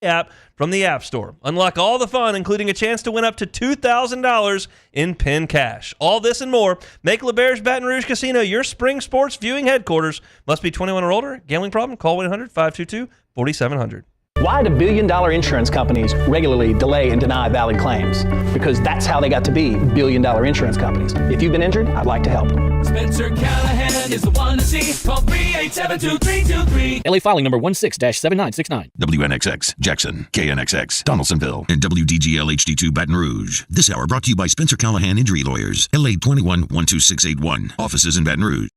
app from the App Store. Unlock all the fun, including a chance to win up to $2,000 in PIN cash. All this and more. Make LeBear's Baton Rouge Casino your spring sports viewing headquarters. Must be 21 or older. Gambling problem? Call 1-800-522-4700. Why do billion-dollar insurance companies regularly delay and deny valid claims? Because that's how they got to be billion-dollar insurance companies. If you've been injured, I'd like to help. Spencer Callahan is the one to see. Call 387-2323. LA filing number 16-7969. WNXX, Jackson, KNXX, Donaldsonville, and WDGL HD2 Baton Rouge. This hour brought to you by Spencer Callahan Injury Lawyers, LA 21-12681. Offices in Baton Rouge.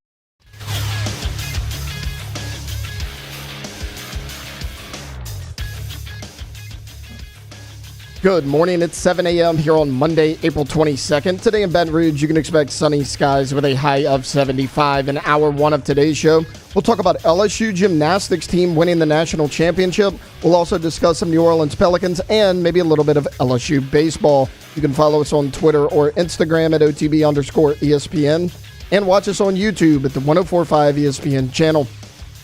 Good morning. It's 7 a.m. here on Monday, April 22nd. Today in Baton Rouge, you can expect sunny skies with a high of 75. In hour one of today's show, we'll talk about LSU Gymnastics team winning the national championship. We'll also discuss some New Orleans Pelicans and maybe a little bit of LSU baseball. You can follow us on Twitter or Instagram at OTB_ESPN and watch us on YouTube at the 104.5 ESPN channel.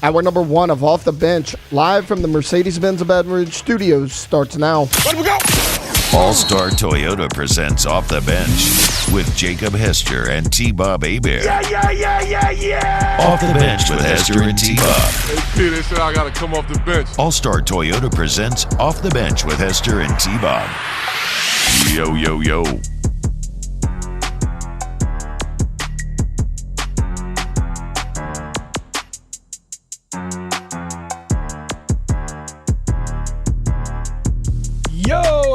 Hour number one of Off the Bench, live from the Mercedes-Benz of Baton Rouge studios, starts now. Let we go! All-Star Toyota presents Off the Bench with Jacob Hester and T-Bob Hebert. Yeah! Off the Bench with Hester and T-Bob. Hey, they said I got to come off the bench. All-Star Toyota presents Off the Bench with Hester and T-Bob. Yo.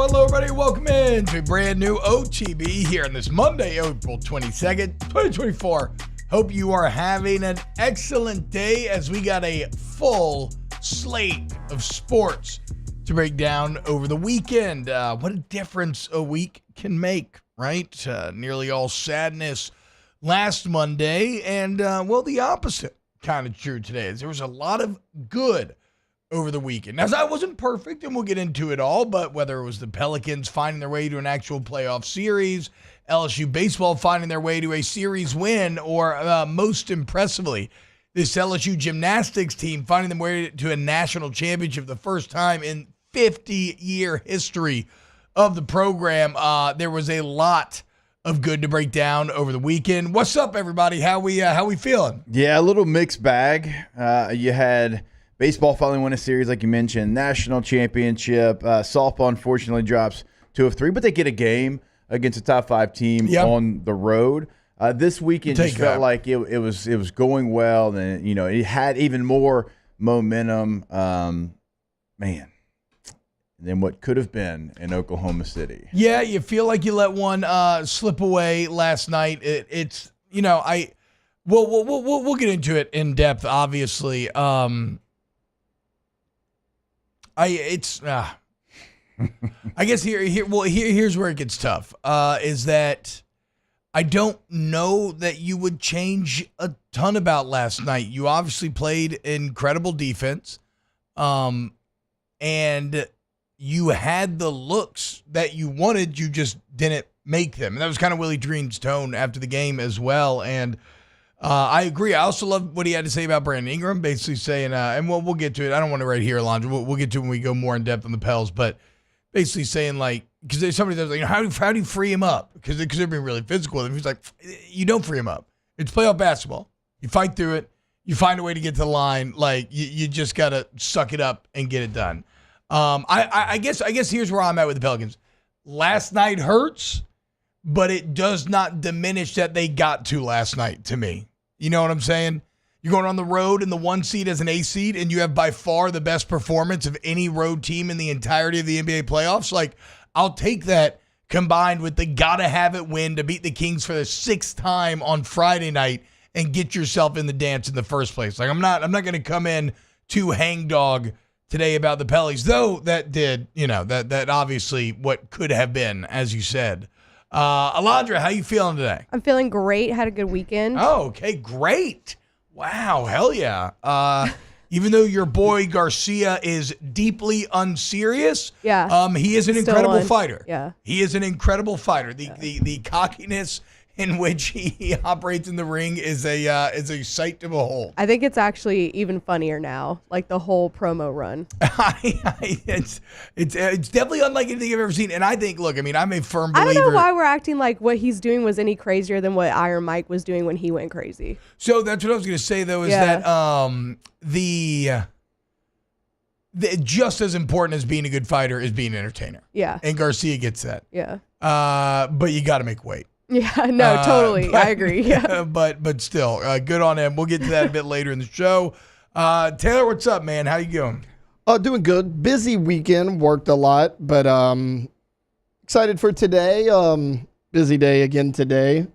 Hello, everybody. Welcome in to a brand new OTB here on this Monday, April 22nd, 2024. Hope you are having an excellent day as we got a full slate of sports to break down over the weekend. What a difference a week can make, right? Nearly all sadness last Monday, and, the opposite kind of true today. There was a lot of good over the weekend. Now, I wasn't perfect, and we'll get into it all, but whether it was the Pelicans finding their way to an actual playoff series, LSU baseball finding their way to a series win, or most impressively, this LSU Gymnastics team finding their way to a national championship the first time in 50-year history of the program. There was a lot of good to break down over the weekend. What's up, everybody? How we feeling? Yeah, a little mixed bag. You had baseball finally won a series, like you mentioned, national championship. Softball, unfortunately, drops 2 of 3, but they get a game against a top 5 team on the road. This weekend just felt like it was going well, and it had even more momentum, than what could have been in Oklahoma City. Yeah, you feel like you let one slip away last night. We'll get into it in depth, obviously. I guess here's where it gets tough. Is that I don't know that you would change a ton about last night. You obviously played incredible defense, and you had the looks that you wanted. You just didn't make them, and that was kind of Willie Green's tone after the game as well. And I agree. I also love what he had to say about Brandon Ingram, basically saying, and we'll get to it. I don't want to right here, Alondra. We'll get to it when we go more in depth on the Pels, but basically saying, like, because there's somebody that's like, how do you free him up? Because they're being really physical with him. He's like, you don't free him up. It's playoff basketball. You fight through it. You find a way to get to the line. Like, you just got to suck it up and get it done. I guess here's where I'm at with the Pelicans. Last night hurts, but it does not diminish that they got to last night to me. You know what I'm saying? You're going on the road in the 1 seed as an A seed, and you have by far the best performance of any road team in the entirety of the NBA playoffs. Like, I'll take that combined with the gotta have it win to beat the Kings for the 6th time on Friday night and get yourself in the dance in the first place. Like, I'm not going to come in too hangdog today about the Pellies, though that did, that obviously what could have been, as you said. Alondra, how you feeling today? I'm feeling great. Had a good weekend. Oh, okay, great. Wow, hell yeah. Even though your boy Garcia is deeply unserious, he is an incredible fighter. Yeah. He is an incredible fighter. The cockiness in which he operates in the ring is a sight to behold. I think it's actually even funnier now, like the whole promo run. It's definitely unlike anything I've ever seen. And I think, look, I mean, I'm a firm believer. I don't know why we're acting like what he's doing was any crazier than what Iron Mike was doing when he went crazy. So that's what I was going to say, though, is that the just as important as being a good fighter is being an entertainer. Yeah. And Garcia gets that. Yeah. But you got to make weight. Yeah, no, totally. But, I agree. Yeah. But still, good on him. We'll get to that a bit later in the show. Taylor, what's up, man? How you going? Doing good. Busy weekend. Worked a lot, but excited for today. Busy day again today.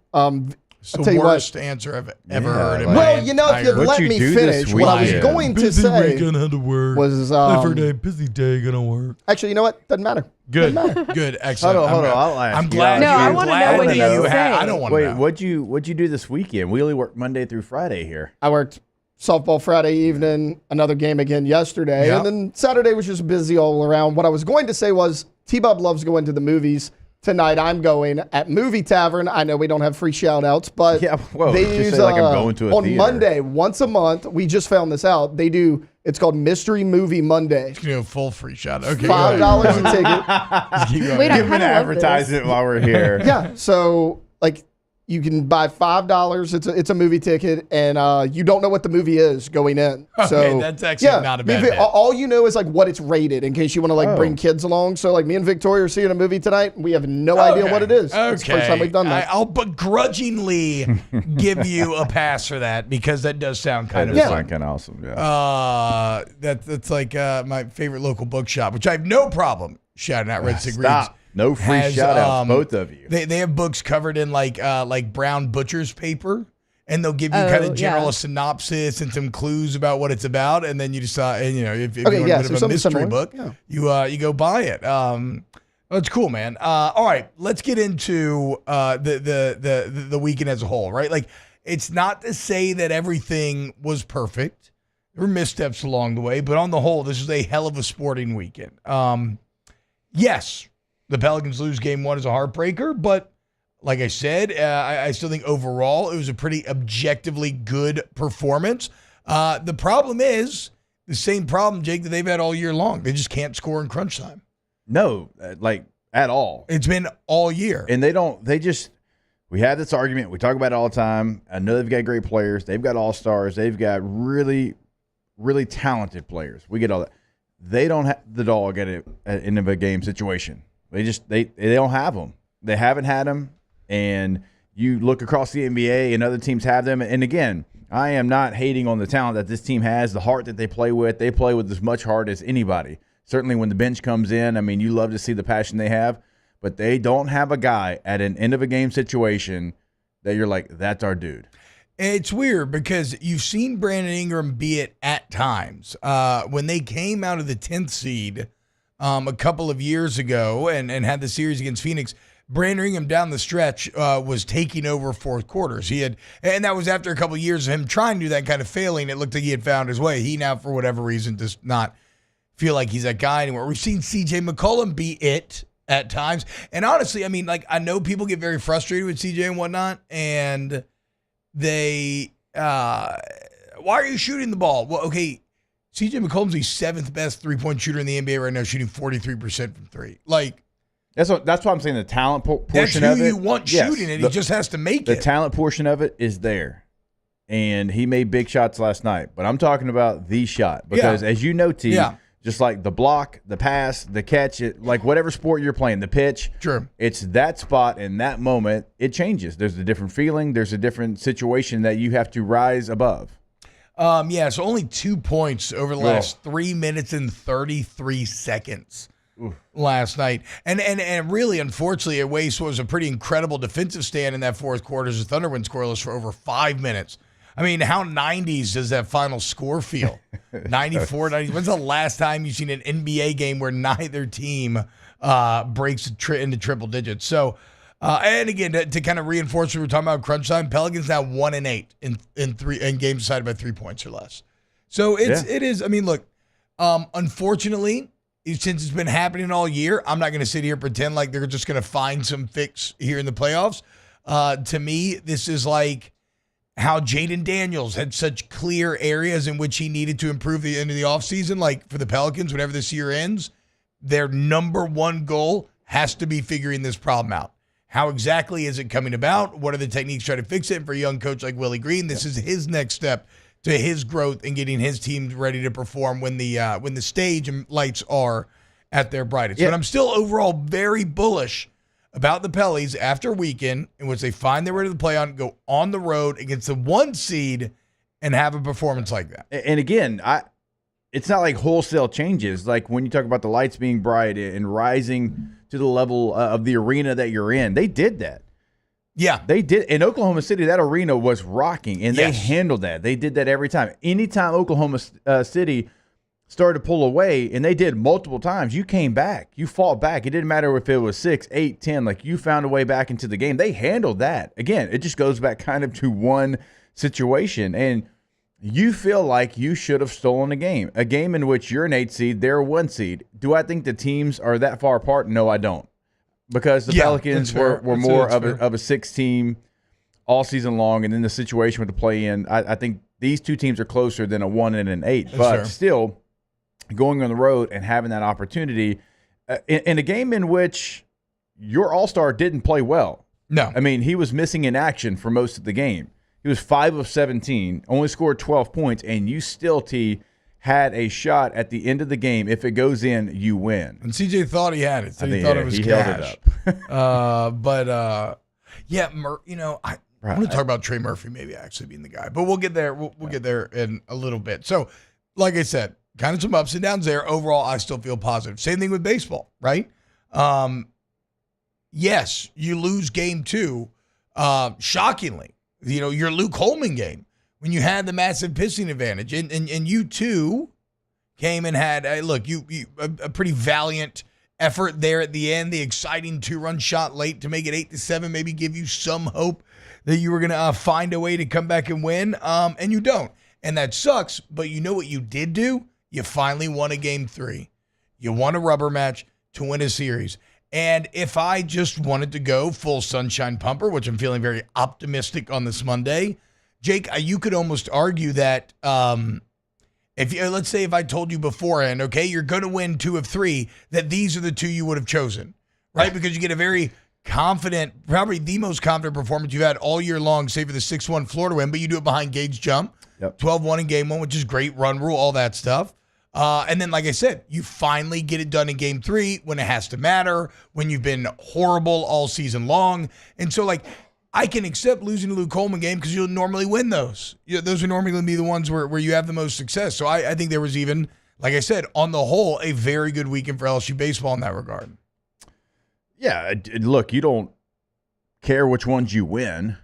It's the worst answer I've ever heard. In well, my you know, if you'd entire- let me finish, what I was going to say had to work. was every day, busy day, gonna work. actually, you know what? Doesn't matter. Good, good, excellent. Hold on. I'll ask I'm you. glad. No, you, I I'm wanna glad know what that he you was had. I saying. don't want to Wait, know. what'd you do this weekend? We only work Monday through Friday here. I worked softball Friday evening, another game again yesterday, Yep. and then Saturday was just busy all around. What I was going to say was T-Bob loves going to the movies. Tonight I'm going at Movie Tavern. I know we don't have free shout-outs, but Yeah, whoa, they just use say like I'm going to a on theater. Monday, once a month, we just found this out, they do, it's called Mystery Movie Monday. You know, full free shot. Okay, $5 a ticket. Keep going. Wait, I Give him an kinda love this. advertisement while we're here. Yeah, so like you can buy $5. It's a movie ticket, and you don't know what the movie is going in. So Okay, that's actually not a bad bet. All you know is like what it's rated in case you want to like bring kids along. So like me and Victoria are seeing a movie tonight. We have no idea what it is. It's the first time we've done that. I'll begrudgingly give you a pass for that because that does sound kind of That's fun. kind of awesome. Yeah. That's like my favorite local bookshop, which I have no problem shouting out. Red Sig Stop. Reads. No free has, shout outs, both of you. They have books covered in like brown butcher's paper, and they'll give you kind of general synopsis and some clues about what it's about, and then you decide. And if you want a bit of a mystery book, you go buy it. That's cool, man. All right, let's get into the weekend as a whole, right? Like, it's not to say that everything was perfect. There were missteps along the way, but on the whole, this is a hell of a sporting weekend. Yes. The Pelicans lose game one as a heartbreaker, but like I said, I still think overall it was a pretty objectively good performance. The problem is the same problem, Jake, that they've had all year long. They just can't score in crunch time. No, like at all. It's been all year. And we have this argument. We talk about it all the time. I know they've got great players. They've got all-stars. They've got really, really talented players. We get all that. They don't have the dog at an end of a game situation. They don't have them. They haven't had them, and you look across the NBA and other teams have them. And again, I am not hating on the talent that this team has, the heart that they play with. They play with as much heart as anybody. Certainly when the bench comes in, I mean, you love to see the passion they have, but they don't have a guy at an end of a game situation that you're like, that's our dude. It's weird because you've seen Brandon Ingram be it at times. When they came out of the 10th seed a couple of years ago and had the series against Phoenix, Brandon Ingram down the stretch was taking over fourth quarters. And that was after a couple of years of him trying to do that, kind of failing. It looked like he had found his way. He now, for whatever reason, does not feel like he's that guy anymore. We've seen CJ McCollum be it at times. And honestly, I mean, like, I know people get very frustrated with CJ and whatnot, and they, why are you shooting the ball? Well, okay, CJ McCollum's the seventh best three-point shooter in the NBA right now, shooting 43% from three. Like, that's why I'm saying the talent portion that's of who it. you want shooting it. He just has to make the it. The talent portion of it is there. And he made big shots last night. But I'm talking about the shot. Because as you know, T, just like the block, the pass, the catch, like whatever sport you're playing, the pitch, it's that spot and that moment, it changes. There's a different feeling. There's a different situation that you have to rise above. So only 2 points over the last 3 minutes and 33 seconds last night. And really, unfortunately, it was a pretty incredible defensive stand in that fourth quarter as the Thunder went scoreless for over 5 minutes. I mean, how 90s does that final score feel? 94, 90. When's the last time you've seen an NBA game where neither team breaks into triple digits? So, and again, to kind of reinforce what we were talking about crunch time, Pelicans now 1-8 in games decided by 3 points or less. So it is. I mean, look, unfortunately, since it's been happening all year, I'm not going to sit here and pretend like they're just going to find some fix here in the playoffs. To me, this is like how Jaden Daniels had such clear areas in which he needed to improve the end of the offseason. Like for the Pelicans, whenever this year ends, their number one goal has to be figuring this problem out. How exactly is it coming about? What are the techniques to try to fix it? And for a young coach like Willie Green, this is his next step to his growth and getting his team ready to perform when the stage and lights are at their brightest. But I'm still overall very bullish about the Pellies after a weekend in which they find their way to the play-on, go on the road against the 1 seed and have a performance like that. And again, it's not like wholesale changes. Like when you talk about the lights being bright and rising to the level of the arena that you're in, they did that. Yeah. They did. In Oklahoma City, that arena was rocking, and they handled that. They did that every time. Anytime Oklahoma City started to pull away, and they did multiple times, you came back. You fought back. It didn't matter if it was 6, 8, 10. Like, you found a way back into the game. They handled that. Again, it just goes back kind of to one situation, and you feel like you should have stolen a game in which you're an 8 seed, they're a 1 seed. Do I think the teams are that far apart? No, I don't. Because the Pelicans were more of a 6 team all season long, and then the situation with the play-in, I think these two teams are closer than a 1 and an 8. But still, going on the road and having that opportunity in a game in which your all-star didn't play well. No. I mean, he was missing in action for most of the game. He was 5 of 17, only scored 12 points, and you still, had a shot at the end of the game. If it goes in, you win. And CJ thought he had it. So he thought it was cash. Held it up. I want to talk about Trey Murphy maybe actually being the guy. But we'll get there. We'll get there in a little bit. So, like I said, kind of some ups and downs there. Overall, I still feel positive. Same thing with baseball, right? Yes, you lose game 2. Shockingly, your Luke Holman game, when you had the massive pitching advantage, and you too came and had a pretty valiant effort there at the end, the exciting 2-run shot late to make it 8-7, maybe give you some hope that you were going to find a way to come back and win, and you don't, and that sucks. But you know what you did do? You finally won a game 3. You won a rubber match to win a series. And if I just wanted to go full sunshine pumper, which I'm feeling very optimistic on this Monday, Jake, you could almost argue that let's say if I told you beforehand, okay, you're going to win 2 of 3, that these are the 2 you would have chosen, right? Because you get a very confident, probably the most confident performance you've had all year long, save for the 6-1 Florida win, but you do it behind Gage Jump, 12-1 in game 1, which is great, run rule, all that stuff. And then, like I said, you finally get it done in game 3 when it has to matter, when you've been horrible all season long. And so, I can accept losing the Luke Coleman game because you'll normally win those. Those are normally going to be the ones where you have the most success. So I think there was even, like I said, on the whole, a very good weekend for LSU baseball in that regard. Yeah, look, you don't care which ones you win.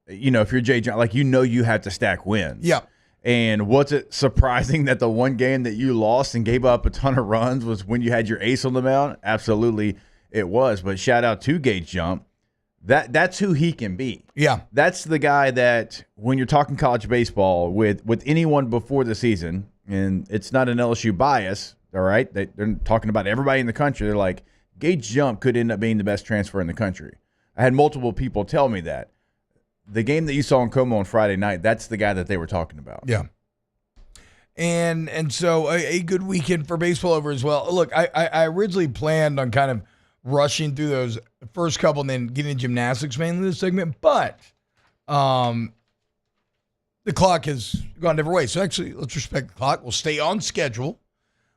If you're Jay John, you have to stack wins. Yeah. And was it surprising that the one game that you lost and gave up a ton of runs was when you had your ace on the mound? Absolutely, it was. But shout out to Gage Jump. That's who he can be. Yeah. That's the guy that when you're talking college baseball with anyone before the season, and it's not an LSU bias, all right? They're talking about everybody in the country. They're like, Gage Jump could end up being the best transfer in the country. I had multiple people tell me that. The game that you saw in Como on Friday night, that's the guy that they were talking about. Yeah. And so a good weekend for baseball over as well. Look, I originally planned on kind of rushing through those first couple and then getting gymnastics mainly this segment, but the clock has gone different ways. So actually, let's respect the clock. We'll stay on schedule.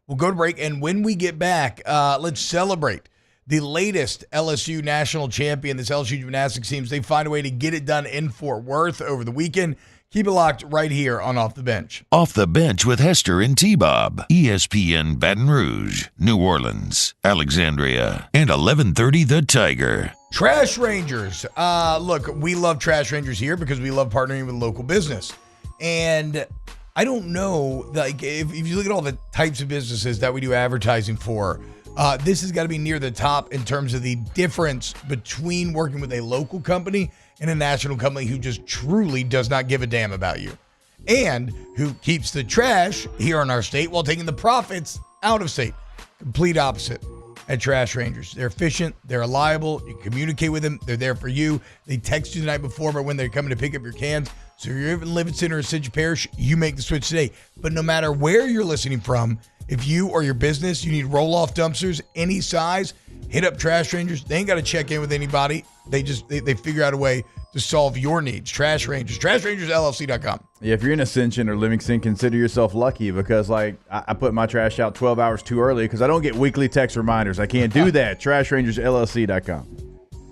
We'll go to break, and when we get back, let's celebrate the latest LSU national champion, this LSU Gymnastics team. They find a way to get it done in Fort Worth over the weekend. Keep it locked right here on Off the Bench. Off the Bench with Hester and T-Bob. ESPN Baton Rouge, New Orleans, Alexandria, and 1130 The Tiger. Trash Rangers. Look, we love Trash Rangers here because we love partnering with local business. And I don't know, if you look at all the types of businesses that we do advertising for, this has got to be near the top in terms of the difference between working with a local company and a national company who just truly does not give a damn about you and who keeps the trash here in our state while taking the profits out of state. Complete opposite. at Trash Rangers. They're efficient. They're reliable. You can communicate with them. They're there for you. They text you the night before about when they're coming to pick up your cans. So if you're in Livingston or Central Parish, you make the switch today. But no matter where you're listening from, if you or your business, you need roll-off dumpsters, any size, hit up Trash Rangers. They ain't got to check in with anybody. They figure out a way to solve your needs. Trash Rangers. TrashRangersLLC.com. Yeah, if you're in Ascension or Livingston, consider yourself lucky because, like, I put my trash out 12 hours too early because I don't get weekly text reminders. I can't do that. TrashRangersLLC.com.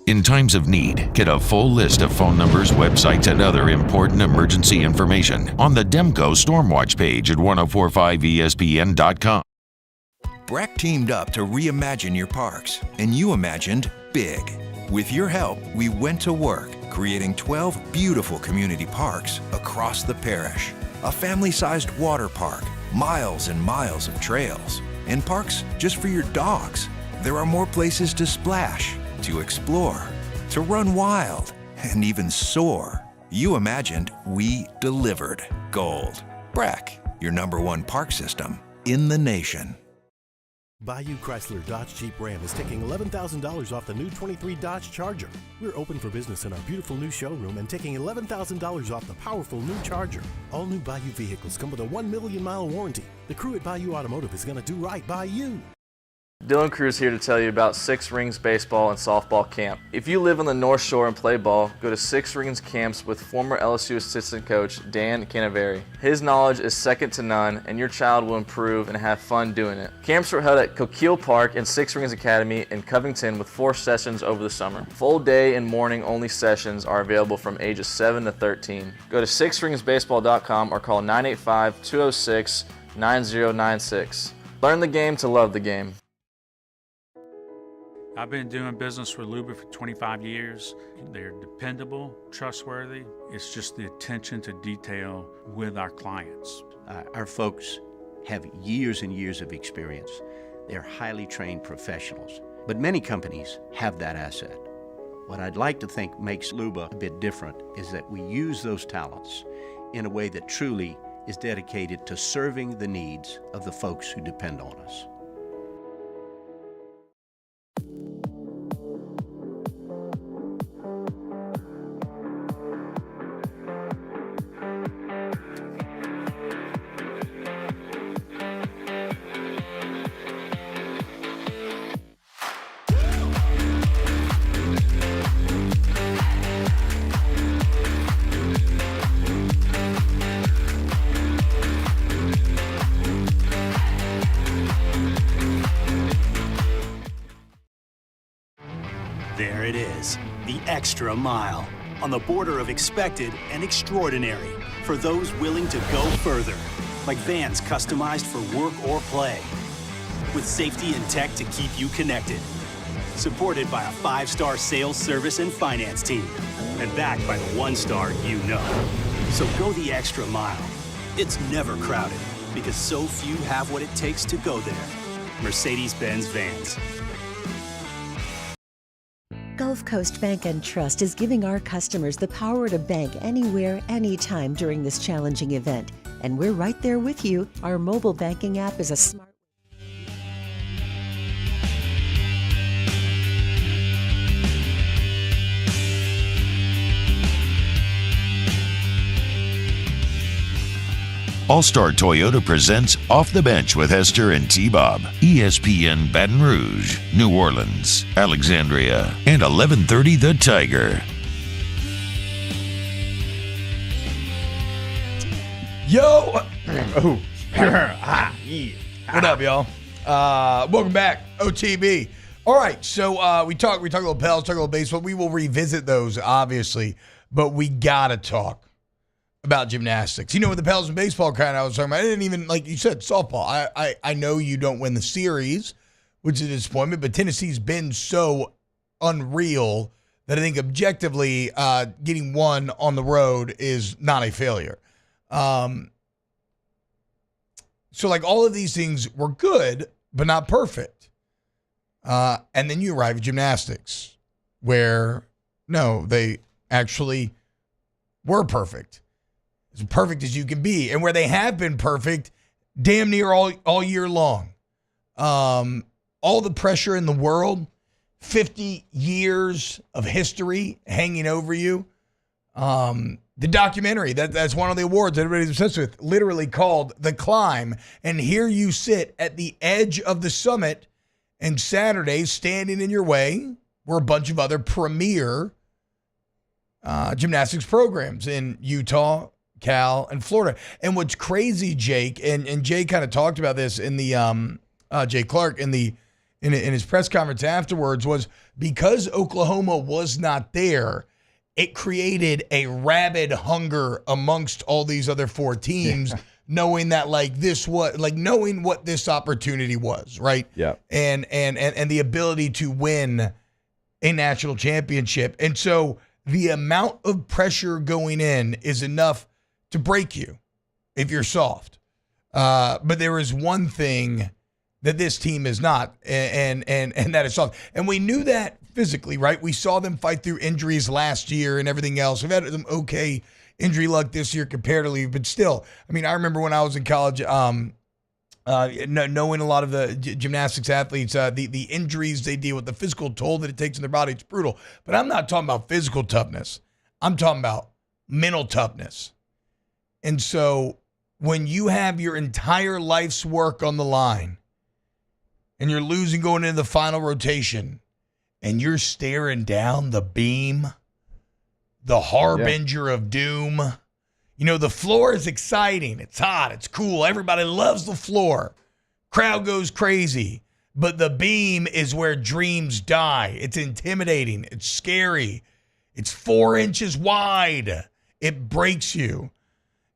In times of need, get a full list of phone numbers, websites, and other important emergency information on the Demco Stormwatch page at 1045ESPN.com. Breck teamed up to reimagine your parks, and you imagined big. With your help, we went to work, creating 12 beautiful community parks across the parish. A family-sized water park, miles and miles of trails, and parks just for your dogs. There are more places to splash, to explore, to run wild, and even soar. You imagined, we delivered. Gold. Breck, your #1 park system in the nation. Bayou Chrysler Dodge Jeep Ram is taking $11,000 off the new 23 Dodge Charger. We're open for business in our beautiful new showroom and taking $11,000 off the powerful new Charger. All new Bayou vehicles come with a 1 million mile warranty. The crew at Bayou Automotive is going to do right by you. Dylan Cruz here to tell you about Six Rings Baseball and Softball Camp. If you live on the North Shore and play ball, go to Six Rings Camps with former LSU assistant coach Dan Canaveri. His knowledge is second to none, and your child will improve and have fun doing it. Camps were held at Coquille Park and Six Rings Academy in Covington with 4 sessions over the summer. Full day and morning only sessions are available from ages 7 to 13. Go to sixringsbaseball.com or call 985-206-9096. Learn the game to love the game. I've been doing business with Luba for 25 years. They're dependable, trustworthy. It's just the attention to detail with our clients. Our folks have years and years of experience. They're highly trained professionals, but many companies have that asset. What I'd like to think makes Luba a bit different is that we use those talents in a way that truly is dedicated to serving the needs of the folks who depend on us. There it is, the extra mile, on the border of expected and extraordinary for those willing to go further, like vans customized for work or play, with safety and tech to keep you connected, supported by a 5-star sales, service, and finance team, and backed by the 1-star you know. So go the extra mile. It's never crowded, because so few have what it takes to go there. Mercedes-Benz Vans. Gulf Coast Bank and Trust is giving our customers the power to bank anywhere, anytime during this challenging event. And we're right there with you. Our mobile banking app is a smart... All-Star Toyota presents Off the Bench with Hester and T-Bob. ESPN Baton Rouge, New Orleans, Alexandria, and 1130 The Tiger. Yo! What up, y'all? Welcome back, OTB. All right, so we talk a little Pels, talk a little baseball. We will revisit those, obviously, but we gotta talk about gymnastics. You know, with the Pels and baseball kind of I was talking about, I didn't even, like you said, softball. I know you don't win the series, which is a disappointment, but Tennessee's been so unreal that I think objectively getting one on the road is not a failure. So like all of these things were good, but not perfect. And then you arrive at gymnastics where, no, they actually were perfect. As perfect as you can be, and where they have been perfect damn near all year long. all the pressure in the world, 50 years of history hanging over you. The documentary, that's one of the awards everybody's obsessed with, literally called The Climb. And here you sit at the edge of the summit, and Saturday, standing in your way, were a bunch of other premier gymnastics programs in Utah, Cal, and Florida. And what's crazy, Jake, and Jay kind of talked about this in the Jay Clark in his press conference afterwards, was because Oklahoma was not there, it created a rabid hunger amongst all these other four teams, knowing that knowing what this opportunity was, right? Yeah. And the ability to win a national championship. And so the amount of pressure going in is enough to break you if you're soft. But there is one thing that this team is not, and that is soft. And we knew that physically, right? We saw them fight through injuries last year and everything else. We've had them okay injury luck this year comparatively, but still, I mean, I remember when I was in college, knowing a lot of the gymnastics athletes, the injuries they deal with, the physical toll that it takes on their body, it's brutal. But I'm not talking about physical toughness. I'm talking about mental toughness. And so when you have your entire life's work on the line and you're losing going into the final rotation and you're staring down the beam, the harbinger of doom. You know, the floor is exciting. It's hot. It's cool. Everybody loves the floor. Crowd goes crazy. But the beam is where dreams die. It's intimidating. It's scary. It's 4 inches wide. It breaks you.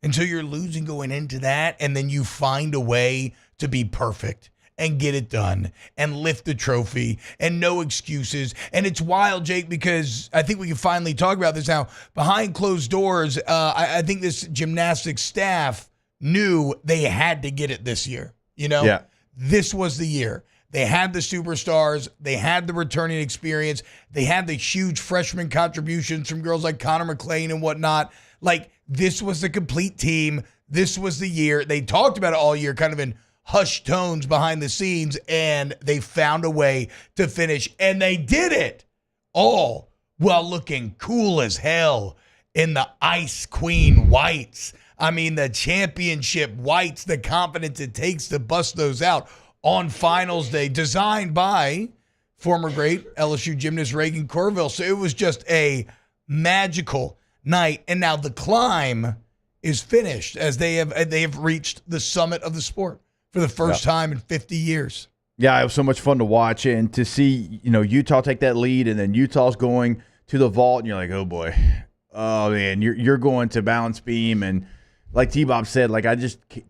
And so you're losing going into that, and then you find a way to be perfect and get it done and lift the trophy and no excuses. And it's wild, Jake, because I think we can finally talk about this now. Behind closed doors, I think this gymnastics staff knew they had to get it this year. You know, Yeah. This was the year. They had the superstars. They had the returning experience. They had the huge freshman contributions from girls like Connor McClain and whatnot. Like, this was the complete team. This was the year. They talked about it all year, kind of in hushed tones behind the scenes, and they found a way to finish. And they did it all while looking cool as hell in the Ice Queen whites. I mean, the championship whites, the confidence it takes to bust those out on finals day, designed by former great LSU gymnast Reagan Corville. So it was just a magical night. And now the climb is finished as they have reached the summit of the sport for the first time in 50 years. Yeah, it was so much fun to watch and to see, Utah take that lead, and then Utah's going to the vault, and you're like, oh boy, oh man, you're going to balance beam, and like T-Bob said, like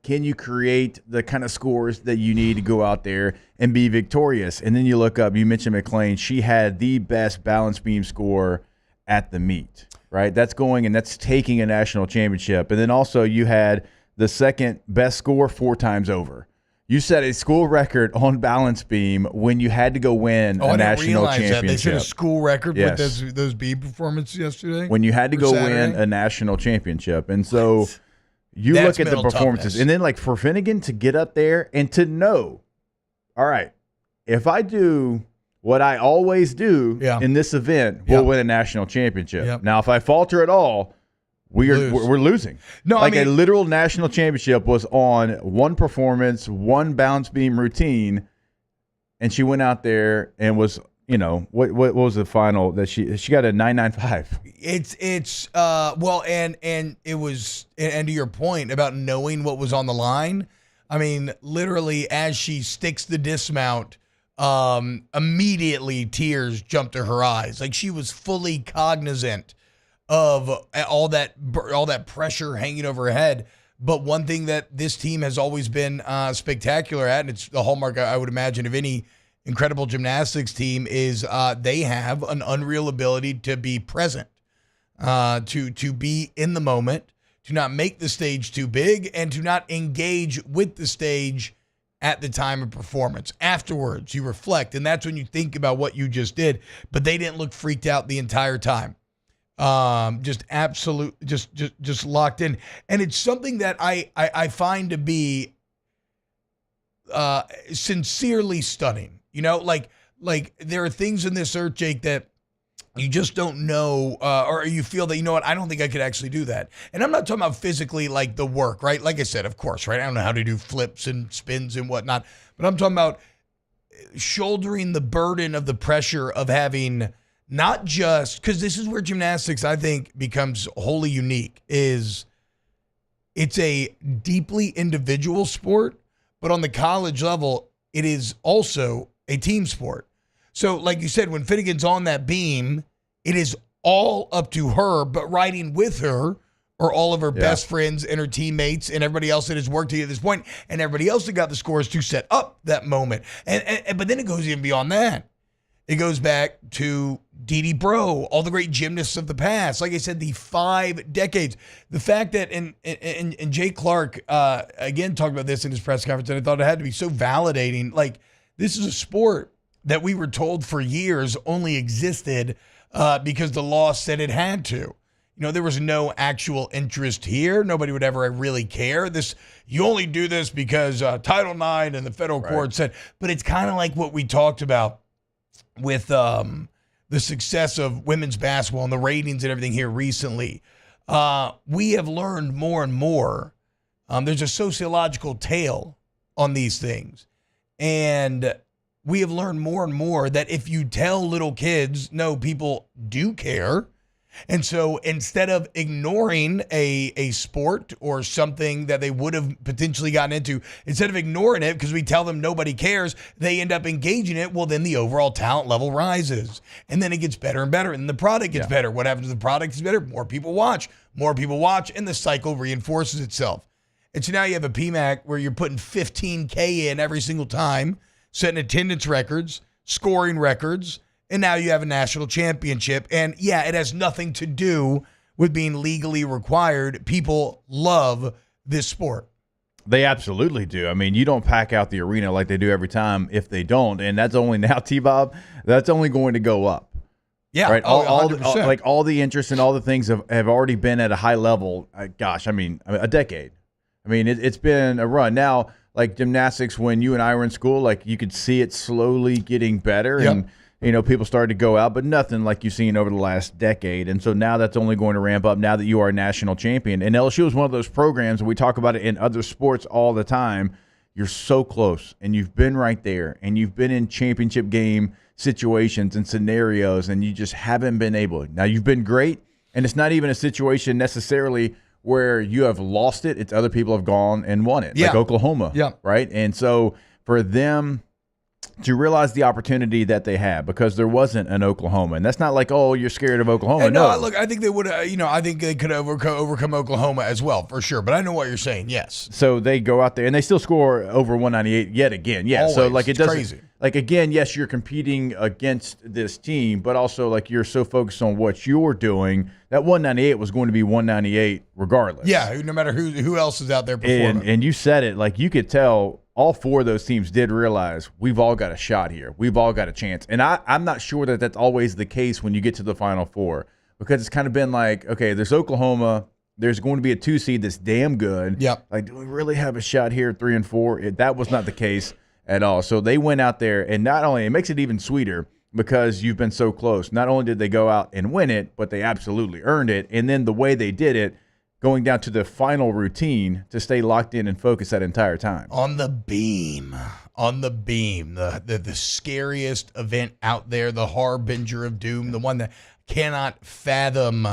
can you create the kind of scores that you need to go out there and be victorious? And then you look up, you mentioned McClain, she had the best balance beam score at the meet, right? That's going and that's taking a national championship. And then also you had the second best score 4 times over. You set a school record on balance beam when you had to go win a national championship. They set a school record with those beam performances yesterday. When you had to go win a national championship. And so you look at the performances. And then like for Finnegan to get up there and to know, all right, if I do what I always do in this event, we'll win a national championship. Now, if I falter at all, we're losing. No, like a literal national championship was on one performance, one balance beam routine, and she went out there and was, what was the final that she got a 9.95. Well, and it was, and to your point about knowing what was on the line, I mean, literally as she sticks the dismount, immediately tears jumped to her eyes. Like she was fully cognizant of all that pressure hanging over her head. But one thing that this team has always been spectacular at, and it's the hallmark, I would imagine, of any incredible gymnastics team, is they have an unreal ability to be present, to be in the moment, to not make the stage too big, and to not engage with the stage at the time of performance. Afterwards, you reflect, and that's when you think about what you just did. But they didn't look freaked out the entire time. Just absolute, just locked in. And it's something that I find to be sincerely stunning. You know, like there are things in this earth, Jake, that you just don't know, or you feel that, you know what, I don't think I could actually do that. And I'm not talking about physically like the work, right? Like I said, of course, right? I don't know how to do flips and spins and whatnot, but I'm talking about shouldering the burden of the pressure of having not just, because this is where gymnastics, I think, becomes wholly unique, is it's a deeply individual sport, but on the college level, it is also a team sport. So like you said, when Finnegan's on that beam, it is all up to her, but riding with her are all of her best friends and her teammates and everybody else that has worked together at this point, and everybody else that got the scores to set up that moment. But then it goes even beyond that. It goes back to Dee Dee Bro, all the great gymnasts of the past. Like I said, the 5 decades. The fact that, and Jay Clark, again, talked about this in his press conference, and I thought it had to be so validating. Like, this is a sport that we were told for years only existed because the law said it had to. You know, there was no actual interest here. Nobody would ever really care. You only do this because Title IX and the federal court said. But it's kind of like what we talked about with the success of women's basketball and the ratings and everything here recently. We have learned more and more. There's a sociological tale on these things. And we have learned more and more that if you tell little kids, no, people do care. And so instead of ignoring a sport or something that they would have potentially gotten into, instead of ignoring it because we tell them nobody cares, they end up engaging it. Well, then the overall talent level rises. And then it gets better and better. And the product gets better. What happens to the product is better. More people watch, and the cycle reinforces itself. And so now you have a PMAC where you're putting 15K in every single time, setting attendance records, scoring records, and now you have a national championship. And yeah, it has nothing to do with being legally required. People love this sport. They absolutely do. I mean, you don't pack out the arena like they do every time if they don't. And that's only now, T-Bob, that's only going to go up. Yeah. Right. All the interest and all the things have already been at a high level. A decade. I mean, it's been a run. Now, like gymnastics, when you and I were in school, like you could see it slowly getting better. Yep. And you know, people started to go out, but nothing like you've seen over the last decade. And so now that's only going to ramp up now that you are a national champion. And LSU is one of those programs, and we talk about it in other sports all the time. You're so close, and you've been right there, and you've been in championship game situations and scenarios, and you just haven't been able. Now, you've been great, and it's not even a situation necessarily where you have lost it. It's other people have gone and won it, like Oklahoma, right? And so for them to realize the opportunity that they had, because there wasn't an Oklahoma, and that's not like, oh, you're scared of Oklahoma. And no, look, I think they would. I think they could overcome Oklahoma as well, for sure. But I know what you're saying. Yes. So they go out there and they still score over 198 yet again. Yeah. Always. So like it doesn't. Crazy. Like again, yes, you're competing against this team, but also like you're so focused on what you're doing that 198 was going to be 198 regardless. Yeah. No matter who else is out there performing. And you said it, like you could tell. All 4 of those teams did realize we've all got a shot here. We've all got a chance. And I'm not sure that that's always the case when you get to the Final Four, because it's kind of been like, okay, there's Oklahoma. There's going to be a 2 seed that's damn good. Yep. Like, do we really have a shot here at 3 and 4? That was not the case at all. So they went out there, and not only – it makes it even sweeter because you've been so close. Not only did they go out and win it, but they absolutely earned it. And then the way they did it, going down to the final routine to stay locked in and focused that entire time. On the beam, the scariest event out there, the harbinger of doom, the one that cannot fathom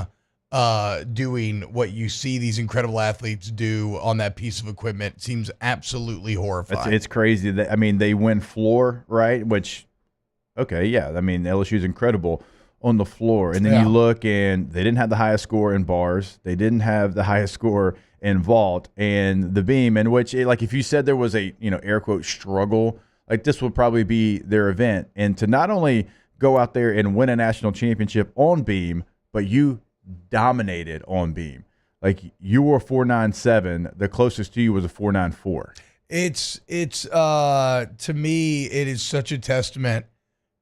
doing what you see these incredible athletes do on that piece of equipment. Seems absolutely horrifying. It's crazy. I mean, they win floor, right? Which, okay, yeah. I mean, LSU's incredible on the floor, and then you look, and they didn't have the highest score in bars. They didn't have the highest score in vault and the beam, in which, like, if you said there was a, air quote, struggle, like this would probably be their event. And to not only go out there and win a national championship on beam, but you dominated on beam. Like, you were 4.97. The closest to you was a 4.94. It's to me, it is such a testament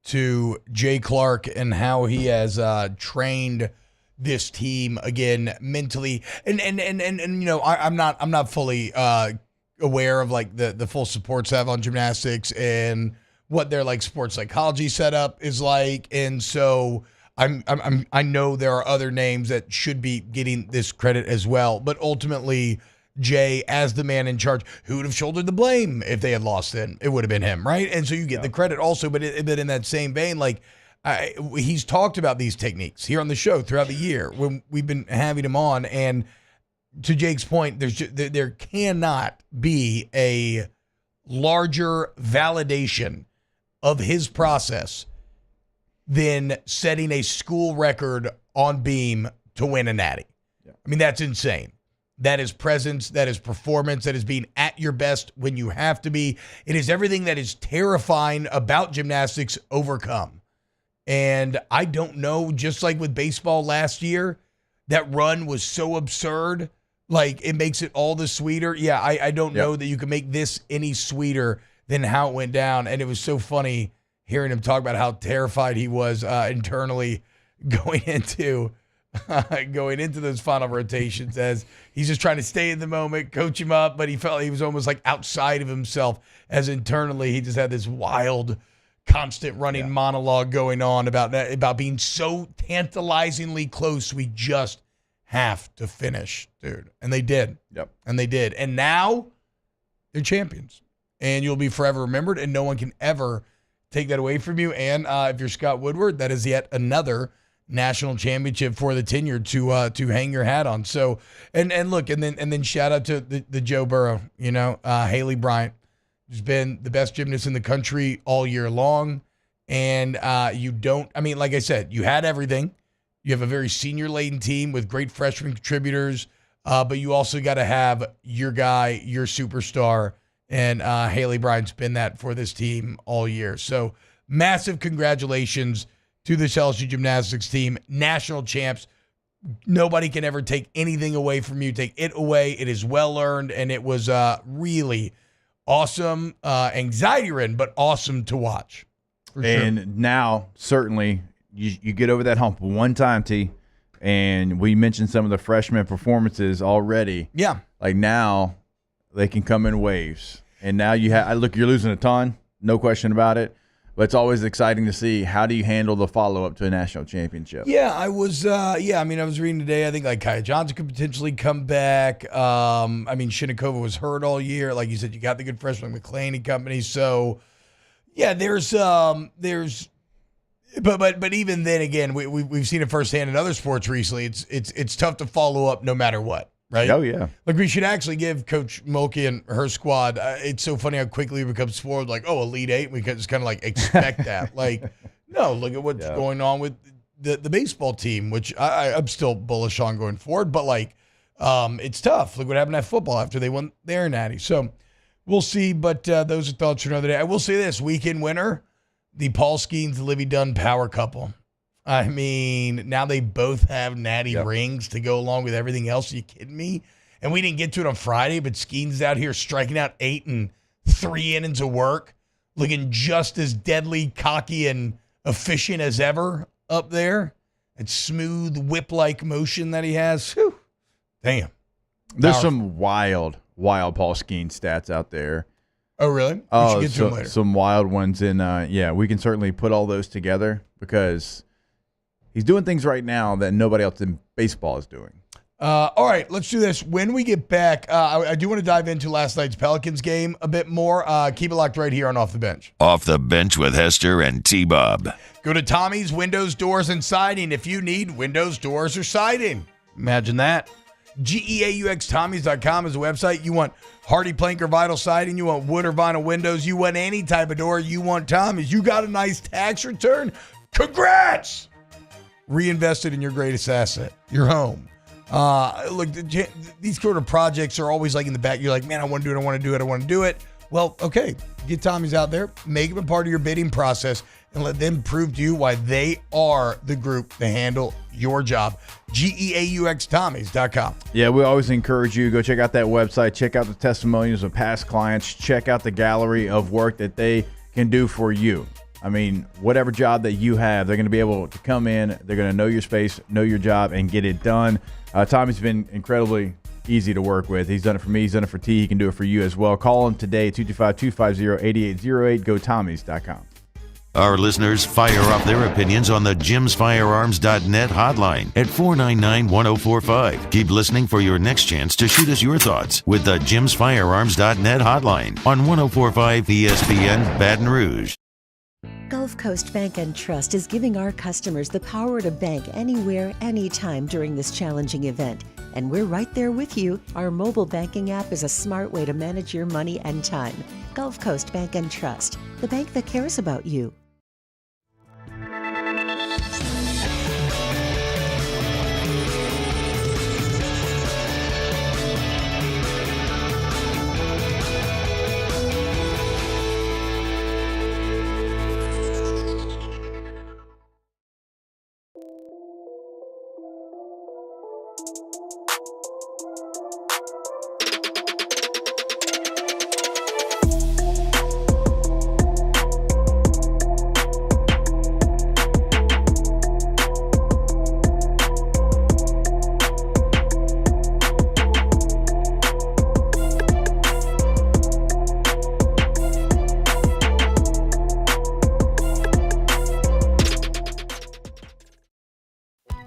to Jay Clark and how he has trained this team again mentally, and I'm not fully aware of like the full support staff on gymnastics and what their like sports psychology setup is like. And so I know there are other names that should be getting this credit as well. But ultimately, Jay, as the man in charge, who would have shouldered the blame if they had lost then? It would have been him, right? And so you get the credit also. But in that same vein, like he's talked about these techniques here on the show throughout the year when we've been having him on. And to Jake's point, there cannot be a larger validation of his process than setting a school record on beam to win a natty. Yeah. I mean, that's insane. That is presence, that is performance, that is being at your best when you have to be. It is everything that is terrifying about gymnastics overcome. And I don't know, just like with baseball last year, that run was so absurd, like it makes it all the sweeter. Yeah, I don't know that you can make this any sweeter than how it went down. And it was so funny hearing him talk about how terrified he was internally going into those final rotations, as he's just trying to stay in the moment, coach him up, but he felt he was almost like outside of himself, as internally he just had this wild, constant running monologue going on about being so tantalizingly close. We just have to finish, dude. And they did. Yep. And they did. And now they're champions. And you'll be forever remembered, and no one can ever take that away from you. And if you're Scott Woodward, that is yet another national championship for the tenure to hang your hat on. So and look, and then shout out to the Joe Burrow, Haley Bryant, who's been the best gymnast in the country all year long. And like I said, you had everything. You have a very senior laden team with great freshman contributors, but you also got to have your guy, your superstar. And Haley Bryant's been that for this team all year. So massive congratulations to this LSU Gymnastics team, national champs. Nobody can ever take anything away from you. Take it away. It is well earned, and it was really awesome, anxiety-ridden, but awesome to watch. And now, certainly, you get over that hump one time, T, and we mentioned some of the freshman performances already. Yeah. Like now, they can come in waves. And now you're losing a ton, no question about it. But it's always exciting to see, how do you handle the follow-up to a national championship? Yeah, I was reading today, I think like Kaya Johnson could potentially come back. Shinikova was hurt all year. Like you said, you got the good freshman McClain and company. So, yeah, but even then, again, we've seen it firsthand in other sports recently. It's tough to follow up no matter what. Right? Oh, yeah. Like, we should actually give Coach Mulkey and her squad, it's so funny how quickly it becomes spoiled, like, Elite Eight. We can just kind of, like, expect that. Like, no, look at what's going on with the baseball team, which I'm still bullish on going forward. But, like, it's tough. Look what happened at football after they won their natty. So, we'll see. But those are thoughts for another day. I will say this, weekend winner, the Paul Skeens, Livy Dunn power couple. I mean, now they both have natty rings to go along with everything else. Are you kidding me? And we didn't get to it on Friday, but Skeens out here striking out 8 and 3 innings of work, looking just as deadly, cocky, and efficient as ever up there. That smooth whip-like motion that he has. Whew. Damn. There's some wild Paul Skeens stats out there. Oh, really? We should get to them later. Some wild ones. And, we can certainly put all those together because he's doing things right now that nobody else in baseball is doing. All right, let's do this. When we get back, I do want to dive into last night's Pelicans game a bit more. Keep it locked right here on Off the Bench. Off the Bench with Hester and T-Bob. Go to Tommy's Windows, Doors, and Siding if you need windows, doors, or siding. Imagine that. GEAUXTommys.com is the website. You want hardy plank or vinyl siding, you want wood or vinyl windows, you want any type of door, you want Tommy's. You got a nice tax return? Congrats! Reinvested in your greatest asset, your home. Look, these sort of projects are always like in the back. You're like, man, I want to do it. Well, okay, get Tommy's out there, make them a part of your bidding process, and let them prove to you why they are the group to handle your job. GEAUXTommys.com. Yeah, we always encourage you to go check out that website, check out the testimonials of past clients, check out the gallery of work that they can do for you. I mean, whatever job that you have, they're going to be able to come in, they're going to know your space, know your job, and get it done. Tommy's been incredibly easy to work with. He's done it for me. He's done it for T. He can do it for you as well. Call him today, 225-250-8808. GoTommies.com. Our listeners fire off their opinions on the JimsFirearms.net hotline at 499-1045. Keep listening for your next chance to shoot us your thoughts with the JimsFirearms.net hotline on 1045 ESPN Baton Rouge. Gulf Coast Bank and Trust is giving our customers the power to bank anywhere, anytime during this challenging event. And we're right there with you. Our mobile banking app is a smart way to manage your money and time. Gulf Coast Bank and Trust, the bank that cares about you.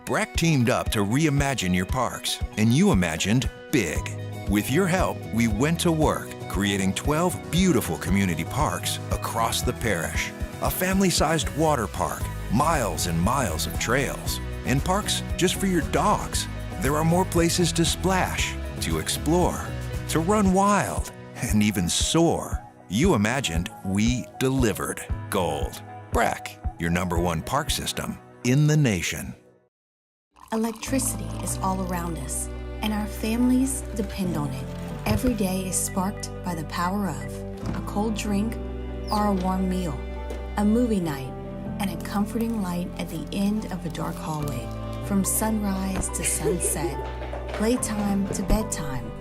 Breck teamed up to reimagine your parks, and you imagined big. With your help, we went to work, creating 12 beautiful community parks across the parish. A family-sized water park, miles and miles of trails, and parks just for your dogs. There are more places to splash, to explore, to run wild, and even soar. You imagined, we delivered. Gold. Breck, your #1 park system in the nation. Electricity is all around us, and our families depend on it. Every day is sparked by the power of a cold drink or a warm meal, a movie night, and a comforting light at the end of a dark hallway. From sunrise to sunset, playtime to bedtime,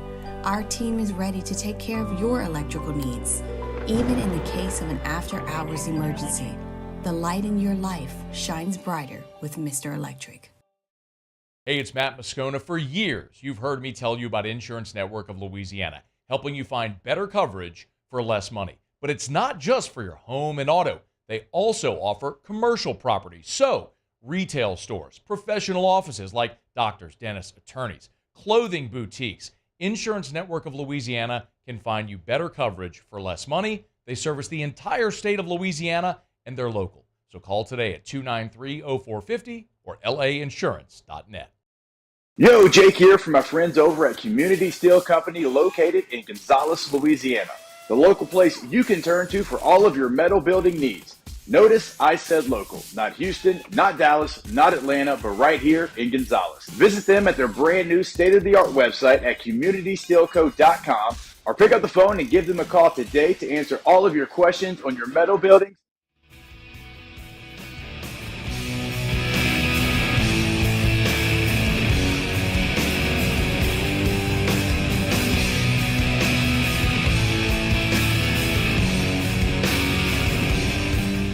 our team is ready to take care of your electrical needs. Even in the case of an after-hours emergency, the light in your life shines brighter with Mr. Electric. Hey, it's Matt Moscona. For years, you've heard me tell you about Insurance Network of Louisiana, helping you find better coverage for less money. But it's not just for your home and auto. They also offer commercial property. So, retail stores, professional offices like doctors, dentists, attorneys, clothing boutiques. Insurance Network of Louisiana can find you better coverage for less money. They service the entire state of Louisiana, and they're local. So call today at 293-0450 or lainsurance.net. Yo, Jake here from my friends over at Community Steel Company located in Gonzales, Louisiana. The local place you can turn to for all of your metal building needs. Notice I said local, not Houston, not Dallas, not Atlanta, but right here in Gonzales. Visit them at their brand new state-of-the-art website at communitysteelco.com or pick up the phone and give them a call today to answer all of your questions on your metal buildings.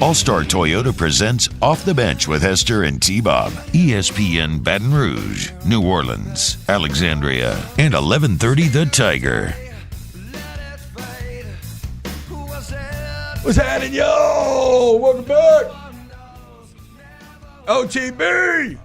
All-Star Toyota presents Off the Bench with Hester and T-Bob. ESPN Baton Rouge, New Orleans, Alexandria, and 1130 The Tiger. What's happening, yo? Welcome back. OTB.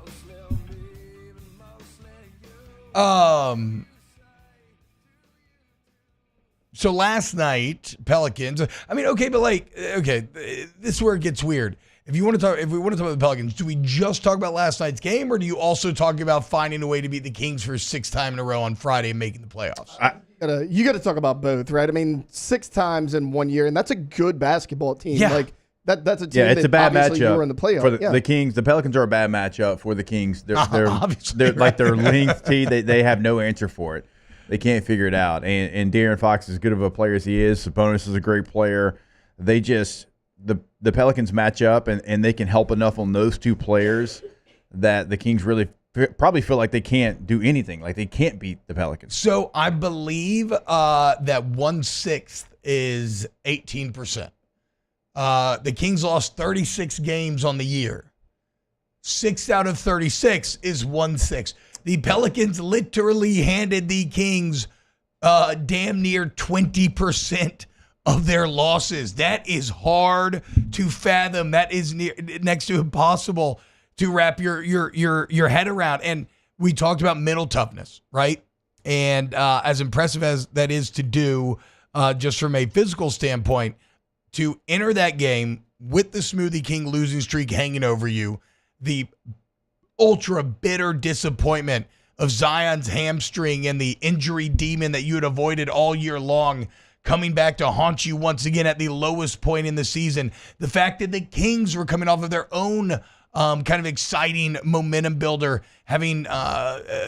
So last night, Pelicans. I mean, okay, but this is where it gets weird. If we want to talk about the Pelicans, do we just talk about last night's game, or do you also talk about finding a way to beat the Kings for 6th time in a row on Friday and making the playoffs? You got to talk about both, right? I mean, 6 times in 1 year, and that's a good basketball team. Yeah. Like that's a team. Yeah, it's a bad matchup you were in the playoffs. for the Kings. The Pelicans are a bad matchup for the Kings. They're like their length T. They have no answer for it. They can't figure it out. And De'Aaron Fox, as good of a player as he is, Sabonis is a great player. They just the Pelicans match up, and they can help enough on those two players that the Kings really probably feel like they can't do anything. Like they can't beat the Pelicans. So I believe that 1/6 is 18%. The Kings lost 36 games on the year. 6 out of 36 is 1/6. The Pelicans literally handed the Kings damn near 20% of their losses. That is hard to fathom. That is next to impossible to wrap your head around. And we talked about mental toughness, right? And as impressive as that is to do, just from a physical standpoint, to enter that game with the Smoothie King losing streak hanging over you, the ultra bitter disappointment of Zion's hamstring and the injury demon that you had avoided all year long coming back to haunt you once again at the lowest point in the season. The fact that the Kings were coming off of their own kind of exciting momentum builder, having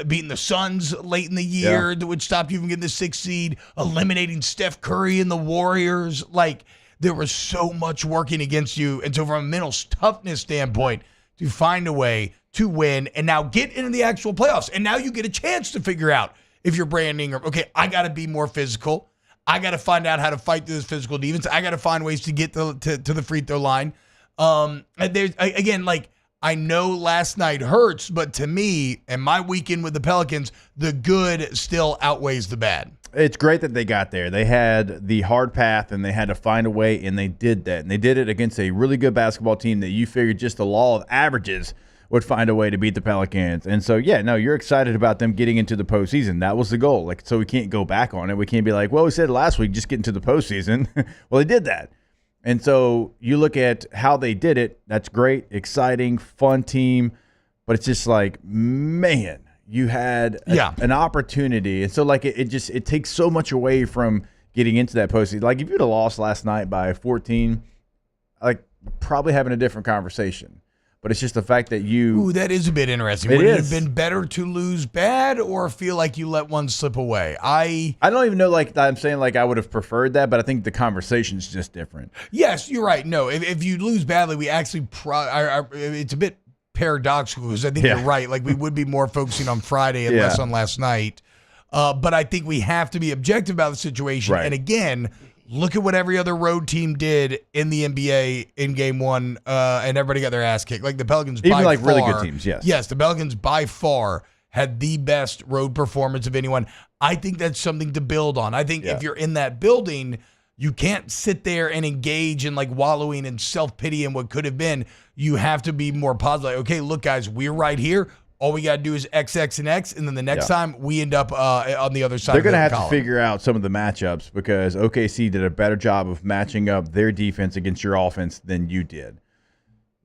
beaten the Suns late in the year, which stopped you from getting the 6th seed, eliminating Steph Curry and the Warriors. Like, there was so much working against you. And so from a mental toughness standpoint, to find a way to win and now get into the actual playoffs. And now you get a chance to figure out if you're Brandon Ingram, okay, I got to be more physical. I got to find out how to fight through this physical defense. I got to find ways to get to the free throw line. And there's, again, like, I know last night hurts, but to me and my weekend with the Pelicans, the good still outweighs the bad. It's great that they got there. They had the hard path, and they had to find a way, and they did that. And they did it against a really good basketball team that you figured just the law of averages would find a way to beat the Pelicans. And so, yeah, no, you're excited about them getting into the postseason. That was the goal. Like, so we can't go back on it. We can't be like, well, we said last week, just get into the postseason. Well, they did that. And so you look at how they did it. That's great, exciting, fun team. But it's just like, man, you had an opportunity. And so, like, it takes so much away from getting into that postseason. Like, if you'd have lost last night by 14, like, probably having a different conversation. But it's just the fact that you... Ooh, that is a bit interesting. Would it have been better to lose bad or feel like you let one slip away? I don't even know, like, I'm saying, like, I would have preferred that, but I think the conversation's just different. Yes, you're right. No, if you lose badly, we actually... it's a bit paradoxical because I think you're right. Like, we would be more focusing on Friday and less on last night. But I think we have to be objective about the situation. Right. And again... Look at what every other road team did in the NBA in game one, and everybody got their ass kicked. Like the Pelicans, even like really good teams, yes. Yes, the Pelicans by far had the best road performance of anyone. I think that's something to build on. I think if you're in that building, you can't sit there and engage in like wallowing in self-pity and what could have been. You have to be more positive. Like, okay, look, guys, we're right here. All we got to do is X, X, and X, and then the next time we end up on the other side. They're going to have to figure out some of the matchups because OKC did a better job of matching up their defense against your offense than you did.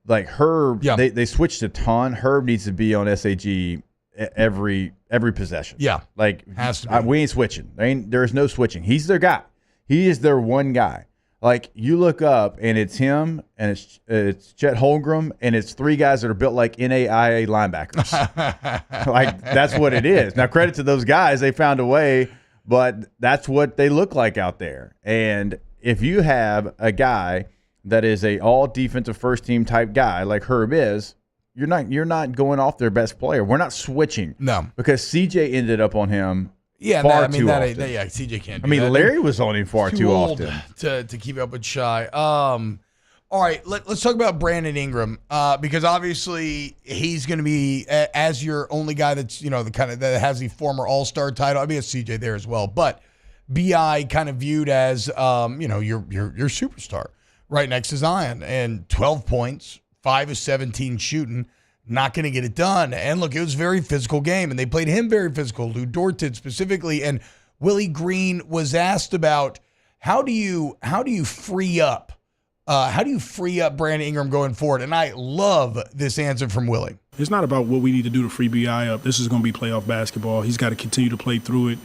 Like Herb, they switched a ton. Herb needs to be on SAG every possession. Yeah, like has to be. We ain't switching. There's no switching. He's their guy. He is their one guy. Like, you look up, and it's him, and it's Chet Holmgren, and it's three guys that are built like NAIA linebackers. Like, that's what it is. Now, credit to those guys. They found a way, but that's what they look like out there. And if you have a guy that is a all-defensive first-team type guy like Herb is, you're not going off their best player. We're not switching. No. Because CJ ended up on him Yeah, far I mean, too that often. CJ can't do I mean, that. Larry was on him far too old often. to keep up with Shy. All right, let's talk about Brandon Ingram because obviously he's going to be as your only guy that's the kind of that has the former All-Star title. I mean, it's CJ there as well, but BI kind of viewed as your superstar right next to Zion and 12 points, 5 of 17 shooting. Not going to get it done. And look, it was a very physical game, and they played him very physical, Lou Dort did specifically. And Willie Green was asked about how do you free up Brandon Ingram going forward? And I love this answer from Willie. It's not about what we need to do to free BI up. This is going to be playoff basketball. He's got to continue to play through it,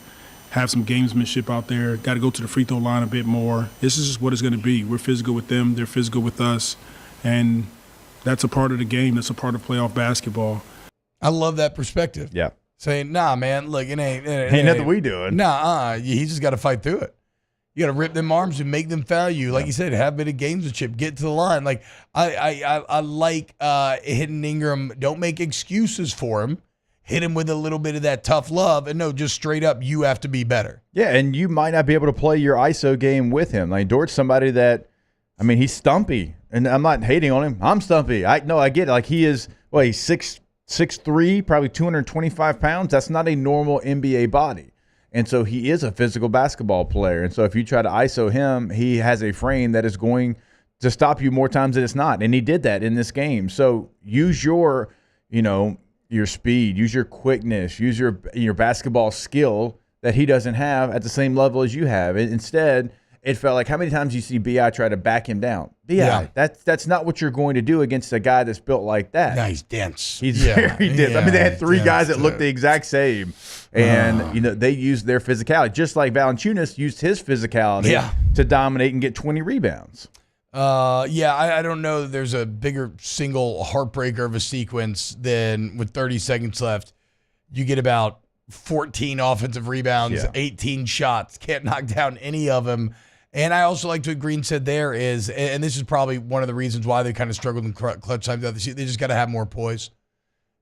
have some gamesmanship out there, got to go to the free throw line a bit more. This is just what it's going to be. We're physical with them. They're physical with us. And that's a part of the game. That's a part of playoff basketball. I love that perspective. Yeah. Saying, nah, man, look, it ain't nothing we doing. Nah, he just got to fight through it. You got to rip them arms and make them foul you. Like you said, have a bit of gamesmanship, get to the line. Like, I like hitting Ingram. Don't make excuses for him. Hit him with a little bit of that tough love. And no, just straight up, you have to be better. Yeah, and you might not be able to play your ISO game with him. Like, Dort's somebody that, he's stumpy. And I'm not hating on him. I'm stumpy. I get it. Like, he is, he's 6'4", 6'3", probably 225 pounds. That's not a normal NBA body. And so he is a physical basketball player. And so if you try to ISO him, he has a frame that is going to stop you more times than it's not. And he did that in this game. So use your, your speed, use your quickness, use your basketball skill that he doesn't have at the same level as you have. Instead, it felt like how many times you see B.I. try to back him down? B.I., that's not what you're going to do against a guy that's built like that. No, he's dense. He's very dense. I mean, they had three guys that looked the exact same. And, they used their physicality, just like Valanciunas used his physicality to dominate and get 20 rebounds. I don't know that there's a bigger single heartbreaker of a sequence than with 30 seconds left. You get about 14 offensive rebounds, 18 shots, can't knock down any of them. And I also liked what Green said there is, and this is probably one of the reasons why they kind of struggled in clutch time. They just got to have more poise.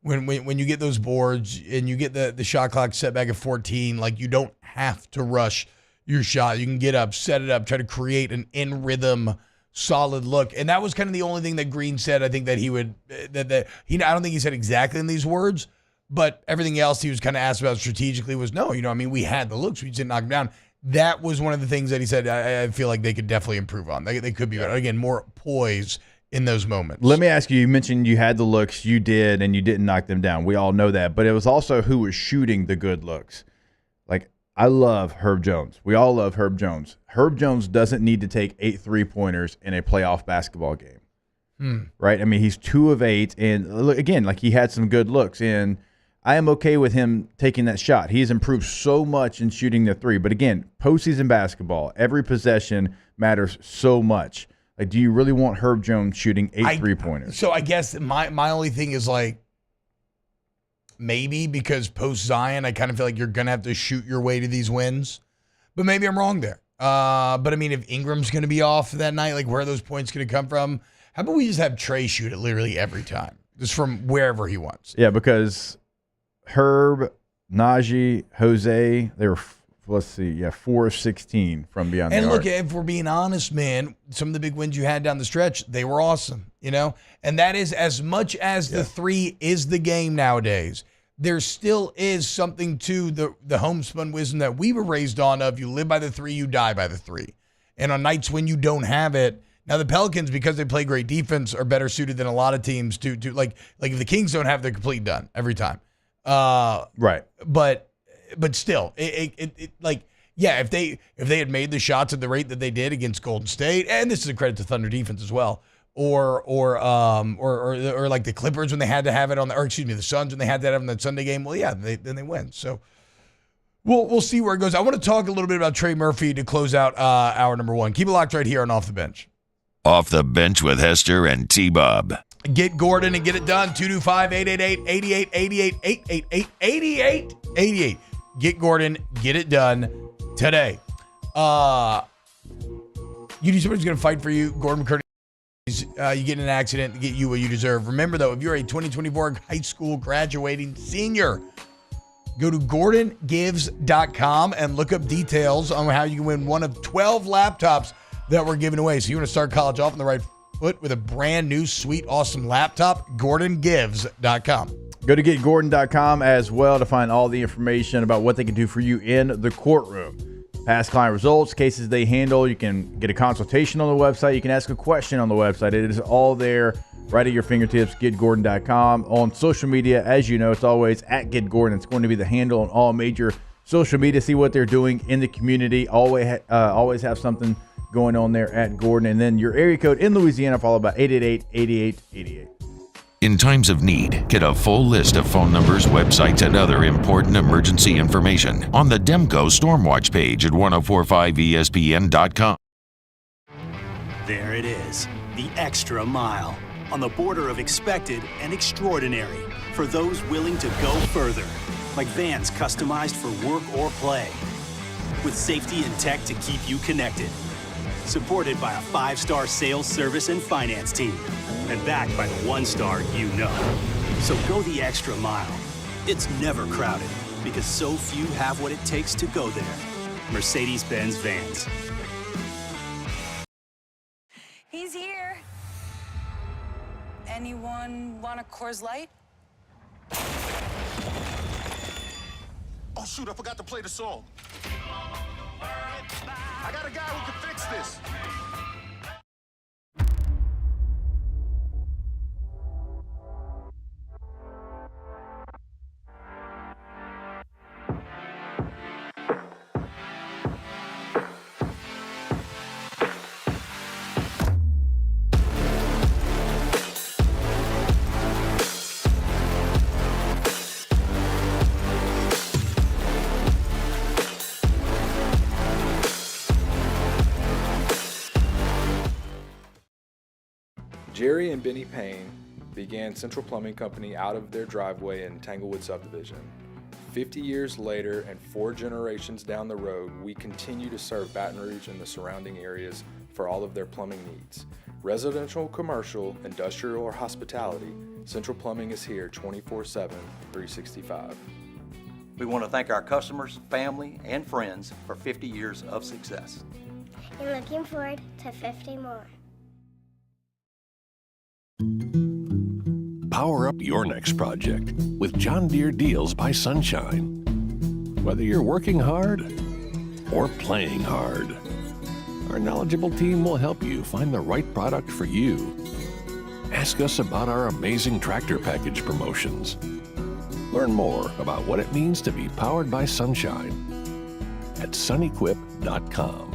When you get those boards and you get the shot clock set back at 14, like you don't have to rush your shot. You can get up, set it up, try to create an in rhythm, solid look. And that was kind of the only thing that Green said. I think that he would I don't think he said exactly in these words, but everything else he was kind of asked about strategically was we had the looks, we just didn't knock them down. That was one of the things that he said I feel like they could definitely improve on. They could be better. Again, more poise in those moments. Let me ask you mentioned you had the looks, you did, and you didn't knock them down. We all know that. But it was also who was shooting the good looks. Like, I love Herb Jones. We all love Herb Jones. Herb Jones doesn't need to take 8 3-pointers in a playoff basketball game. Right? I mean, he's 2 of 8. And, again, like he had some good looks. And I am okay with him taking that shot. He's improved so much in shooting the 3. But, again, postseason basketball, every possession matters so much. Like, do you really want Herb Jones shooting 8 3-pointers? So I guess my only thing is like maybe because post Zion, I kind of feel like you're gonna have to shoot your way to these wins. But maybe I'm wrong there. But I mean, if Ingram's gonna be off that night, like where are those points gonna come from? How about we just have Trey shoot it literally every time, just from wherever he wants? Yeah, because Herb, Najee, Jose, they were. Let's see, 4 of 16 from beyond the arc. And look, if we're being honest, man, some of the big wins you had down the stretch, they were awesome, And that is as much as the 3 is the game nowadays. There still is something to the homespun wisdom that we were raised on of you live by the 3, you die by the 3. And on nights when you don't have it, now the Pelicans, because they play great defense, are better suited than a lot of teams to like if the Kings don't have, they're completely done every time. Right. But still, if they had made the shots at the rate that they did against Golden State, and this is a credit to Thunder defense as well, or like the Clippers when they had to have it on the Suns when they had that on that Sunday game. Well, yeah, then they win. So we'll see where it goes. I want to talk a little bit about Trey Murphy to close out hour number 1. Keep it locked right here on Off the Bench. Off the Bench with Hester and T-Bob. Get Gordon and get it done. 225-888-8888, 888-8888. Get Gordon, get it done today. You need somebody who's going to fight for you. Gordon McCurdy, you get in an accident to get you what you deserve. Remember, though, if you're a 2024 high school graduating senior, go to GordonGives.com and look up details on how you can win one of 12 laptops that we're giving away. So you want to start college off on the right foot with a brand new, sweet, awesome laptop, GordonGives.com. Go to GetGordon.com as well to find all the information about what they can do for you in the courtroom. Past client results, cases they handle. You can get a consultation on the website. You can ask a question on the website. It is all there right at your fingertips, GetGordon.com. On social media, as you know, it's always at GetGordon. It's going to be the handle on all major social media. See what they're doing in the community. Always have something going on there at Gordon. And then your area code in Louisiana, followed by 888-8888. In times of need, get a full list of phone numbers, websites, and other important emergency information on the Demco Stormwatch page at 1045ESPN.com. There it is, the extra mile, on the border of expected and extraordinary, for those willing to go further, like vans customized for work or play, with safety and tech to keep you connected. Supported by a 5-star sales, service, and finance team. And backed by the 1-star you know. So go the extra mile. It's never crowded because so few have what it takes to go there. Mercedes-Benz Vans. He's here. Anyone want a Coors Light? Oh, shoot, I forgot to play the song. I got a guy who can fix this. Jerry and Benny Payne began Central Plumbing Company out of their driveway in Tanglewood Subdivision. 50 years later and 4 generations down the road, we continue to serve Baton Rouge and the surrounding areas for all of their plumbing needs. Residential, commercial, industrial, or hospitality, Central Plumbing is here 24/7, 365. We want to thank our customers, family, and friends for 50 years of success. And looking forward to 50 more. Power up your next project with John Deere Deals by Sunshine. Whether you're working hard or playing hard, our knowledgeable team will help you find the right product for you. Ask us about our amazing tractor package promotions. Learn more about what it means to be powered by sunshine at sunequip.com.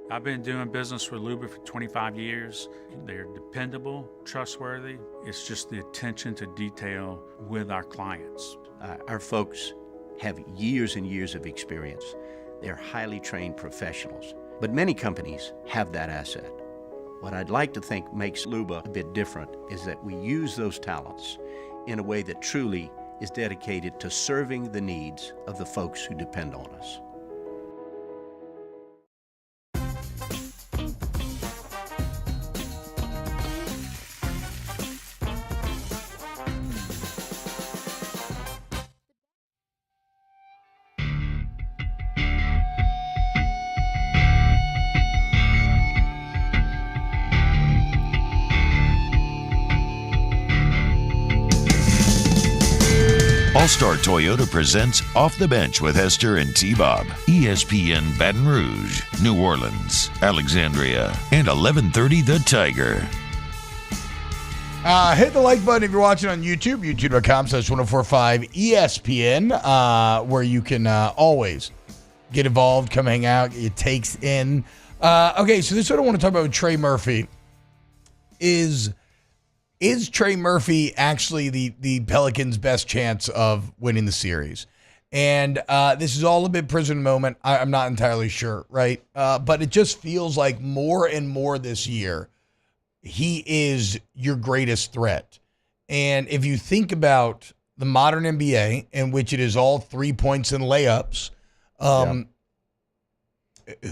I've been doing business with Luba for 25 years. They're dependable, trustworthy. It's just the attention to detail with our clients. Our folks have years and years of experience. They're highly trained professionals, but many companies have that asset. What I'd like to think makes Luba a bit different is that we use those talents in a way that truly is dedicated to serving the needs of the folks who depend on us. All-Star Toyota presents Off the Bench with Hester and T-Bob. ESPN Baton Rouge, New Orleans, Alexandria, and 1130 The Tiger. Hit the like button if you're watching on YouTube, youtube.com/1045ESPN, where you can always get involved, come hang out, get your takes in. Okay, so this is what I want to talk about with Trey Murphy. Is Trey Murphy actually the Pelicans' best chance of winning the series? And this is all a bit prison moment. I'm not entirely sure, right? But it just feels like more and more this year, he is your greatest threat. And if you think about the modern NBA, in which it is all 3 points and layups,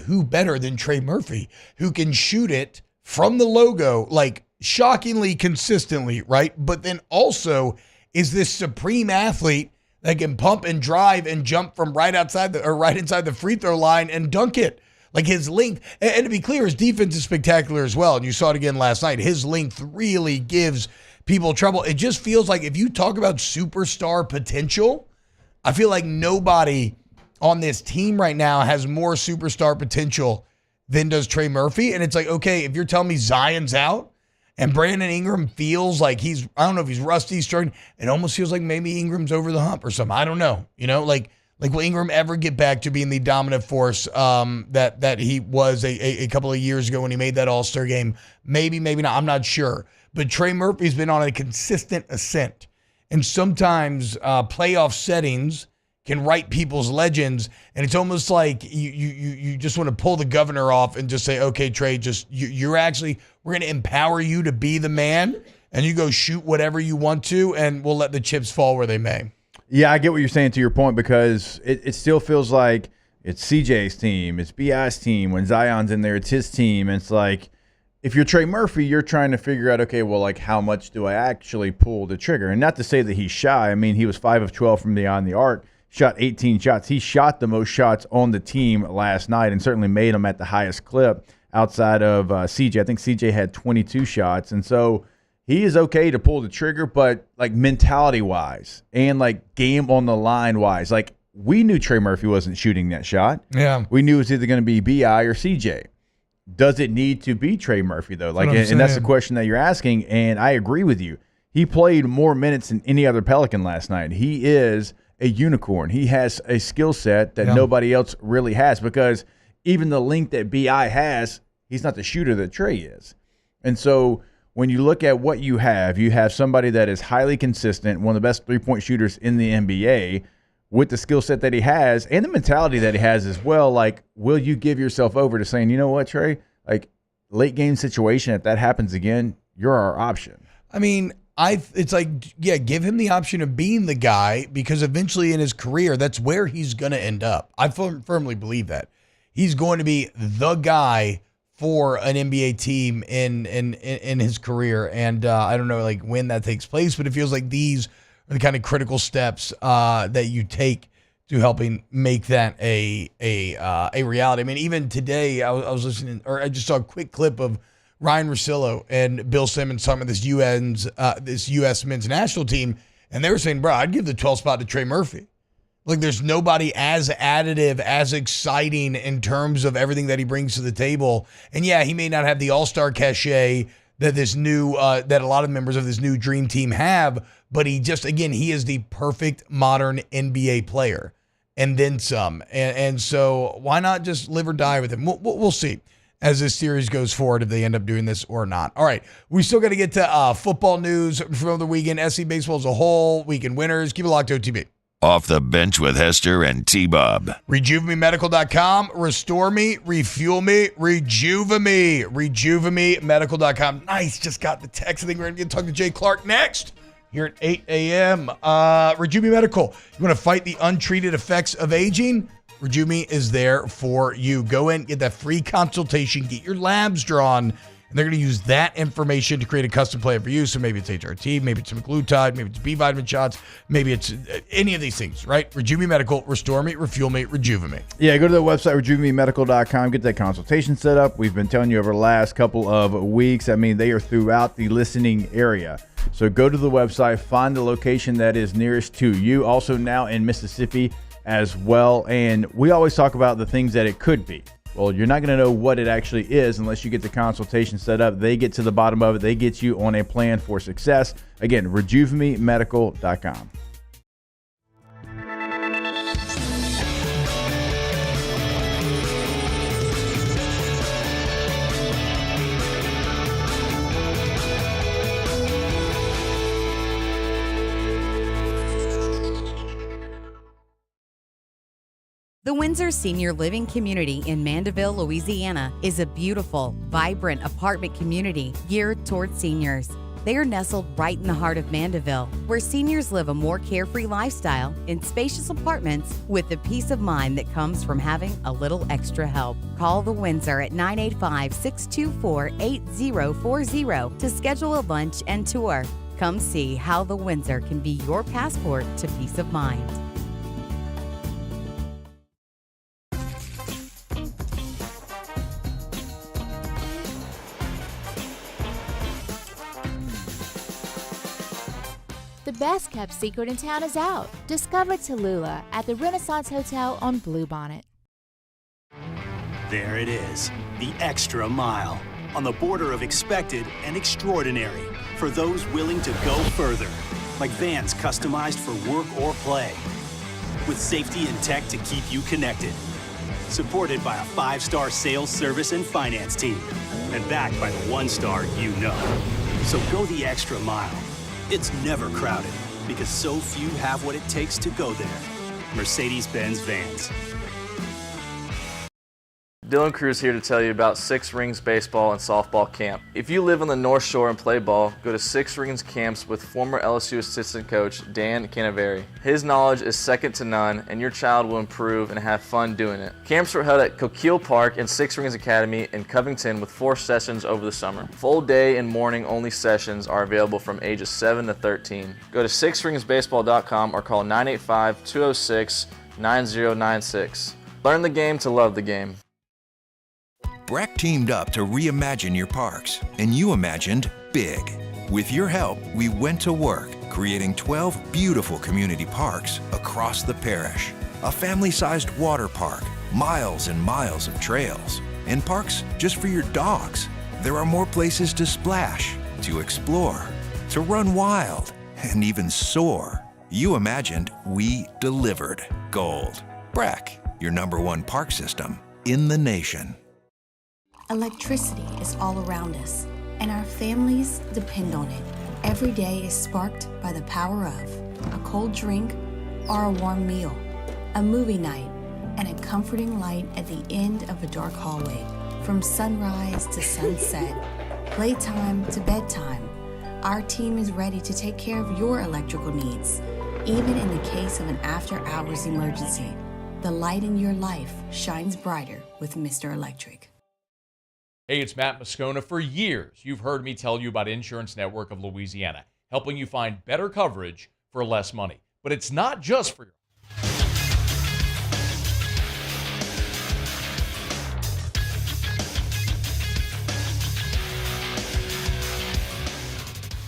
who better than Trey Murphy, who can shoot it from the logo, like, shockingly consistently, right? But then also is this supreme athlete that can pump and drive and jump from right inside the free throw line and dunk it. Like his length, and to be clear, his defense is spectacular as well. And you saw it again last night. His length really gives people trouble. It just feels like if you talk about superstar potential, I feel like nobody on this team right now has more superstar potential than does Trey Murphy. And it's like, okay, if you're telling me Zion's out, and Brandon Ingram feels like I don't know if he's rusty, struggling. It almost feels like maybe Ingram's over the hump or something. I don't know. You know, like will Ingram ever get back to being the dominant force that he was a couple of years ago when he made that All-Star game? Maybe, maybe not. I'm not sure. But Trey Murphy's been on a consistent ascent. And sometimes playoff settings can write people's legends, and it's almost like you just want to pull the governor off and just say, okay, Trey, we're going to empower you to be the man, and you go shoot whatever you want to, and we'll let the chips fall where they may. Yeah, I get what you're saying to your point, because it still feels like it's CJ's team, it's BI's team. When Zion's in there, it's his team. And it's like, if you're Trey Murphy, you're trying to figure out, okay, well, like, how much do I actually pull the trigger? And not to say that he's shy. I mean, he was 5 of 12 from beyond the arc. Shot 18 shots. He shot the most shots on the team last night and certainly made them at the highest clip outside of CJ. I think CJ had 22 shots. And so he is okay to pull the trigger, but like mentality-wise and like game on the line-wise, like we knew Trey Murphy wasn't shooting that shot. Yeah. We knew it was either going to be B.I. or C.J. Does it need to be Trey Murphy, though? Like, and that's the question that you're asking, and I agree with you. He played more minutes than any other Pelican last night. He is a unicorn. He has a skill set that nobody else really has, because even the length that B.I. has, he's not the shooter that Trey is. And so when you look at what you have somebody that is highly consistent, one of the best three-point shooters in the NBA, with the skill set that he has and the mentality that he has as well. Like, will you give yourself over to saying, you know what, Trey, like late game situation, if that happens again, you're our option? I mean, it's like, yeah, give him the option of being the guy, because eventually in his career, that's where he's going to end up. I firmly believe that. He's going to be the guy for an NBA team in his career. And I don't know like when that takes place, but it feels like these are the kind of critical steps that you take to helping make that a reality. I mean, even today, I was listening, or I just saw a quick clip of Ryan Russillo and Bill Simmons talking about this U.S. men's national team, and they were saying, bro, I'd give the 12th spot to Trey Murphy. Like, there's nobody as additive, as exciting in terms of everything that he brings to the table. And yeah, he may not have the all-star cachet that this new that a lot of members of this new dream team have, but he just, again, he is the perfect modern NBA player, and then some. And so why not just live or die with him? We'll see as this series goes forward if they end up doing this or not. All right, we still got to get to football news from the weekend, SC baseball as a whole, weekend winners. Keep it locked, OTB. Off the Bench with Hester and T-Bob. RejuveMeMedical.com. Restore me, refuel me, rejuve me. RejuveMeMedical.com. Nice. Just got the text. I think we're going to get to talk to Jay Clark next here at 8 a.m. Rejuve Me Medical. You want to fight the untreated effects of aging? Rejuve Me is there for you. Go in, get that free consultation, get your labs drawn, and they're going to use that information to create a custom plan for you. So maybe it's HRT, maybe it's semaglutide, maybe it's B vitamin shots, maybe it's any of these things, right? Rejuve Me Medical, restore me, refuel me, rejuve me. Yeah, go to the website, RejuveMeMedical.com, get that consultation set up. We've been telling you over the last couple of weeks. I mean, they are throughout the listening area. So go to the website, find the location that is nearest to you. Also now in Mississippi as well. And we always talk about the things that it could be. Well, you're not going to know what it actually is unless you get the consultation set up. They get to the bottom of it. They get you on a plan for success. Again, RejuveMeMedical.com. The Windsor Senior Living Community in Mandeville, Louisiana is a beautiful, vibrant apartment community geared towards seniors. They are nestled right in the heart of Mandeville, where seniors live a more carefree lifestyle in spacious apartments with the peace of mind that comes from having a little extra help. Call the Windsor at 985-624-8040 to schedule a lunch and tour. Come see how the Windsor can be your passport to peace of mind. The best kept secret in town is out. Discover Tallulah at the Renaissance Hotel on Bluebonnet. There it is, the extra mile, on the border of expected and extraordinary, for those willing to go further, like vans customized for work or play, with safety and tech to keep you connected, supported by a 5-star sales, service, and finance team, and backed by the 1-star you know. So go the extra mile. It's never crowded, because so few have what it takes to go there. Mercedes-Benz Vans. Dylan Cruz here to tell you about Six Rings Baseball and Softball Camp. If you live on the North Shore and play ball, go to Six Rings Camps with former LSU assistant coach Dan Canaveri. His knowledge is second to none, and your child will improve and have fun doing it. Camps were held at Coquille Park and Six Rings Academy in Covington with 4 sessions over the summer. Full day and morning only sessions are available from ages 7 to 13. Go to sixringsbaseball.com or call 985-206-9096. Learn the game to love the game. Breck teamed up to reimagine your parks, and you imagined big. With your help, we went to work creating 12 beautiful community parks across the parish. A family-sized water park, miles and miles of trails, and parks just for your dogs. There are more places to splash, to explore, to run wild, and even soar. You imagined, we delivered. Gold. Breck, your #1 park system in the nation. Electricity is all around us, and our families depend on it. Every day is sparked by the power of a cold drink or a warm meal, a movie night, and a comforting light at the end of a dark hallway. From sunrise to sunset, playtime to bedtime, our team is ready to take care of your electrical needs. Even in the case of an after-hours emergency, the light in your life shines brighter with Mr. Electric. Hey, it's Matt Moscona. For years, you've heard me tell you about Insurance Network of Louisiana, helping you find better coverage for less money. But it's not just for your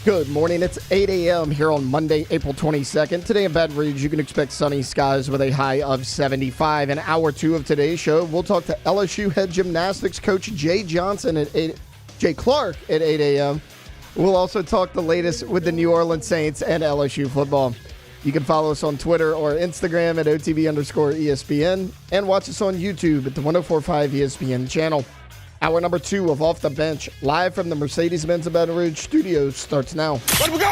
Good morning. It's 8 a.m. here on Monday, April 22nd. Today in Baton Rouge, you can expect sunny skies with a high of 75. In hour 2 of today's show, we'll talk to LSU head gymnastics coach Jay Clark at 8 a.m. We'll also talk the latest with the New Orleans Saints and LSU football. You can follow us on Twitter or Instagram at OTB_ESPN and watch us on YouTube at the 1045 ESPN channel. Hour number 2 of Off the Bench, live from the Mercedes-Benz of Baton Rouge studios, starts now. Let we go!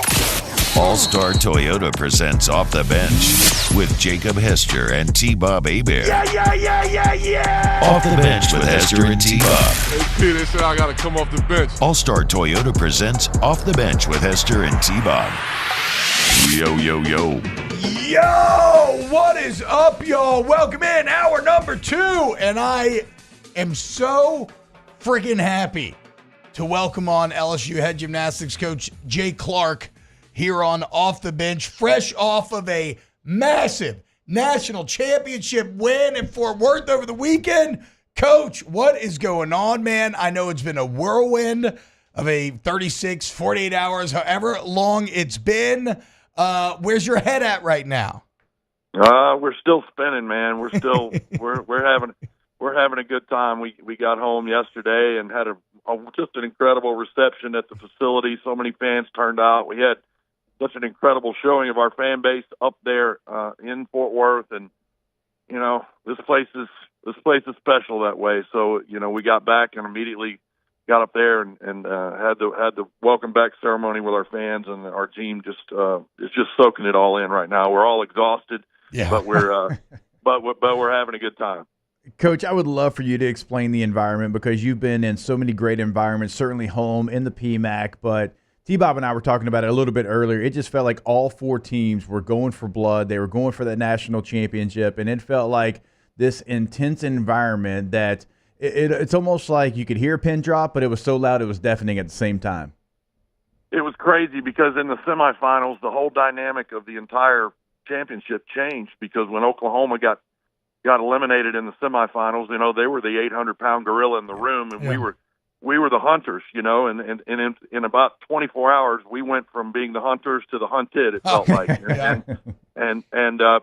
All-Star Toyota presents Off the Bench with Jacob Hester and T-Bob Hebert. Yeah! Off the Bench with Hester and T-Bob. Hey, P, they said I got to come off the bench. All-Star Toyota presents Off the Bench with Hester and T-Bob. Yo, yo, yo. Yo, what is up, y'all? Welcome in, hour number 2, and I am so freaking happy to welcome on LSU head gymnastics coach Jay Clark here on Off the Bench, fresh off of a massive national championship win in Fort Worth over the weekend. Coach, what is going on, man? I know it's been a whirlwind of a 36, 48 hours, however long it's been. Where's your head at right now? We're still spinning, man. We're still we're having a good time. We got home yesterday and had just an incredible reception at the facility. So many fans turned out. We had such an incredible showing of our fan base up there in Fort Worth, and you know this place is special that way. So we got back and immediately got up there and had the welcome back ceremony with our fans, and our team just is just soaking it all in right now. We're all exhausted, but we're but we're having a good time. Coach, I would love for you to explain the environment because you've been in so many great environments, certainly home in the PMAC, but T-Bob and I were talking about it a little bit earlier. It just felt like all 4 teams were going for blood. They were going for that national championship, and it felt like this intense environment that it's almost like you could hear a pin drop, but it was so loud it was deafening at the same time. It was crazy because in the semifinals, the whole dynamic of the entire championship changed because when Oklahoma got eliminated in the semifinals, they were the 800-pound gorilla in the room, and we were the hunters, and in about 24 hours, we went from being the hunters to the hunted, it felt like. And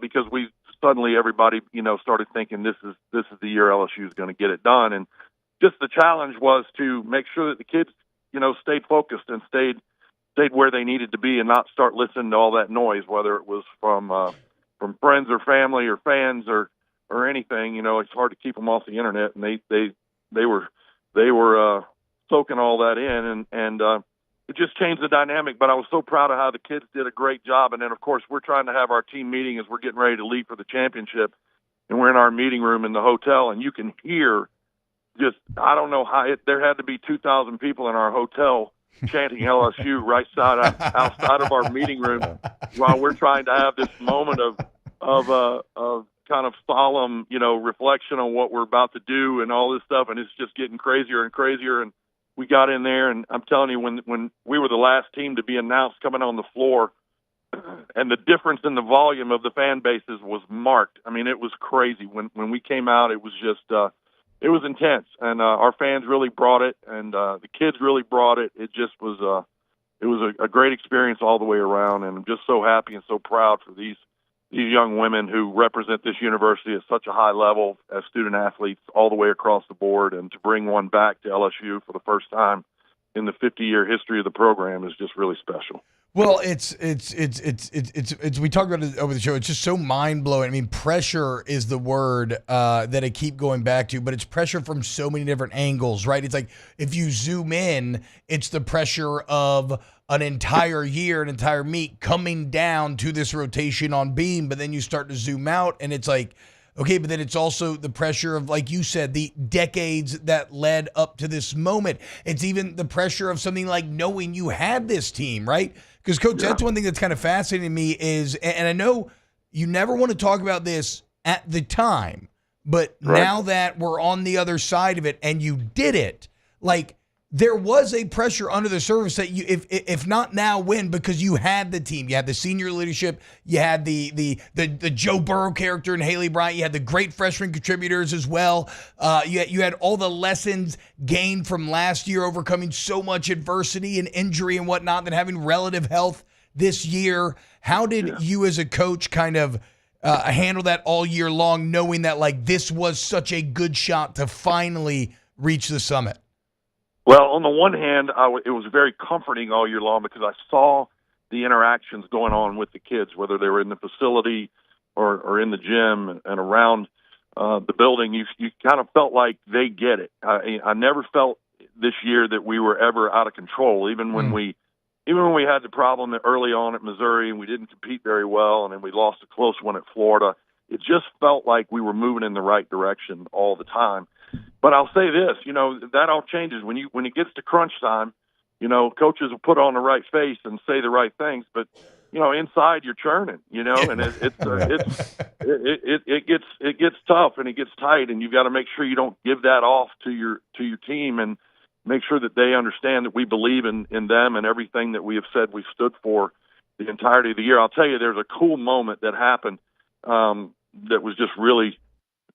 because we suddenly everybody, started thinking this is the year LSU is going to get it done. And just the challenge was to make sure that the kids, stayed focused and stayed where they needed to be and not start listening to all that noise, whether it was from friends or family or fans or anything. It's hard to keep them off the internet, and they were soaking all that in, and it just changed the dynamic. But I was so proud of how the kids did a great job. And then, of course, we're trying to have our team meeting as we're getting ready to leave for the championship, and we're in our meeting room in the hotel, and you can hear I don't know how there had to be 2,000 people in our hotel chanting LSU right outside of our meeting room while we're trying to have this moment of kind of solemn, reflection on what we're about to do and all this stuff. And it's just getting crazier and crazier. And we got in there, and I'm telling you, when we were the last team to be announced coming on the floor, and the difference in the volume of the fan bases was marked. I mean, it was crazy. When we came out, it was just, it was intense. And our fans really brought it, and the kids really brought it. It just was, was a great experience all the way around, and I'm just so happy and so proud for these young women who represent this university at such a high level as student athletes all the way across the board, and to bring one back to LSU for the first time in the 50-year history of the program is just really special. Well, it's we talked about it over the show. It's just so mind blowing. I mean, pressure is the word that I keep going back to, but it's pressure from so many different angles, right? It's like if you zoom in, it's the pressure of an entire year, an entire meet coming down to this rotation on beam, but then you start to zoom out, and it's like, okay, but then it's also the pressure of, like you said, the decades that led up to this moment. It's even the pressure of something like knowing you had this team, right? Because, Coach, that's one thing that's kind of fascinating to me is, and I know you never want to talk about this at the time, but now that we're on the other side of it and you did it, like, there was a pressure under the surface that you, if not now, when? Because you had the team, you had the senior leadership, you had the Joe Burrow character and Haley Bryant, you had the great freshman contributors as well. You had all the lessons gained from last year, overcoming so much adversity and injury and whatnot, than having relative health this year. How did you as a coach kind of handle that all year long, knowing that like this was such a good shot to finally reach the summit? Well, on the one hand, it was very comforting all year long because I saw the interactions going on with the kids, whether they were in the facility or in the gym and around the building. You kind of felt like they get it. I never felt this year that we were ever out of control, even when we had the problem early on at Missouri and we didn't compete very well, and then we lost a close one at Florida. It just felt like we were moving in the right direction all the time. But I'll say this, that all changes when it gets to crunch time. Coaches will put on the right face and say the right things, but inside you're churning, and it gets tough and it gets tight, and you've got to make sure you don't give that off to your team, and make sure that they understand that we believe in them and everything that we have said we've stood for the entirety of the year. I'll tell you, there's a cool moment that happened that was just really,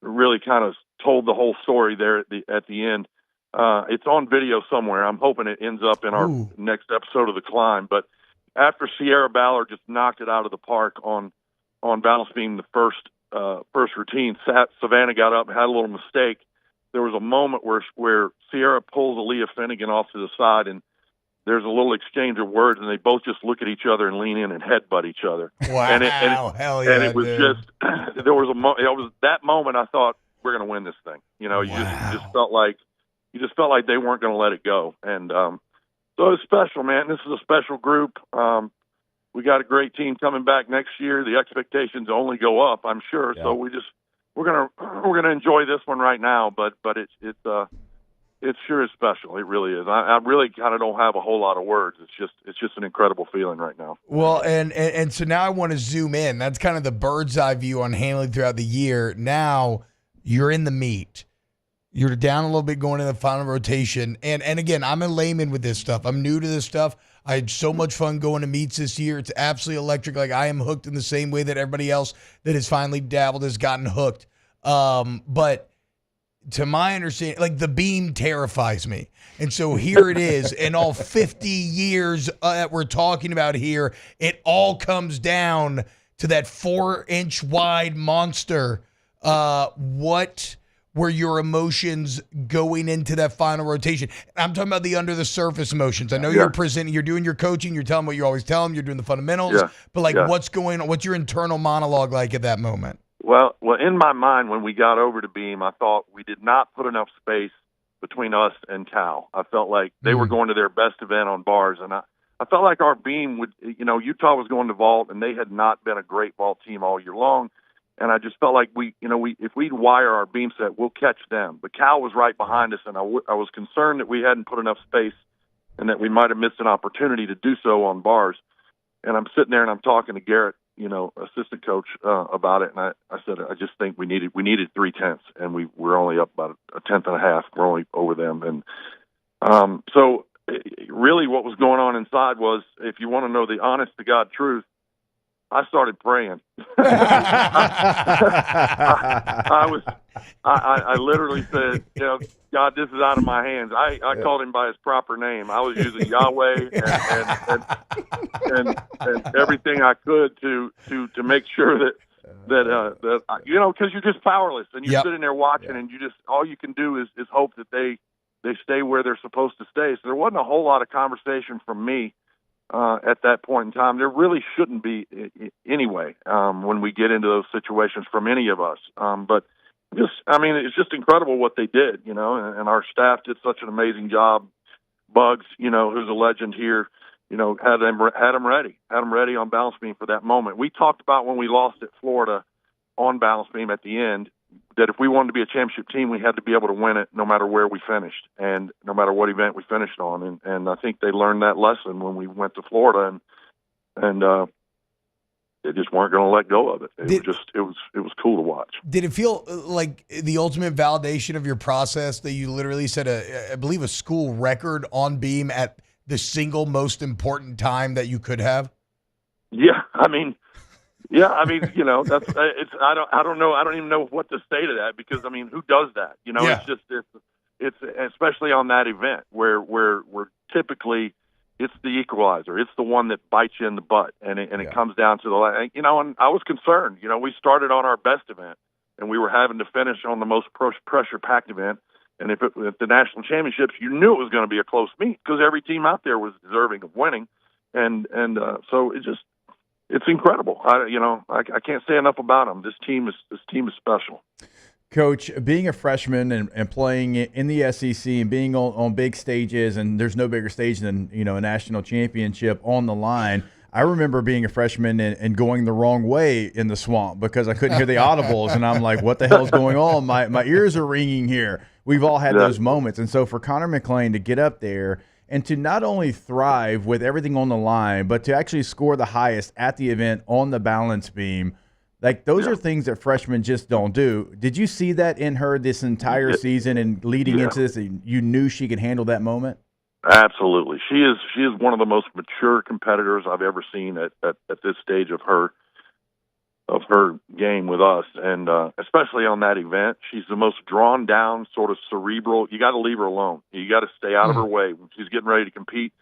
really kind of told the whole story there at the end. It's on video somewhere. I'm hoping it ends up in our next episode of The Climb. But after Sierra Ballard just knocked it out of the park on balance beam, the first routine, Savannah got up and had a little mistake. There was a moment where Sierra pulls Aaliyah Finnegan off to the side, and there's a little exchange of words, and they both just look at each other and lean in and headbutt each other. Wow, hell yeah! And it was just there was it was that moment I thought, we're going to win this thing. You just felt like they weren't going to let it go. And so it was special, man. This is a special group. We got a great team coming back next year. The expectations only go up, I'm sure. Yeah. So we're gonna enjoy this one right now. But it sure is special. It really is. I really kind of don't have a whole lot of words. It's just an incredible feeling right now. Well, and so now I want to zoom in. That's kind of the bird's eye view on handling throughout the year. Now you're in the meet. You're down a little bit going in the final rotation. And again, I'm a layman with this stuff. I'm new to this stuff. I had so much fun going to meets this year. It's absolutely electric. Like, I am hooked in the same way that everybody else that has finally dabbled has gotten hooked. But to my understanding, like, the beam terrifies me. And so here it is. In all 50 years that we're talking about here, it all comes down to that 4-inch wide monster. What were your emotions going into that final rotation? I'm talking about the under the surface emotions. I know you're presenting, you're doing your coaching, you're telling what you always tell them, you're doing the fundamentals, but what's going on? What's your internal monologue like at that moment? Well, in my mind, when we got over to beam, I thought we did not put enough space between us and Cal. I felt like they were going to their best event on bars, and I felt like our beam would, Utah was going to vault, and they had not been a great vault team all year long. And I just felt like if we'd wire our beam set, we'll catch them. But Cal was right behind us, and I was concerned that we hadn't put enough space and that we might have missed an opportunity to do so on bars. And I'm sitting there and I'm talking to Garrett, assistant coach, about it. And I said, I just think we needed 3/10, and we're only up about a tenth and a half. We're only over them. And so really what was going on inside was, if you want to know the honest to God truth, I started praying. I literally said, God, this is out of my hands. I called him by his proper name. I was using Yahweh and everything I could to make sure that because you're just powerless and you're sitting there watching and you just all you can do is hope that they stay where they're supposed to stay. So there wasn't a whole lot of conversation from me at that point in time. There really shouldn't be anyway when we get into those situations from any of us. But it's just incredible what they did, and our staff did such an amazing job. Bugs, who's a legend here, had them ready on balance beam for that moment. We talked about when we lost at Florida on balance beam at the end that if we wanted to be a championship team, we had to be able to win it no matter where we finished and no matter what event we finished on. And I think they learned that lesson when we went to Florida and they just weren't going to let go of it. It was cool to watch. Did it feel like the ultimate validation of your process that you literally set I believe a school record on beam at the single most important time that you could have? Yeah. That's I don't know. I don't even know what to say to that because who does that? It's especially on that event where typically it's the equalizer. It's the one that bites you in the butt, and it comes down to the and I was concerned. We started on our best event, and we were having to finish on the most pressure-packed event. And if the national championships, you knew it was going to be a close meet because every team out there was deserving of winning, and so it's incredible. I can't say enough about them. This team is special. Coach, being a freshman and playing in the SEC and being on big stages, and there's no bigger stage than a national championship on the line. I remember being a freshman and going the wrong way in the swamp because I couldn't hear the audibles, and I'm like, "What the hell is going on? My ears are ringing here." We've all had those moments, and so for Connor McClain to get up there and to not only thrive with everything on the line, but to actually score the highest at the event on the balance beam. Like, those are things that freshmen just don't do. Did you see that in her this entire season and leading into this? You knew she could handle that moment? Absolutely. She is one of the most mature competitors I've ever seen at this stage of her game with us. And especially on that event, she's the most drawn down, sort of cerebral. You got to leave her alone. You got to stay out of her way. When she's getting ready to compete,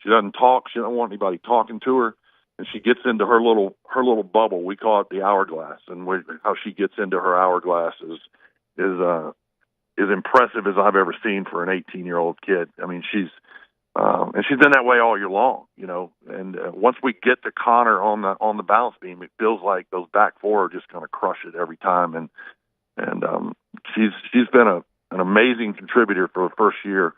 she doesn't talk. She doesn't want anybody talking to her. And she gets into her little bubble. We call it the hourglass, and how she gets into her hourglass is impressive as I've ever seen for an 18-year-old kid. She's been that way all year long, And once we get to Connor on the balance beam, it feels like those back four are just going to crush it every time. And she's been an amazing contributor for the first year.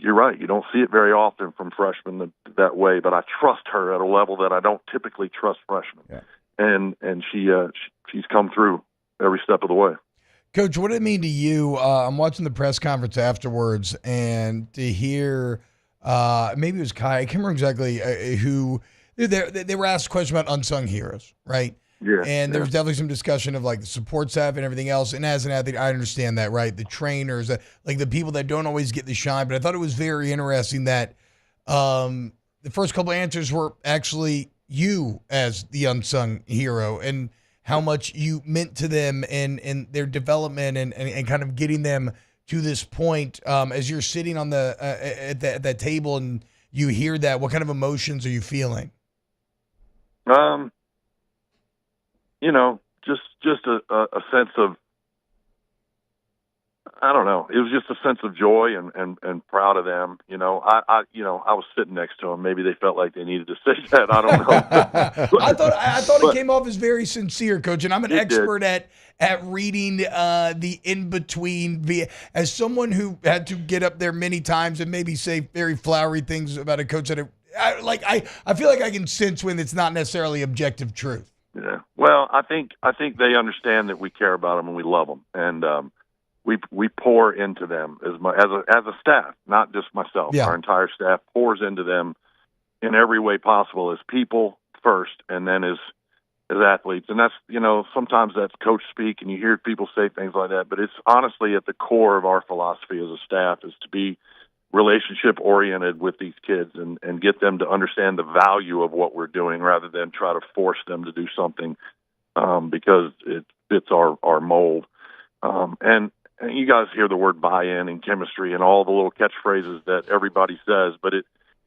You're right. You don't see it very often from freshmen that way, but I trust her at a level that I don't typically trust freshmen. Yeah. And she's come through every step of the way. Coach, what did it mean to you? I'm watching the press conference afterwards, and to hear maybe it was Kai, I can't remember exactly who they were asked a question about unsung heroes, right? Yeah. And there was definitely some discussion of like the support staff and everything else. And as an athlete, I understand that, right? The trainers, like the people that don't always get the shine. But I thought it was very interesting that the first couple of answers were actually you as the unsung hero and how much you meant to them and their development and kind of getting them to this point. As you're sitting on at that table and you hear that, what kind of emotions are you feeling? Just a sense of, I don't know. It was just a sense of joy and proud of them. I was sitting next to them. Maybe they felt like they needed to say that. I don't know. I thought it came off as very sincere, Coach. And I'm an expert at reading the in between. As someone who had to get up there many times and maybe say very flowery things about a coach that I feel like I can sense when it's not necessarily objective truth. Yeah. Well, I think they understand that we care about them and we love them, and we pour into them as a staff, not just myself. Yeah. Our entire staff pours into them in every way possible, as people first, and then as athletes. And that's sometimes that's coach speak, and you hear people say things like that, but it's honestly at the core of our philosophy as a staff is to be relationship oriented with these kids and get them to understand the value of what we're doing rather than try to force them to do something because it fits our mold. And you guys hear the word buy-in and chemistry and all the little catchphrases that everybody says, but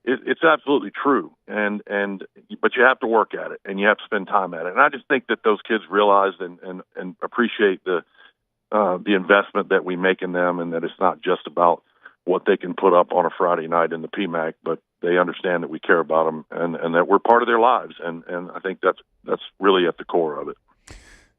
it's absolutely true. But you have to work at it and you have to spend time at it. And I just think that those kids realize and appreciate the investment that we make in them, and that it's not just about what they can put up on a Friday night in the PMAC, but they understand that we care about them and that we're part of their lives. And I think that's really at the core of it.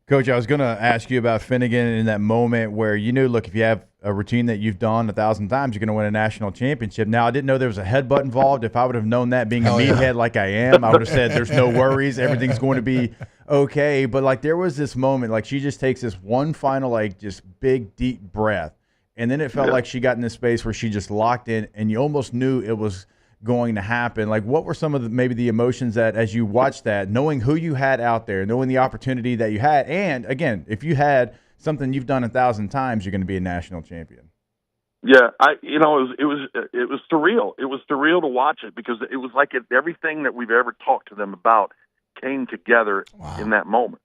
Coach, I was going to ask you about Finnegan in that moment where you knew, look, if you have a routine that you've done 1,000 times, you're going to win a national championship. Now, I didn't know there was a headbutt involved. If I would have known that, being a meathead like I am, I would have said there's no worries. Everything's going to be okay. But, like, there was this moment, like, she just takes this one final, like, just big, deep breath. And then it felt like she got in this space where she just locked in, and you almost knew it was going to happen. Like, what were some of maybe the emotions that, as you watched that, knowing who you had out there, knowing the opportunity that you had, and again, if you had something you've done 1,000 times, you're going to be a national champion. Yeah, it was surreal. It was surreal to watch it because it was like everything that we've ever talked to them about came together in that moment.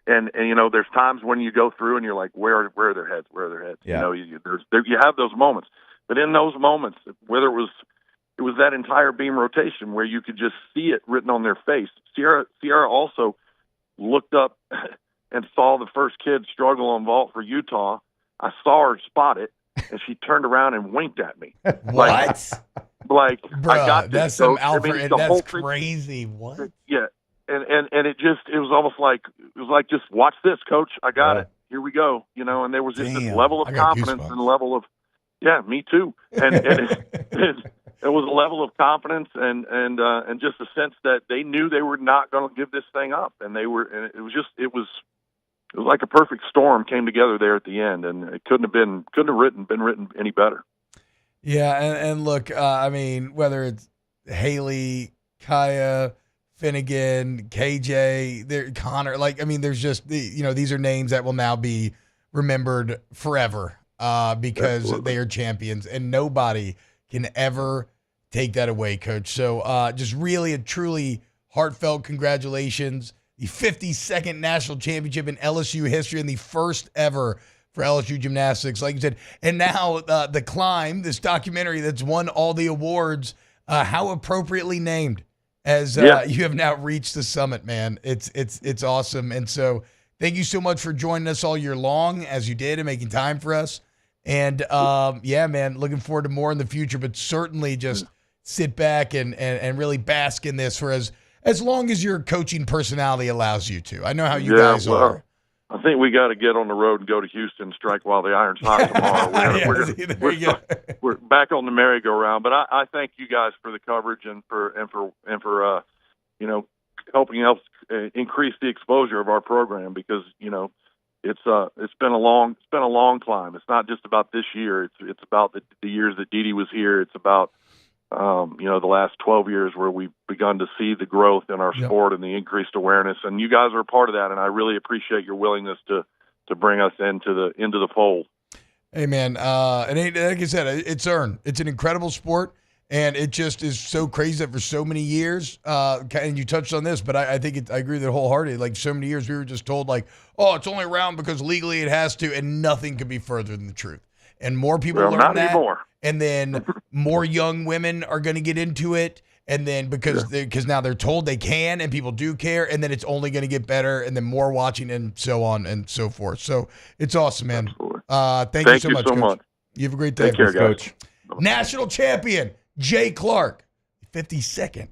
And there's times when you go through and you're like, where are their heads? Where are their heads? Yeah. You have those moments, but in those moments, whether it was that entire beam rotation where you could just see it written on their face. Sierra also looked up and saw the first kid struggle on vault for Utah. I saw her spot it, and she turned around and winked at me. What? Like Bruh, I got this. that's some coach. alpha, I mean, and that's crazy. What? Yeah, and it was almost like just watch this, coach. I got it. Here we go. And there was just this level of confidence and level of me too. And it was a level of confidence and just a sense that they knew they were not going to give this thing up, and it was like a perfect storm came together there at the end, and it couldn't have been written any better. Yeah, and look, I mean, whether it's Haley, Kaya, Finnegan, KJ, Connor, there's just these are names that will now be remembered forever because Absolutely. they are champions, and nobody can ever take that away, Coach. So just really a truly heartfelt congratulations. The 52nd national championship in LSU history and the first ever for LSU Gymnastics, like you said. And now The Climb, this documentary that's won all the awards, how appropriately named as you have now reached the summit, man. It's awesome. And so thank you so much for joining us all year long as you did and making time for us. And, man, looking forward to more in the future, but certainly just sit back and really bask in this for as long as your coaching personality allows you to. I know how you guys are. I think we got to get on the road and go to Houston, strike while the iron's hot tomorrow. We're back on the merry-go-round. But I thank you guys for the coverage and for helping us increase the exposure of our program because it's been a long climb. It's not just about this year. It's about the years that Dee Dee was here. It's about the last 12 years where we've begun to see the growth in our sport and the increased awareness. And you guys are a part of that. And I really appreciate your willingness to bring us into the fold. Hey, man. And like I said, it's earned. It's an incredible sport. And it just is so crazy that for so many years, and you touched on this, but I think I agree with it wholeheartedly. Like so many years, we were just told like, oh, it's only around because legally it has to, and nothing could be further than the truth. And more people learn not that, anymore. And then more young women are going to get into it, and then because now they're told they can, and people do care, and then it's only going to get better, and then more watching, and so on and so forth. So it's awesome, man. Thank you so much, Coach. You have a great day. Take care, Coach. National champion Jay Clark, 52nd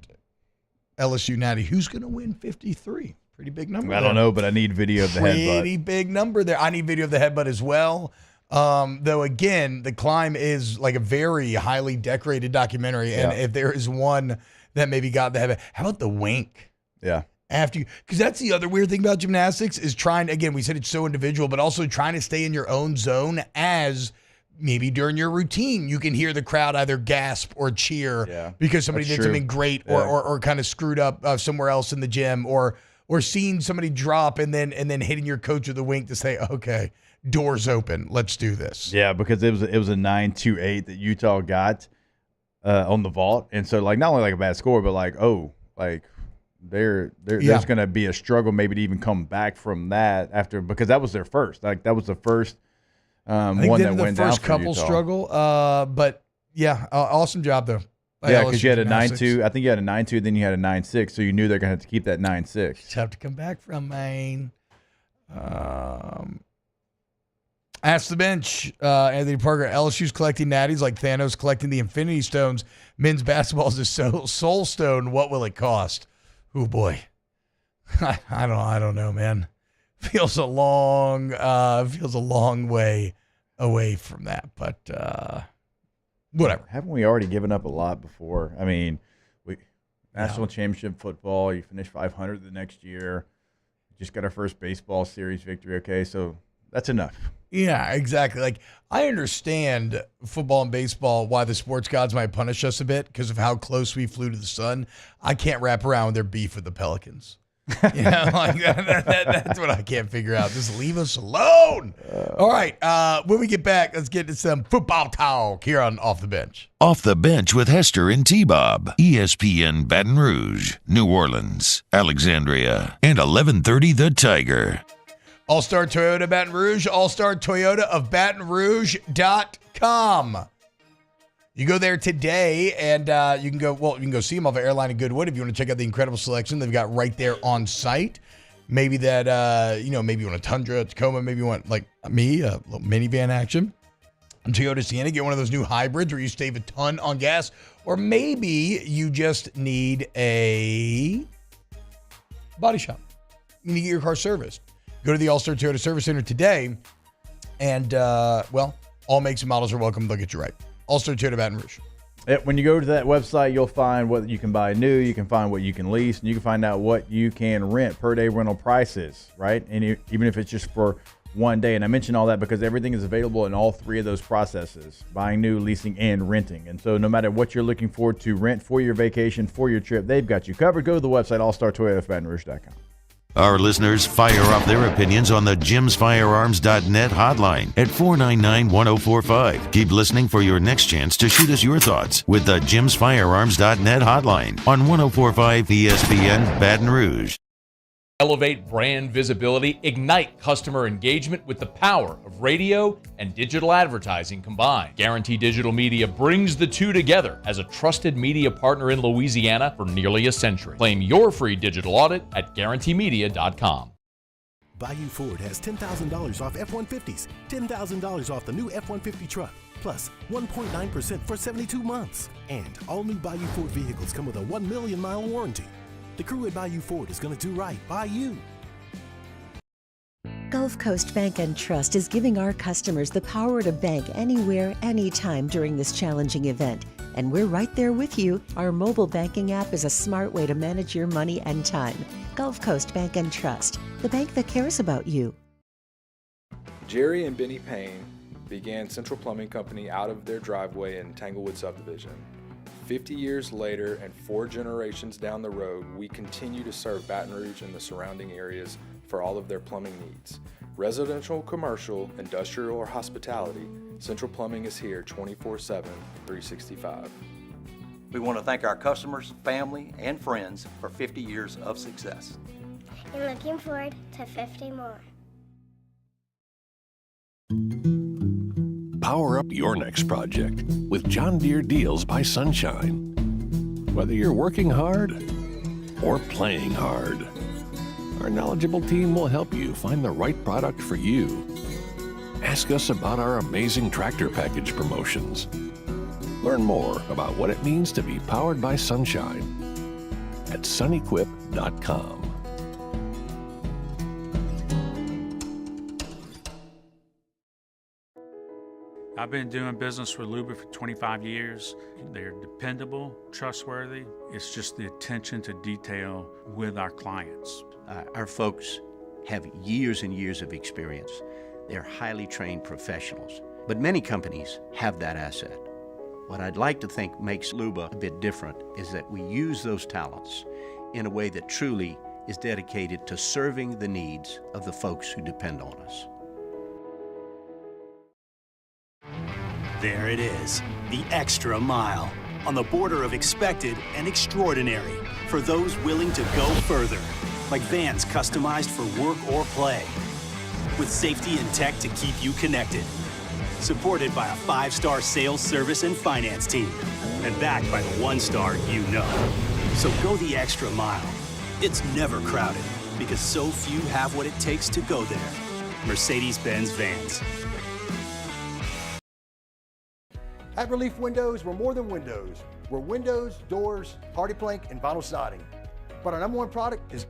LSU Natty. Who's going to win 53? Pretty big number. I don't know, but I need video of the headbutt. Pretty big number there. I need video of the headbutt as well. Though again, The Climb is like a very highly decorated documentary, and if there is one that maybe got the headbutt, how about the wink? Yeah. After you, because that's the other weird thing about gymnastics is trying. Again, we said it's so individual, but also trying to stay in your own zone as. Maybe during your routine, you can hear the crowd either gasp or cheer because somebody did something great or kind of screwed up somewhere else in the gym, or seeing somebody drop and then hitting your coach with a wink to say, okay, doors open, let's do this. Yeah, because it was a 9.28 that Utah got. on the vault, and so like not only like a bad score, but like there's going to be a struggle maybe to even come back from that after, because that was their first. Like that was the first one that went down for Utah. First couple struggle, but yeah, awesome job though. Yeah, because you had a 9-2. I think you had a 9-2, then you had a 9-6, so you knew they're going to have to keep that 9-6. Just have to come back from Maine. Ask the bench. Anthony Parker, LSU's collecting natties like Thanos collecting the Infinity Stones. Men's basketball is a soul stone. What will it cost? Oh boy, I don't know, man. Feels a long way away from that, but whatever. Haven't we already given up a lot before? I mean, national championship football. You finish 500 the next year. Just got our first baseball series victory. Okay, so that's enough. Yeah, exactly. Like, I understand football and baseball, why the sports gods might punish us a bit because of how close we flew to the sun. I can't wrap around their beef with the Pelicans. You know, like that's what I can't figure out. Just leave us alone. All right. When we get back, let's get to some football talk here on Off the Bench. Off the Bench with Hester and T-Bob. ESPN Baton Rouge, New Orleans, Alexandria, and 1130 The Tiger. All-Star Toyota Baton Rouge, All-Star Toyota of BatonRouge.com. You go there today, and you can go see them off of Airline and Goodwood if you want to check out the incredible selection they've got right there on site. Maybe that, maybe you want a Tundra, a Tacoma, maybe you want, like me, a little minivan action. And Toyota Sienna, get one of those new hybrids where you save a ton on gas. Or maybe you just need a body shop. You need to get your car serviced. Go to the All-Star Toyota Service Center today, and, all makes and models are welcome. They'll get you right. All-Star Toyota Baton Rouge. When you go to that website, you'll find what you can buy new, you can find what you can lease, and you can find out what you can rent per day rental prices, right? And even if it's just for one day. And I mention all that because everything is available in all three of those processes: buying new, leasing, and renting. And so no matter what you're looking for to rent for your vacation, for your trip, they've got you covered. Go to the website, allstartoyotabatonrouge.com. Our listeners fire off their opinions on the jimsfirearms.net hotline at 499-1045. Keep listening for your next chance to shoot us your thoughts with the jimsfirearms.net hotline on 1045 ESPN Baton Rouge. Elevate brand visibility, ignite customer engagement with the power of radio and digital advertising combined. Guarantee Digital Media brings the two together as a trusted media partner in Louisiana for nearly a century. Claim your free digital audit at guaranteemedia.com. Bayou Ford has $10,000 off F-150s, $10,000 off the new F-150 truck, plus 1.9% for 72 months. And all new Bayou Ford vehicles come with a 1 million mile warranty. The crew at Bayou Ford is going to do right by you. Gulf Coast Bank and Trust is giving our customers the power to bank anywhere, anytime during this challenging event. And we're right there with you. Our mobile banking app is a smart way to manage your money and time. Gulf Coast Bank and Trust, the bank that cares about you. Jerry and Benny Payne began Central Plumbing Company out of their driveway in Tanglewood Subdivision. 50 years later and 4 generations down the road, we continue to serve Baton Rouge and the surrounding areas for all of their plumbing needs. Residential, commercial, industrial, or hospitality, Central Plumbing is here 24/7, 365. We want to thank our customers, family, and friends for 50 years of success. And looking forward to 50 more. Power up your next project with John Deere Deals by Sunshine. Whether you're working hard or playing hard, our knowledgeable team will help you find the right product for you. Ask us about our amazing tractor package promotions. Learn more about what it means to be powered by sunshine at sunequip.com. I've been doing business with Luba for 25 years. They're dependable, trustworthy. It's just the attention to detail with our clients. Our folks have years and years of experience. They're highly trained professionals, but many companies have that asset. What I'd like to think makes Luba a bit different is that we use those talents in a way that truly is dedicated to serving the needs of the folks who depend on us. There it is, the extra mile. on the border of expected and extraordinary for those willing to go further, like vans customized for work or play, with safety and tech to keep you connected. Supported by a 5-star sales, service, and finance team, and backed by the 1-star you know. So go the extra mile. It's never crowded, because so few have what it takes to go there. Mercedes-Benz Vans. At Relief Windows, we're more than windows. We're windows, doors, hardy plank, and vinyl siding. But our number one product is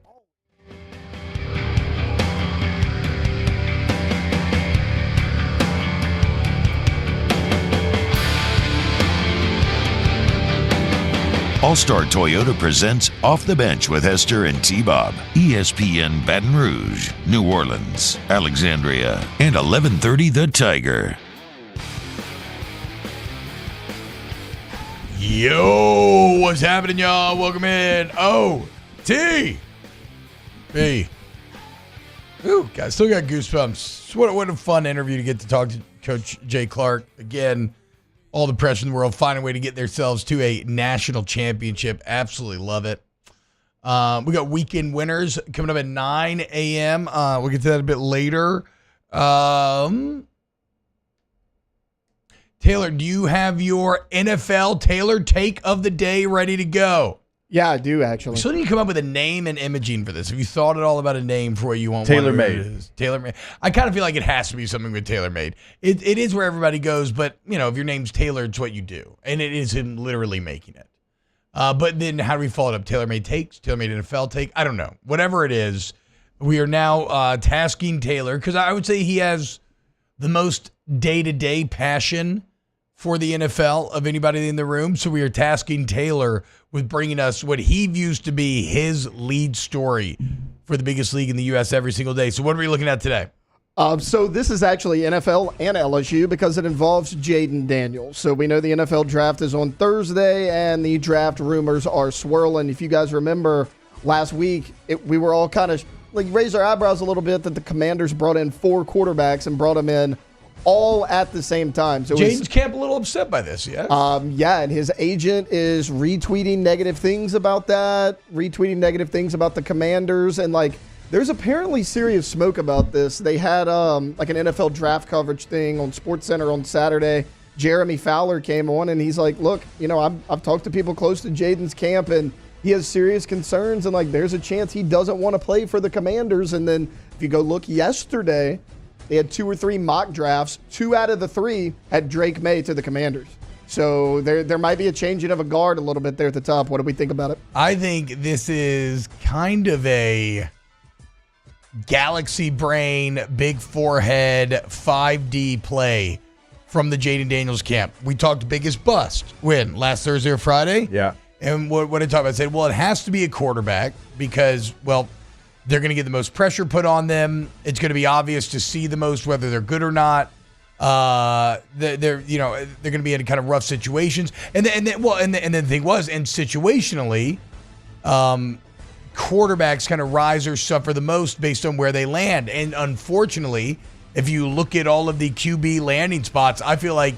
All-Star Toyota presents Off the Bench with Hester and T-Bob. ESPN Baton Rouge, New Orleans, Alexandria, and 1130 The Tiger. Yo, what's happening, y'all? Welcome in. OTB. Ooh, guys, still got goosebumps. What a fun interview to get to talk to Coach Jay Clark. Again, all the pressure in the world, find a way to get themselves to a national championship. Absolutely love it. We got weekend winners coming up at 9 a.m. We'll get to that a bit later. Taylor, do you have your NFL Taylor take of the day ready to go? Yeah, I do, actually. So you come up with a name and imaging for this. Have you thought at all about a name for what you want? Tailor-made. Tailor-made. I kind of feel like it has to be something with tailor-made. It is where everybody goes, but, you know, if your name's Taylor, it's what you do. And it is him literally making it. But then how do we follow it up? Tailor-made takes? Tailor-made NFL take? I don't know. Whatever it is, we are now tasking Taylor, because I would say he has the most day-to-day passion for the NFL of anybody in the room. So we are tasking Taylor with bringing us what he views to be his lead story for the biggest league in the U.S. every single day. So what are we looking at today? So this is actually NFL and LSU because it involves Jaden Daniels. So we know the NFL draft is on Thursday and the draft rumors are swirling. If you guys remember last week, we were all kind of like raised our eyebrows a little bit that the Commanders brought in 4 quarterbacks and brought them in all at the same time. So James Camp a little upset by this, yes? Yeah, and his agent is retweeting negative things about that, retweeting negative things about the Commanders, and like there's apparently serious smoke about this. They had like an NFL draft coverage thing on SportsCenter on Saturday. Jeremy Fowler came on and he's like, look, you know, I've talked to people close to Jaden's camp and he has serious concerns and like there's a chance he doesn't want to play for the Commanders. And then if you go look yesterday, they had 2 or 3 mock drafts. 2 out of the 3 had Drake May to the Commanders. So there might be a changing of a guard a little bit there at the top. What do we think about it? I think this is kind of a galaxy brain, big forehead, 5D play from the Jaden Daniels camp. We talked biggest bust. When? Last Thursday or Friday? Yeah. And what did I talk about? I said, well, it has to be a quarterback because, well, they're going to get the most pressure put on them. It's going to be obvious to see the most whether they're good or not. They're going to be in kind of rough situations. And then the thing was, and situationally, quarterbacks kind of rise or suffer the most based on where they land. And unfortunately, if you look at all of the QB landing spots, I feel like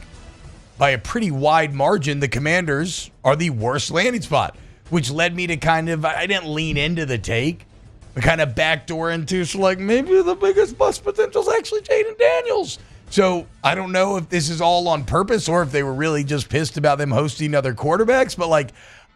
by a pretty wide margin, the Commanders are the worst landing spot, which led me to I didn't lean into the take, but kind of backdoor into, so like maybe the biggest bust potential is actually Jaden Daniels. So I don't know if this is all on purpose or if they were really just pissed about them hosting other quarterbacks, but like,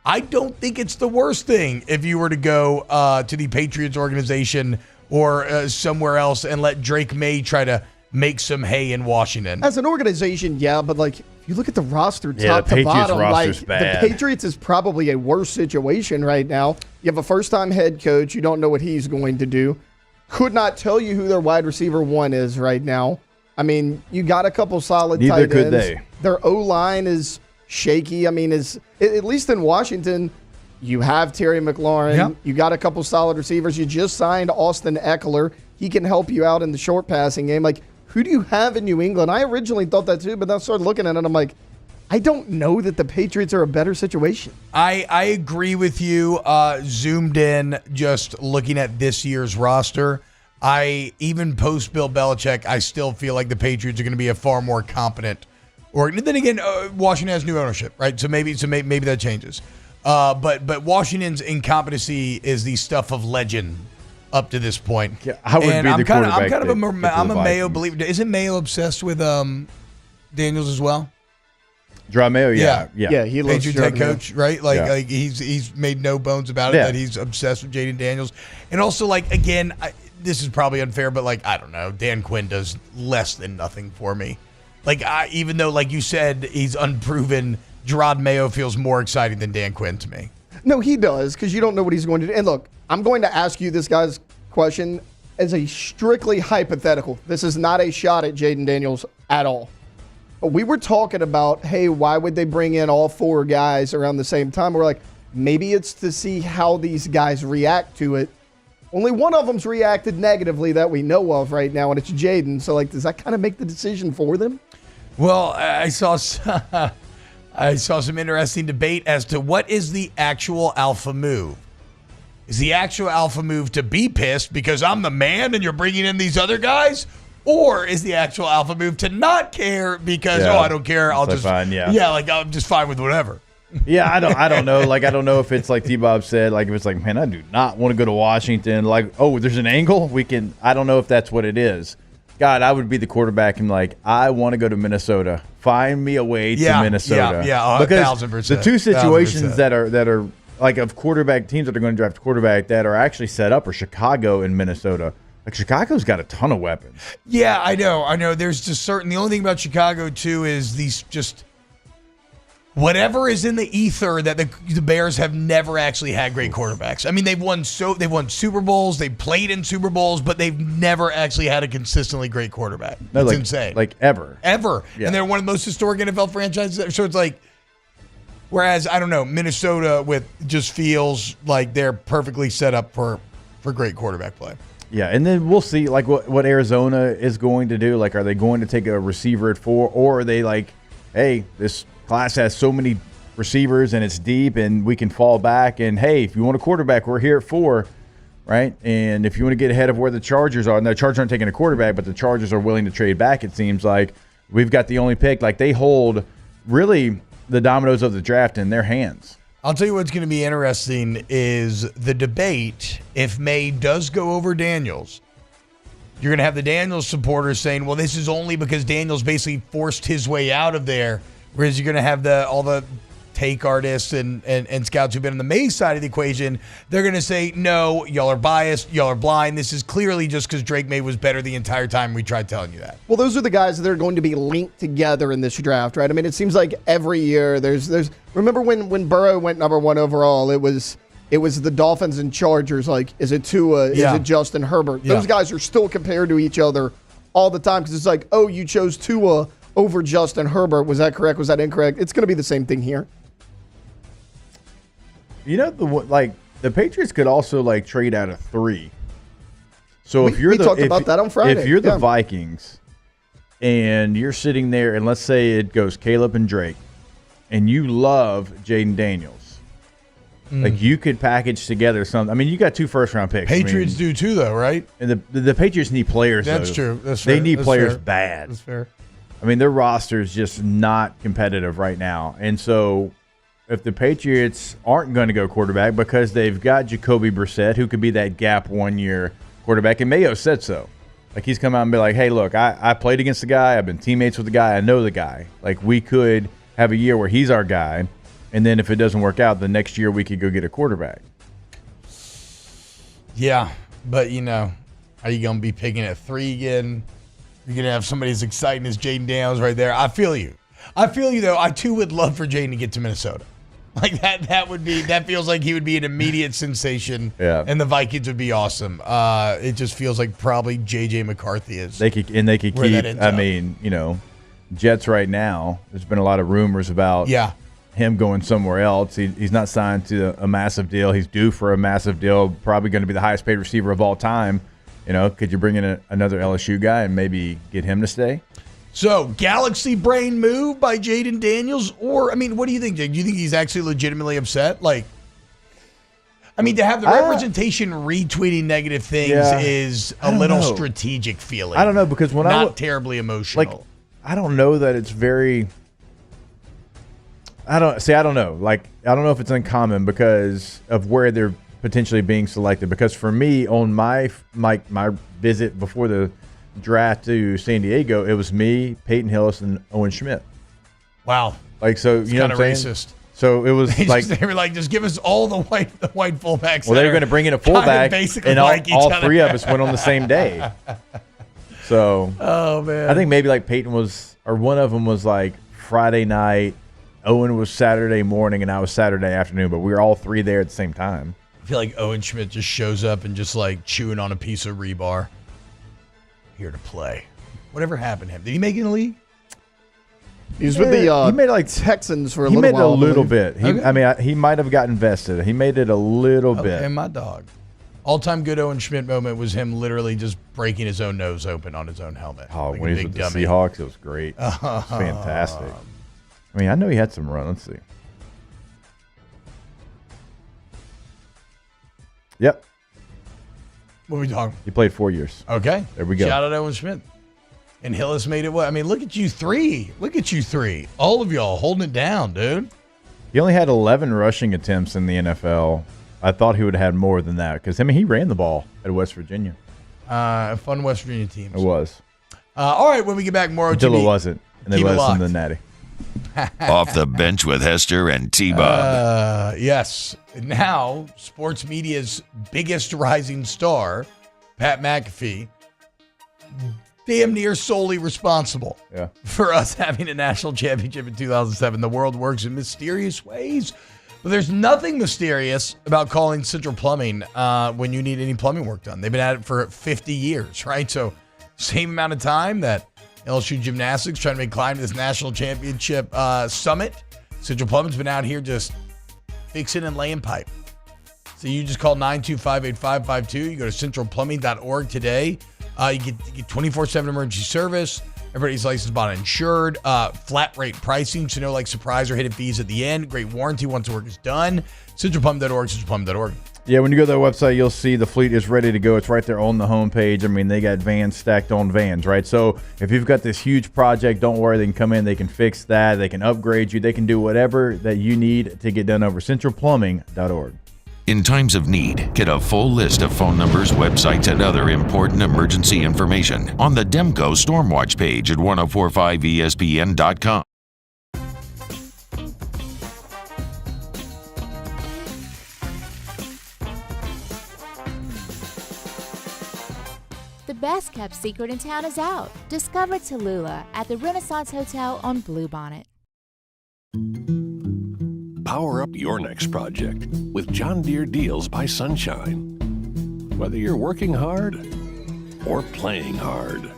I don't think it's the worst thing if you were to go to the Patriots organization or somewhere else and let Drake May try to make some hay in Washington. As an organization, yeah, but like if you look at the roster top to bottom, like the Patriots is probably a worse situation right now. You have a first-time head coach. You don't know what he's going to do. Could not tell you who their wide receiver 1 is right now. I mean, you got a couple solid tight ends. Neither could they. Their O-line is shaky. I mean, at least in Washington, you have Terry McLaurin. Yep. You got a couple solid receivers. You just signed Austin Eckler. He can help you out in the short passing game. Like, who do you have in New England? I originally thought that too, but then I started looking at it and I'm like, I don't know that the Patriots are a better situation. I agree with you. Zoomed in, just looking at this year's roster. Even post Bill Belichick, I still feel like the Patriots are going to be a far more competent Or then again, Washington has new ownership, right? So maybe that changes. But Washington's incompetency is the stuff of legend up to this point. Yeah, I would be the quarterback. I'm a Mayo believer. Isn't Mayo obsessed with Daniels as well? Jerod Mayo, yeah. He loves Patriots head coach, right? Like he's made no bones about it that he's obsessed with Jaden Daniels, and also like again, this is probably unfair, but like I don't know, Dan Quinn does less than nothing for me. Like even though, like you said, he's unproven, Jerod Mayo feels more exciting than Dan Quinn to me. No, he does, because you don't know what he's going to do. And look, I'm going to ask you this guy's question as a strictly hypothetical. This is not a shot at Jaden Daniels at all. We were talking about, hey, why would they bring in all 4 guys around the same time? We're like, maybe it's to see how these guys react to it. Only one of them's reacted negatively that we know of right now, and it's Jaden. So, like, does that kind of make the decision for them? Well, I saw some interesting debate as to what is the actual alpha move. Is the actual alpha move to be pissed because I'm the man and you're bringing in these other guys? Or is the actual alpha move to not care because, I don't care. I'll just, fine, like I'm just fine with whatever. Yeah, I don't know. Like, I don't know if it's like T-Bob said, like if it's like, man, I do not want to go to Washington. Like, oh, there's an angle? I don't know if that's what it is. God, I would be the quarterback and like, I want to go to Minnesota. Find me a way to Minnesota. Yeah, because 1,000%. the two situations that are like of quarterback teams that are going to draft a quarterback that are actually set up are Chicago and Minnesota. Like Chicago's got a ton of weapons. Yeah, I know. There's just the only thing about Chicago too is these just whatever is in the ether that the Bears have never actually had great quarterbacks. I mean, they've won Super Bowls, they've played in Super Bowls, but they've never actually had a consistently great quarterback. It's insane. Like ever. Ever. Yeah. And they're one of the most historic NFL franchises. So it's like, whereas, I don't know, Minnesota just feels like they're perfectly set up for great quarterback play. Yeah, and then we'll see like what Arizona is going to do. Like, are they going to take a receiver at 4, or are they like, hey, this class has so many receivers and it's deep and we can fall back, and hey, if you want a quarterback, we're here at 4, right? And if you want to get ahead of where the Chargers are, and the Chargers aren't taking a quarterback, but the Chargers are willing to trade back, it seems like we've got the only pick. Like, they hold really the dominoes of the draft in their hands. I'll tell you what's going to be interesting is the debate. If May does go over Daniels, you're going to have the Daniels supporters saying, well, this is only because Daniels basically forced his way out of there. Whereas you're going to have all the take artists and scouts who've been on the May side of the equation. They're going to say, no, y'all are biased. Y'all are blind. This is clearly just because Drake May was better the entire time we tried telling you that. Well, those are the guys that are going to be linked together in this draft, right? I mean, it seems like every year there's remember when Burrow went number 1 overall, it was the Dolphins and Chargers. Like, is it Tua? Is it Justin Herbert? Those guys are still compared to each other all the time because it's like, oh, you chose Tua over Justin Herbert. Was that correct? Was that incorrect? It's going to be the same thing here. You know, the Patriots could also like trade out of 3. So we talked about that on Friday. If you're the Vikings and you're sitting there, and let's say it goes Caleb and Drake, and you love Jaden Daniels, like you could package together something. I mean, you got 2 first-round picks. Patriots do too, though, right? And the Patriots need players. That's true. That's fair. They need players fair. bad. That's fair. I mean, their roster is just not competitive right now, and so if the Patriots aren't going to go quarterback because they've got Jacoby Brissett, who could be that gap 1-year quarterback, and Mayo said so. Like, he's come out and be like, hey, look, I played against the guy. I've been teammates with the guy. I know the guy. Like, we could have a year where he's our guy, and then if it doesn't work out, the next year we could go get a quarterback. Yeah, but, are you going to be picking at 3 again? You're going to have somebody as exciting as Jaden Daniels right there. I feel you. Though. I, too, would love for Jaden to get to Minnesota. Like, that feels like he would be an immediate sensation, and the Vikings would be awesome. It just feels like probably J.J. McCarthy is. They could keep, I mean, Jets right now, there's been a lot of rumors about him going somewhere else. He's not signed to a massive deal. He's due for a massive deal, probably going to be the highest paid receiver of all time. Could you bring in another LSU guy and maybe get him to stay? So, galaxy brain move by Jaden Daniels? Or, I mean, what do you think, Jake? Do you think he's actually legitimately upset? Like, I mean, to have the representation retweeting negative things is a little strategic feeling. I don't know, because when not terribly emotional. Like, I don't know that it's very I don't know. Like, I don't know if it's uncommon because of where they're potentially being selected. Because for me, on my visit before the draft to San Diego, it was me, Peyton Hillis, and Owen Schmidt. Wow. Like, so it's you know what I'm saying? Racist. So it was they were like, just give us all the white fullbacks. Well, they were going to bring in a fullback, and all three of us went on the same day. So, oh man, I think maybe like Peyton was, or one of them was like Friday night. Owen was Saturday morning, and I was Saturday afternoon. But we were all three there at the same time. I feel like Owen Schmidt just shows up and just like chewing on a piece of rebar. Here to play. Whatever happened to him? Did he make it in the league? He was with the he made like Texans for a he little made while. It a little bit. Okay. I mean, he might have got invested. He made it a little bit. And my dog. All-time good Owen Schmidt moment was him literally just breaking his own nose open on his own helmet. Oh, like when he was with the Seahawks, it was great. It was fantastic. I mean, I know he had some run. Let's see. Yep. What are we talking? He played 4 years. Okay. There we go. Shout out Owen Schmidt. And Hillis made it what? I mean, look at you three. Look at you three. All of y'all holding it down, dude. He only had 11 rushing attempts in the NFL. I thought he would have had more than that because, I mean, he ran the ball at West Virginia. Fun West Virginia teams. It was. All right, when we get back, more OTB. Until it wasn't. And they Keep let it us in locked. the natty. Off the bench with Hester and T-Bob. Yes. Now, sports media's biggest rising star, Pat McAfee, damn near solely responsible for us having a national championship in 2007. The world works in mysterious ways. But there's nothing mysterious about calling Central Plumbing when you need any plumbing work done. They've been at it for 50 years, right? So same amount of time that LSU Gymnastics trying to make climb to this national championship summit. Central Plumbing's been out here just fixing and laying pipe. So you just call 925-8552. You go to centralplumbing.org today. You get 24/7 emergency service. Everybody's licensed, bought, and insured. Flat rate pricing, so no like surprise or hidden fees at the end. Great warranty once the work is done. Centralplumbing.org, centralplumbing.org. Yeah, when you go to their website, you'll see the fleet is ready to go. It's right there on the homepage. I mean, they got vans stacked on vans, right? So if you've got this huge project, don't worry. They can come in. They can fix that. They can upgrade you. They can do whatever that you need to get done over centralplumbing.org. In times of need, get a full list of phone numbers, websites, and other important emergency information on the Demco Stormwatch page at 1045ESPN.com. The best kept secret in town is out. Discover Tallulah at the Renaissance Hotel on Bluebonnet. Power up your next project with John Deere Deals by Sunshine. Whether you're working hard or playing hard,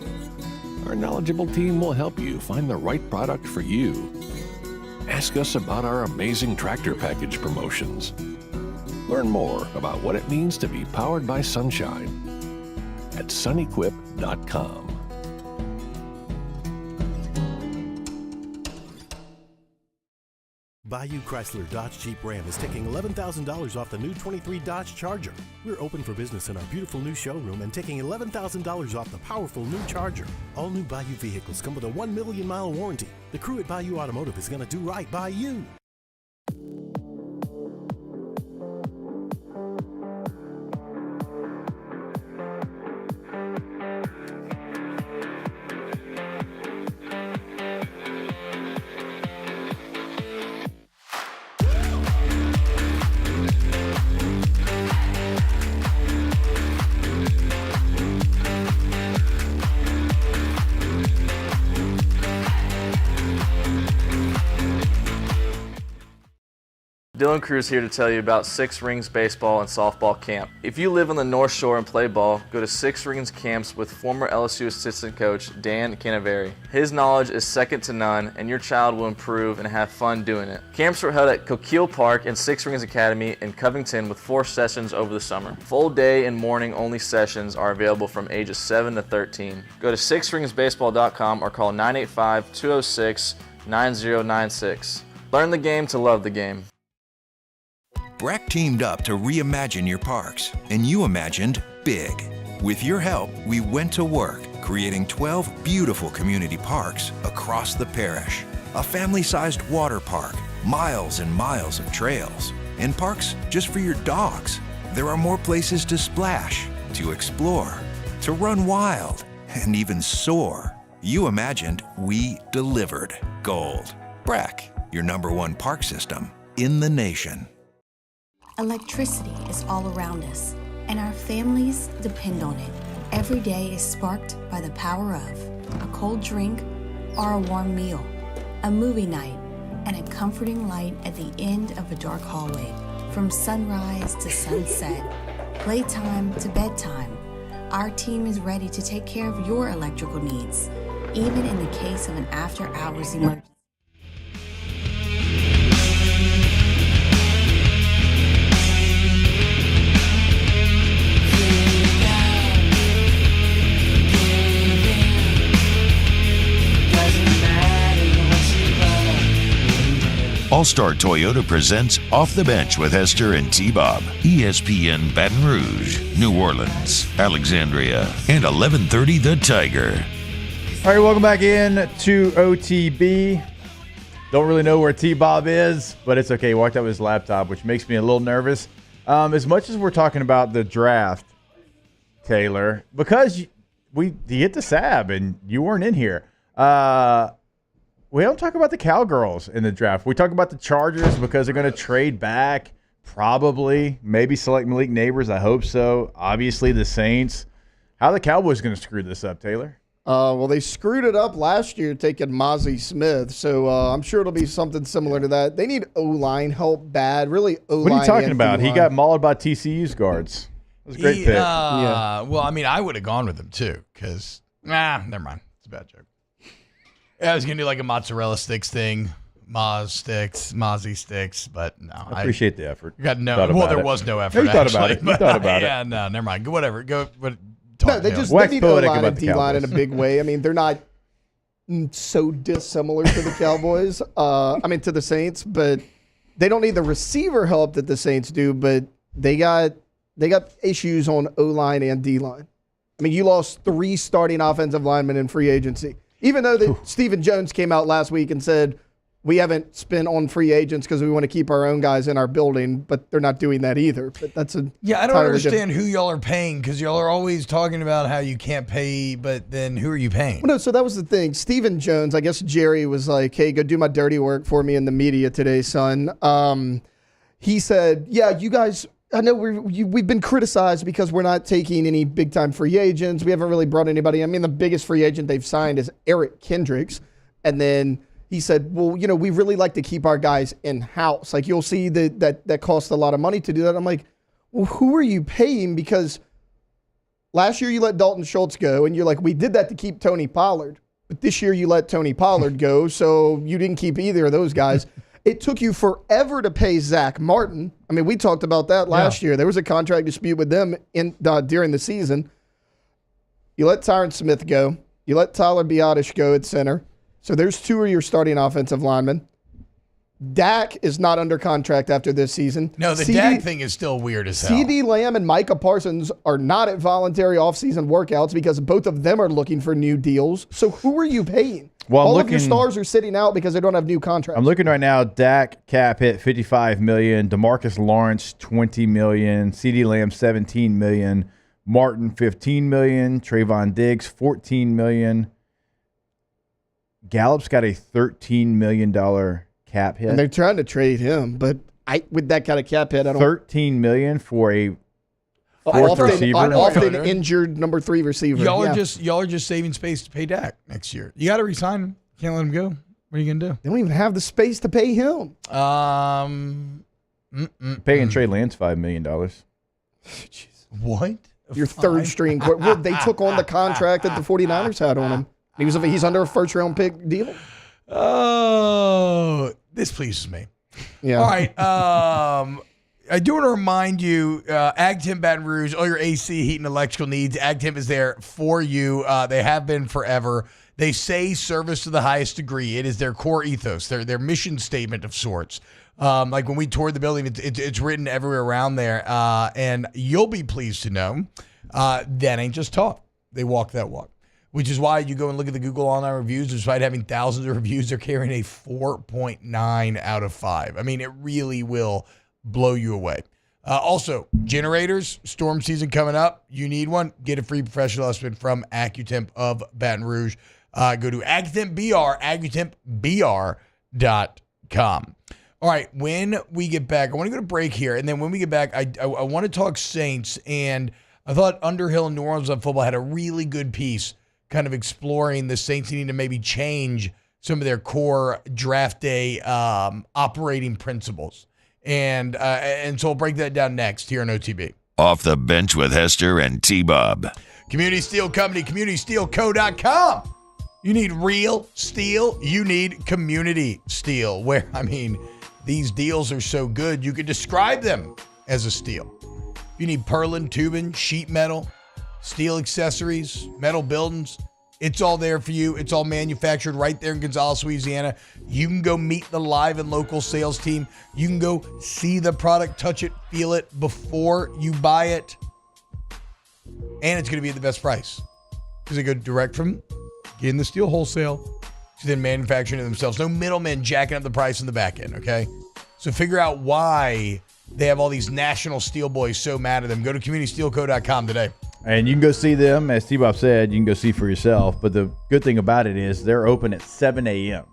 our knowledgeable team will help you find the right product for you. Ask us about our amazing tractor package promotions. Learn more about what it means to be powered by Sunshine at sunequip.com. Bayou Chrysler Dodge Jeep Ram is taking $11,000 off the new 23 Dodge Charger. We're open for business in our beautiful new showroom and taking $11,000 off the powerful new Charger. All new Bayou vehicles come with a 1 million mile warranty. The crew at Bayou Automotive is going to do right by you. Dylan Cruz here to tell you about Six Rings Baseball and Softball Camp. If you live on the North Shore and play ball, go to Six Rings Camps with former LSU assistant coach Dan Canaveri. His knowledge is second to none, and your child will improve and have fun doing it. Camps were held at Coquille Park and Six Rings Academy in Covington with 4 sessions over the summer. Full day and morning only sessions are available from ages 7 to 13. Go to sixringsbaseball.com or call 985-206-9096. Learn the game to love the game. Breck teamed up to reimagine your parks, and you imagined big. With your help, we went to work, creating 12 beautiful community parks across the parish. A family-sized water park, miles and miles of trails, and parks just for your dogs. There are more places to splash, to explore, to run wild, and even soar. You imagined, we delivered. Gold. Breck, your #1 park system in the nation. Electricity is all around us, and our families depend on it. Every day is sparked by the power of a cold drink or a warm meal, a movie night, and a comforting light at the end of a dark hallway. From sunrise to sunset, playtime to bedtime, our team is ready to take care of your electrical needs, even in the case of an after-hours emergency. All-Star Toyota presents Off the Bench with Hester and T-Bob. ESPN Baton Rouge, New Orleans, Alexandria, and 1130 The Tiger. All right, welcome back in to OTB. Don't really know where T-Bob is, but it's okay. He walked out with his laptop, which makes me a little nervous. As much as we're talking about the draft, Taylor, because you hit the SAB and you weren't in here. We don't talk about the Cowgirls in the draft. We talk about the Chargers because they're going to trade back, probably, maybe select Malik Neighbors. I hope so. Obviously, the Saints. How are the Cowboys going to screw this up, Taylor? Well, they screwed it up last year taking Mozzie Smith, so I'm sure it'll be something similar to that. They need O-line help bad, really O-line. What are you talking about? He got mauled by TCU's guards. It was a great pick. Yeah. Well, I mean, I would have gone with him too because, never mind. It's a bad joke. I was going to do like a mozzarella sticks thing, Mozzie sticks, but no. I appreciate the effort. There was no effort. You thought about it. You thought about it. Yeah, no, never mind. Whatever. Go. No, they need O-line and D-line in a big way. I mean, they're not so dissimilar to the Cowboys. To the Saints, but they don't need the receiver help that the Saints do. But they got issues on O-line and D-line. I mean, you lost 3 starting offensive linemen in free agency. Even though Stephen Jones came out last week and said, we haven't spent on free agents because we want to keep our own guys in our building, but they're not doing that either. But that's I don't understand who y'all are paying because y'all are always talking about how you can't pay, but then who are you paying? Well, no, so that was the thing. Stephen Jones, I guess Jerry was like, hey, go do my dirty work for me in the media today, son. He said, yeah, you guys, I know we've been criticized because we're not taking any big-time free agents. We haven't really brought anybody. I mean, the biggest free agent they've signed is Eric Kendricks. And then he said, well, we really like to keep our guys in-house. Like, you'll see that costs a lot of money to do that. I'm like, well, who are you paying? Because last year you let Dalton Schultz go, and you're like, we did that to keep Tony Pollard. But this year you let Tony Pollard go, so you didn't keep either of those guys. It took you forever to pay Zach Martin. I mean, we talked about that last year. There was a contract dispute with them during the season. You let Tyron Smith go. You let Tyler Biotish go at center. So there's 2 of your starting offensive linemen. Dak is not under contract after this season. No, the Dak thing is still weird as hell. CD Lamb and Micah Parsons are not at voluntary offseason workouts because both of them are looking for new deals. So who are you paying? Well, all of your stars are sitting out because they don't have new contracts. I'm looking right now. Dak cap hit $55 million. DeMarcus Lawrence $20 million. CD Lamb $17 million. Martin $15 million. Trayvon Diggs $14 million. Gallup's got a $13 million cap hit. And they're trying to trade him, but with that kind of cap hit, I don't. $13 million for a fourth receiver. Often injured number 3 receiver. Y'all are just saving space to pay Dak next year. You got to resign him. Can't let him go. What are you gonna do? They don't even have the space to pay him. Paying Trey Lance $5 million. Jeez. What? Your third string. They took on the contract that the 49ers had on him. He's under a first-round pick deal. Oh, this pleases me. Yeah. All right. I do want to remind you, AgTim Baton Rouge, all your AC, heat, and electrical needs, AgTim is there for you. They have been forever. They say service to the highest degree. It is their core ethos, their mission statement of sorts. Like when we toured the building, it's written everywhere around there. And you'll be pleased to know that ain't just talk. They walk that walk. which is why you go and look at the Google online reviews. Despite having thousands of reviews, they're carrying a 4.9 out of 5. I mean, it really will blow you away. Also, generators, storm season coming up. You need one. Get a free professional estimate from AccuTemp of Baton Rouge. Go to AccuTempBR.com. All right, when we get back, I want to go to break here. And then when we get back, I want to talk Saints. And I thought Underhill and New Orleans on football had a really good piece kind of exploring the Saints needing to maybe change some of their core draft day operating principles. And so we'll break that down next here on OTB. Off the Bench with Hester and T-Bob. Community Steel Company, CommunitySteelCo.com. You need real steel, you need community steel. Where, I mean, these deals are so good, you could describe them as a steal. If you need purlin, tubing, sheet metal, steel accessories, metal buildings, it's all there for you. It's all manufactured right there in Gonzales, Louisiana. You can go meet the live and local sales team. You can go see the product, touch it, feel it before you buy it. And it's going to be at the best price because they go direct from getting the steel wholesale to then manufacturing it themselves. No middlemen jacking up the price in the back end, okay? So figure out why they have all these national steel boys so mad at them. Go to CommunitySteelCo.com today. And you can go see them. As T-Bob said, you can go see for yourself. But the good thing about it is they're open at 7 a.m.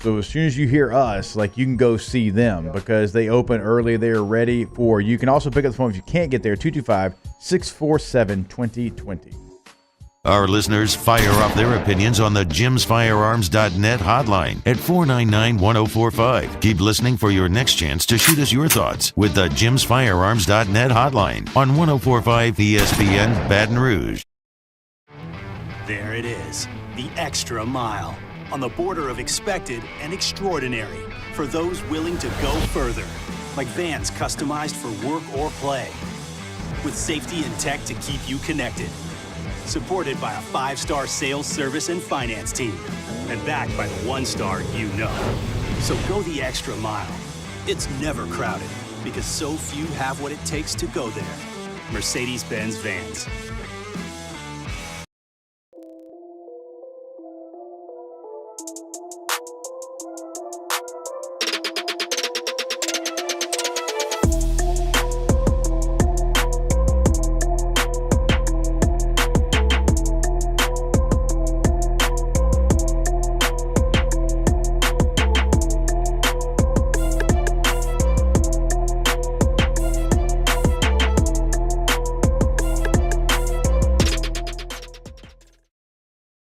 So as soon as you hear us, you can go see them because they open early. They are ready for you. You can also pick up the phone if you can't get there, 225-647-2020. Our listeners fire off their opinions on the JimsFirearms.net hotline at 499-1045. Keep listening for your next chance to shoot us your thoughts with the JimsFirearms.net hotline on 1045 ESPN Baton Rouge. There it is, the extra mile, on the border of expected and extraordinary for those willing to go further, like vans customized for work or play, with safety and tech to keep you connected. Supported by a 5-star sales, service, and finance team. And backed by the 1-star you know. So go the extra mile. It's never crowded because so few have what it takes to go there. Mercedes-Benz Vans.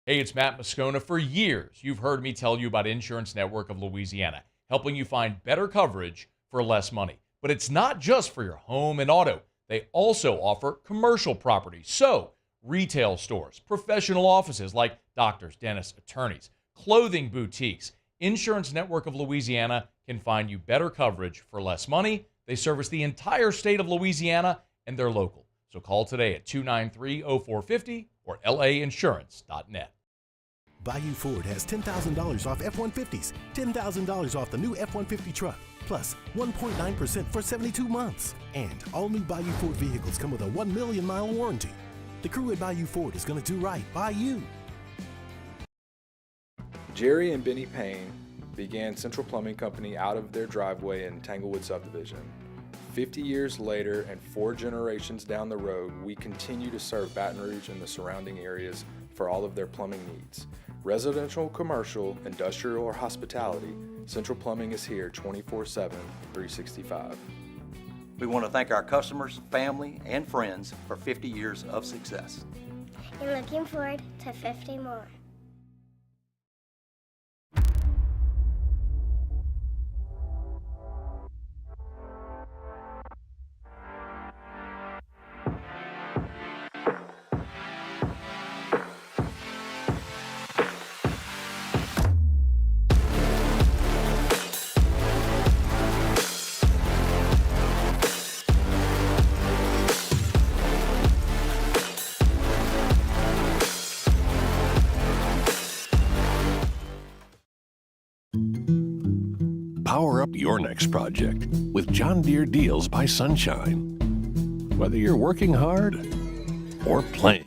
Hey, it's Matt Moscona. For years, you've heard me tell you about Insurance Network of Louisiana, helping you find better coverage for less money. But it's not just for your home and auto. They also offer commercial property. So, retail stores, professional offices like doctors, dentists, attorneys, clothing boutiques. Insurance Network of Louisiana can find you better coverage for less money. They service the entire state of Louisiana, and they're local. So call today at 293-0450 or lainsurance.net. Bayou Ford has $10,000 off F-150s, $10,000 off the new F-150 truck, plus 1.9% for 72 months. And all new Bayou Ford vehicles come with a 1 million mile warranty. The crew at Bayou Ford is going to do right by you. Jerry and Benny Payne began Central Plumbing Company out of their driveway in Tanglewood subdivision. 50 years later and 4 generations down the road, we continue to serve Baton Rouge and the surrounding areas for all of their plumbing needs. Residential, commercial, industrial, or hospitality, Central Plumbing is here 24/7, 365. We want to thank our customers, family, and friends for 50 years of success. And looking forward to 50 more. Power up your next project with John Deere Deals by Sunshine. Whether you're working hard or playing.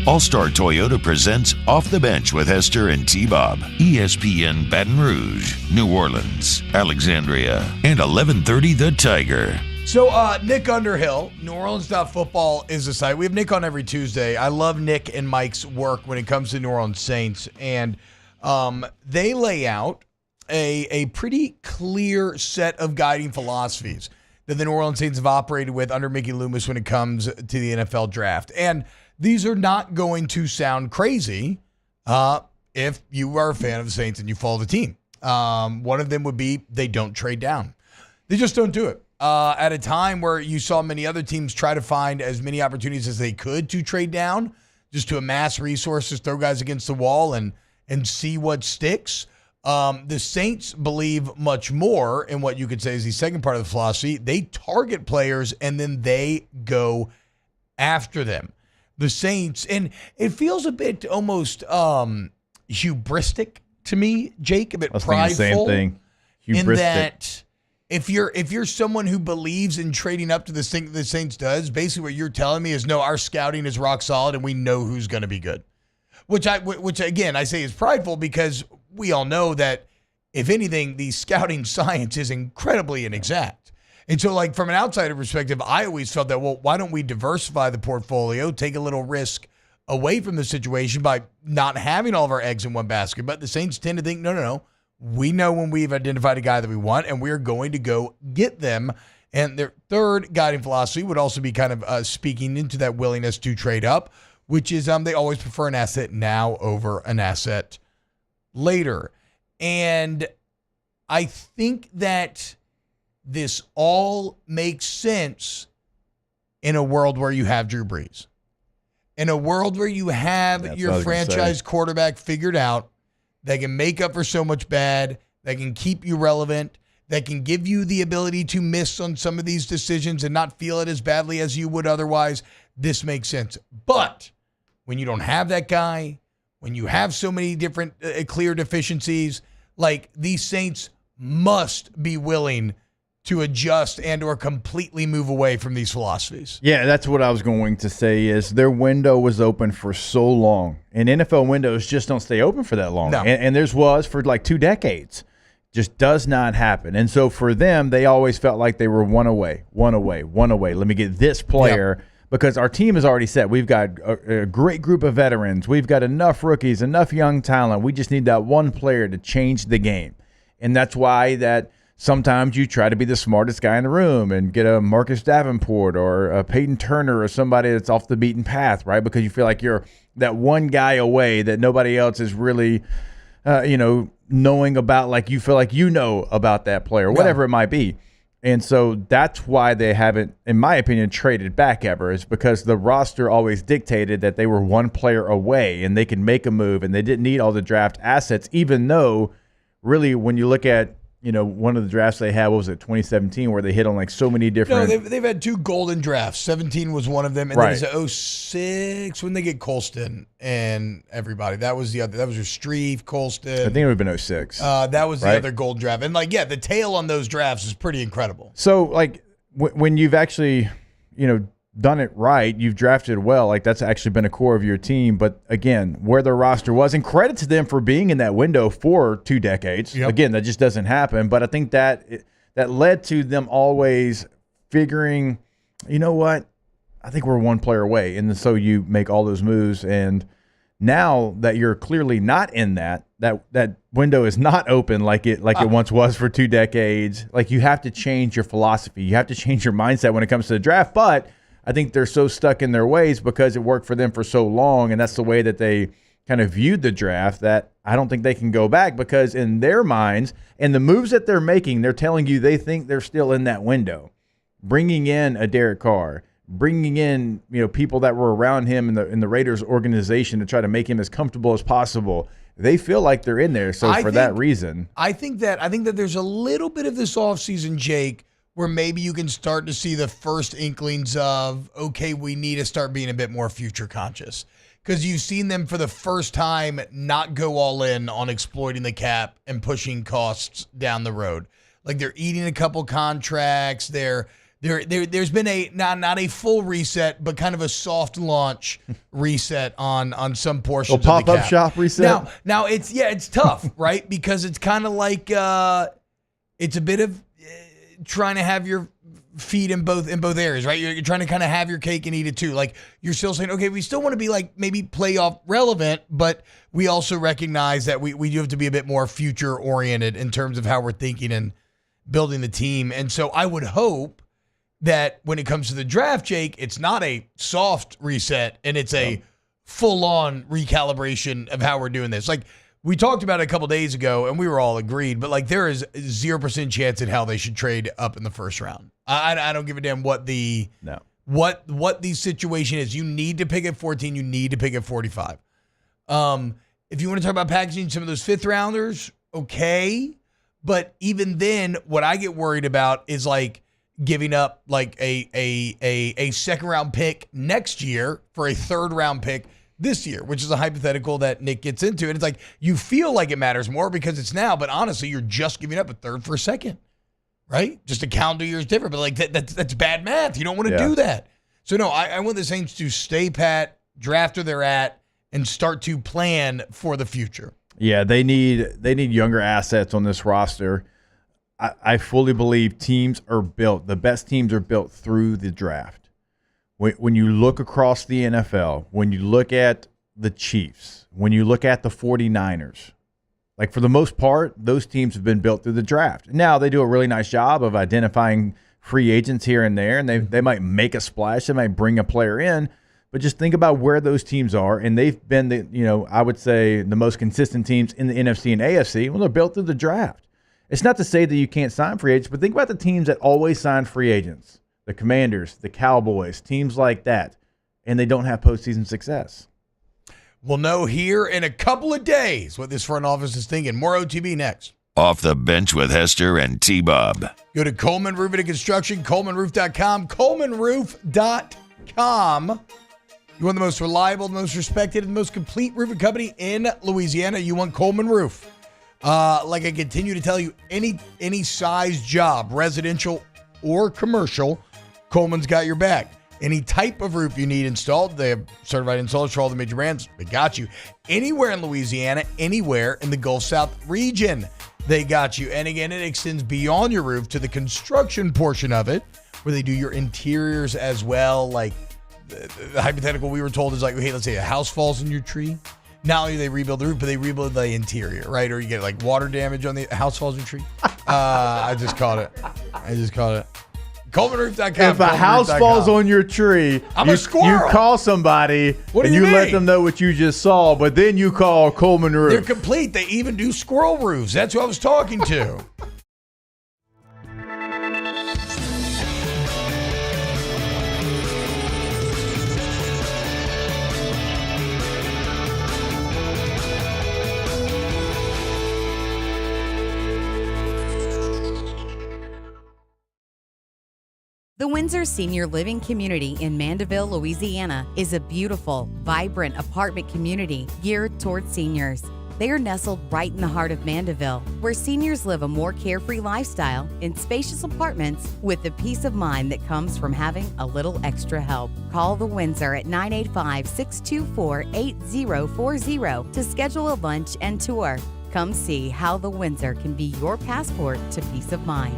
All-Star Toyota presents Off the Bench with Hester and T-Bob. ESPN Baton Rouge, New Orleans, Alexandria, and 1130 The Tiger. So Nick Underhill, NewOrleans.football is the site. We have Nick on every Tuesday. I love Nick and Mike's work when it comes to New Orleans Saints. And they lay out a pretty clear set of guiding philosophies that the New Orleans Saints have operated with under Mickey Loomis when it comes to the NFL draft. And these are not going to sound crazy if you are a fan of the Saints and you follow the team. One of them would be they don't trade down. They just don't do it. At a time where you saw many other teams try to find as many opportunities as they could to trade down, just to amass resources, throw guys against the wall, and see what sticks. The Saints believe much more in what you could say is the second part of the philosophy. They target players and then they go after them. The Saints, and it feels a bit almost hubristic to me, Jake, a bit prideful. Same thing. Hubristic. In that if you're someone who believes in trading up to the thing the Saints does, basically what you're telling me is no, our scouting is rock solid and we know who's going to be good. Which again I say is prideful because we all know that if anything, the scouting science is incredibly inexact. And so, like, from an outsider perspective, I always felt that, well, why don't we diversify the portfolio, take a little risk away from the situation by not having all of our eggs in one basket? But the Saints tend to think, no. We know when we've identified a guy that we want, and we're going to go get them. And their third guiding philosophy would also be kind of speaking into that willingness to trade up, which is they always prefer an asset now over an asset later. And I think that this all makes sense in a world where you have Drew Brees. In a world where you have your franchise quarterback figured out, that can make up for so much bad, that can keep you relevant, that can give you the ability to miss on some of these decisions and not feel it as badly as you would otherwise, this makes sense. But when you don't have that guy, when you have so many different clear deficiencies, like these Saints must be willing to adjust and or completely move away from these philosophies. Yeah, that's what I was going to say is their window was open for so long. And NFL windows just don't stay open for that long. No. And theirs was for like 2 decades. Just does not happen. And so for them, they always felt like they were one away. Let me get this player because our team is already set. We've got a great group of veterans. We've got enough rookies, enough young talent. We just need that one player to change the game. And that's why that sometimes you try to be the smartest guy in the room and get a Marcus Davenport or a Peyton Turner or somebody that's off the beaten path, right? Because you feel like you're that one guy away that nobody else is really, knowing about, like you feel like you know about that player, whatever it might be. And so that's why they haven't, in my opinion, traded back ever, is because the roster always dictated that they were one player away and they could make a move and they didn't need all the draft assets, even though really when you look at, one of the drafts they had, what was it, 2017, where they hit on like so many different. No, they've had 2 golden drafts. 17 was one of them, and then it was 06 when they get Colston and everybody. That was the other. That was Restreif, Colston. I think it would have been 06. That was the other golden draft, and the tail on those drafts is pretty incredible. So when you've actually, done it right, you've drafted well, like that's actually been a core of your team. But again, where their roster was, and credit to them for being in that window for 2 decades. Again, that just doesn't happen. But I think that led to them always figuring, you know what, I think we're one player away. And so you make all those moves. And now that you're clearly not in that window is not open like it once was for 2 decades. Like you have to change your philosophy. You have to change your mindset when it comes to the draft. But I think they're so stuck in their ways because it worked for them for so long, and that's the way that they kind of viewed the draft, that I don't think they can go back, because in their minds and the moves that they're making, they're telling you they think they're still in that window. Bringing in a Derek Carr, bringing in people that were around him in the Raiders organization to try to make him as comfortable as possible. They feel like they're in there. So that reason, I think that there's a little bit of this offseason, Jake, where maybe you can start to see the first inklings of, okay, we need to start being a bit more future conscious. Because you've seen them for the first time not go all in on exploiting the cap and pushing costs down the road. Like they're eating a couple contracts. They're There's been a not a full reset, but kind of a soft launch reset on some portions of the cap. Pop-up shop reset? Now it's tough, right? Because it's kind of like it's a bit of trying to have your feet in both areas, right? You're trying to kind of have your cake and eat it too. Like you're still saying, okay, we still want to be like maybe playoff relevant, but we also recognize that we do have to be a bit more future oriented in terms of how we're thinking and building the team. And so I would hope that when it comes to the draft, Jake, it's not a soft reset and it's a full-on recalibration of how we're doing this. Like we talked about it a couple days ago and we were all agreed, but like there is 0% chance in hell they should trade up in the first round. I don't give a damn what the situation is. You need to pick at 14. You need to pick at 45. If you want to talk about packaging some of those fifth rounders, okay. But even then, what I get worried about is like giving up like a second round pick next year for a third round pick this year, which is a hypothetical that Nick gets into. And it's like, you feel like it matters more because it's now, but honestly, you're just giving up a third for a second, right? Just a calendar year is different, but like that's bad math. You don't want to do that. So no, I want the Saints to stay pat, draft where they're at, and start to plan for the future. Yeah, they need younger assets on this roster. I fully believe teams are built. The best teams are built through the draft. When you look across the NFL, when you look at the Chiefs, when you look at the 49ers, like for the most part, those teams have been built through the draft. Now, they do a really nice job of identifying free agents here and there, and they might make a splash. They might bring a player in. But just think about where those teams are, and they've been I would say the most consistent teams in the NFC and AFC. Well, they're built through the draft. It's not to say that you can't sign free agents, but think about the teams that always sign free agents. The Commanders, the Cowboys, teams like that, and they don't have postseason success. We'll know here in a couple of days what this front office is thinking. More OTB next. Off the Bench with Hester and T-Bob. Go to Coleman Roofing and Construction, colemanroof.com, colemanroof.com. You want the most reliable, the most respected, and the most complete roofing company in Louisiana. You want Coleman Roof. Like I continue to tell you, any size job, residential or commercial, Coleman's got your back. Any type of roof you need installed, they have certified installers for all the major brands. They got you. Anywhere in Louisiana, anywhere in the Gulf South region, they got you. And again, it extends beyond your roof to the construction portion of it, where they do your interiors as well. Like the hypothetical we were told is like, hey, let's say a house falls in your tree. Not only do they rebuild the roof, but they rebuild the interior, right? Or you get like water damage on the house falls in your tree. I just caught it. ColemanRoof.com. If a house falls on your tree, a squirrel. You call somebody and you let them know what you just saw, but then you call Coleman Roof. They're complete. They even do squirrel roofs. That's who I was talking to. The Windsor Senior Living Community in Mandeville, Louisiana is a beautiful, vibrant apartment community geared towards seniors. They are nestled right in the heart of Mandeville, where seniors live a more carefree lifestyle in spacious apartments with the peace of mind that comes from having a little extra help. Call the Windsor at 985-624-8040 to schedule a lunch and tour. Come see how the Windsor can be your passport to peace of mind.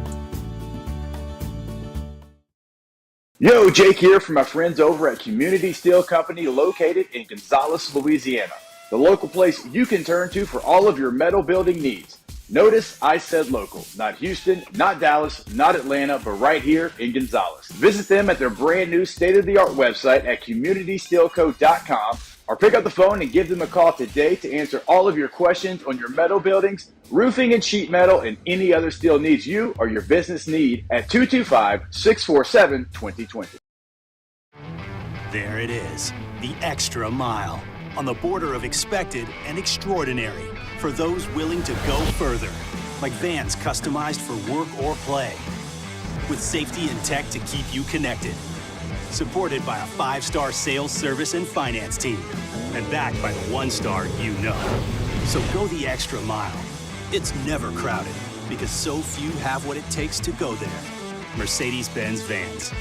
Yo, Jake here from my friends over at Community Steel Company located in Gonzales, Louisiana. The local place you can turn to for all of your metal building needs. Notice I said local, not Houston, not Dallas, not Atlanta, but right here in Gonzales. Visit them at their brand new state-of-the-art website at communitysteelco.com or pick up the phone and give them a call today to answer all of your questions on your metal buildings, roofing and sheet metal, and any other steel needs you or your business need at 225-647-2020. There it is, the extra mile, on the border of expected and extraordinary for those willing to go further, like vans customized for work or play, with safety and tech to keep you connected. Supported by a 5-star sales, service, and finance team, and backed by the 1-star you know. So go the extra mile. It's never crowded because so few have what it takes to go there. Mercedes-Benz vans.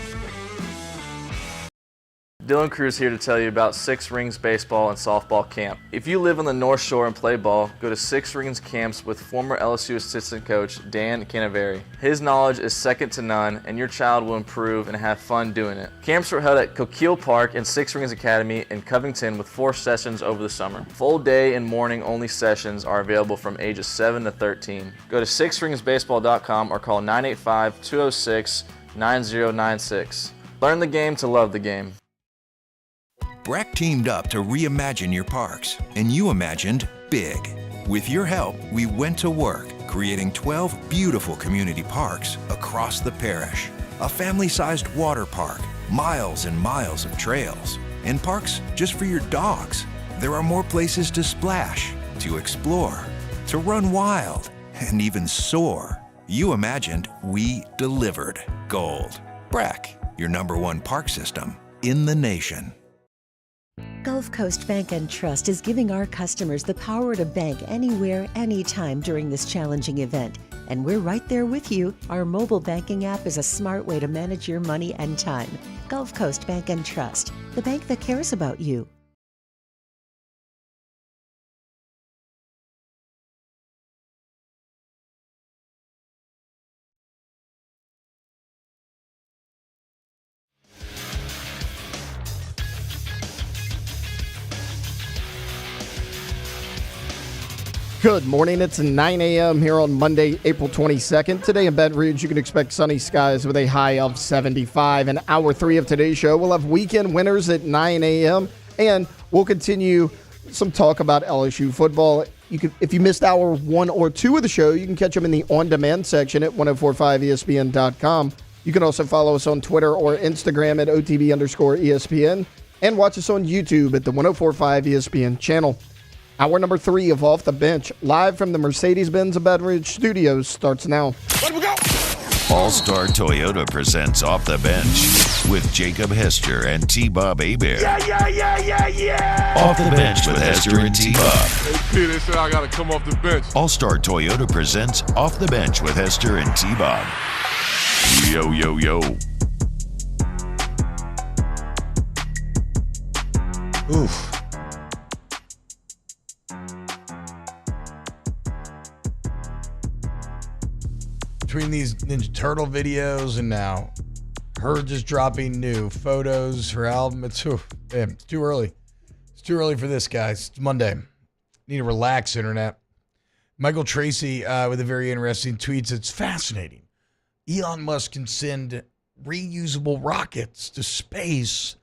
Dylan Cruz here to tell you about Six Rings Baseball and Softball Camp. If you live on the North Shore and play ball, go to Six Rings Camps with former LSU assistant coach Dan Canaveri. His knowledge is second to none, and your child will improve and have fun doing it. Camps were held at Coquille Park and Six Rings Academy in Covington with 4 sessions over the summer. Full day and morning only sessions are available from ages 7 to 13. Go to sixringsbaseball.com or call 985-206-9096. Learn the game to love the game. Breck teamed up to reimagine your parks, and you imagined big. With your help, we went to work, creating 12 beautiful community parks across the parish. A family-sized water park, miles and miles of trails, and parks just for your dogs. There are more places to splash, to explore, to run wild, and even soar. You imagined, we delivered. Gold. Breck, your #1 park system in the nation. Gulf Coast Bank and Trust is giving our customers the power to bank anywhere, anytime during this challenging event. And we're right there with you. Our mobile banking app is a smart way to manage your money and time. Gulf Coast Bank and Trust, the bank that cares about you. Good morning. It's 9 a.m. here on Monday, April 22nd. Today in Baton Rouge, you can expect sunny skies with a high of 75. In hour 3 of today's show, we'll have weekend winners at 9 a.m. And we'll continue some talk about LSU football. If you missed hour 1 or 2 of the show, you can catch them in the on-demand section at 1045ESPN.com. You can also follow us on Twitter or Instagram at OTB_ESPN and watch us on YouTube at the 1045 ESPN channel. Hour number 3 of Off the Bench, live from the Mercedes-Benz of Baton Rouge studios, starts now. Let we go! All-Star Toyota presents Off the Bench with Jacob Hester and T-Bob Hebert. Yeah! Off the Bench with Hester and T-Bob. Hey, they said I got to come off the bench. All-Star Toyota presents Off the Bench with Hester and T-Bob. Yo, yo, yo. Oof. Between these Ninja Turtle videos and now her just dropping new photos, her album, it's too early. It's too early for this, guys. It's Monday. Need to relax, internet. Michael Tracy with a very interesting tweet. It's fascinating. Elon Musk can send reusable rockets to space,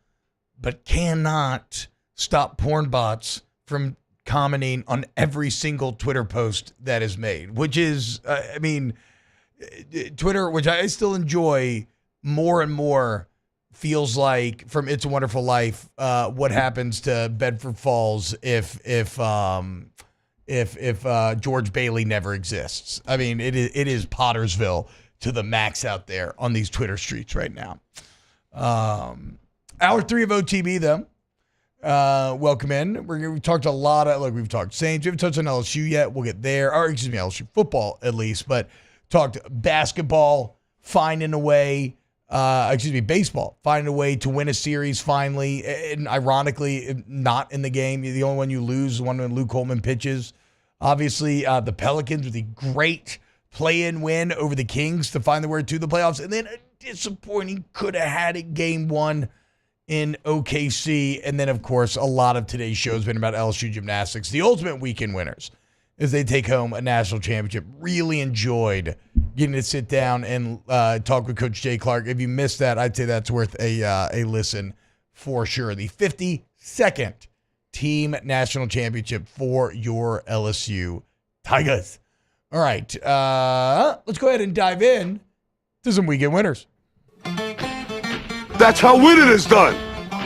but cannot stop porn bots from commenting on every single Twitter post that is made, which is, Twitter, which I still enjoy more and more, feels like from It's a Wonderful Life, what happens to Bedford Falls if George Bailey never exists. I mean, it is Pottersville to the max out there on these Twitter streets right now. Hour 3 of OTB, though. Welcome in. We've talked a lot of, we've talked Saints. We haven't touched on LSU yet. We'll get there. Or, excuse me, LSU football at least, but talked basketball, finding a way, baseball, finding a way to win a series finally. And ironically, not in the game. The only one you lose is the one when Luke Coleman pitches. Obviously, the Pelicans with a great play-in win over the Kings to find their way to the playoffs. And then a disappointing could have had it game 1 in OKC. And then, of course, a lot of today's show has been about LSU Gymnastics, the ultimate weekend winners, as they take home a national championship. Really enjoyed getting to sit down and talk with Coach Jay Clark. If you missed that, I'd say that's worth a listen for sure. The 52nd team national championship for your LSU Tigers. All right, let's go ahead and dive in to some weekend winners. That's how winning is done.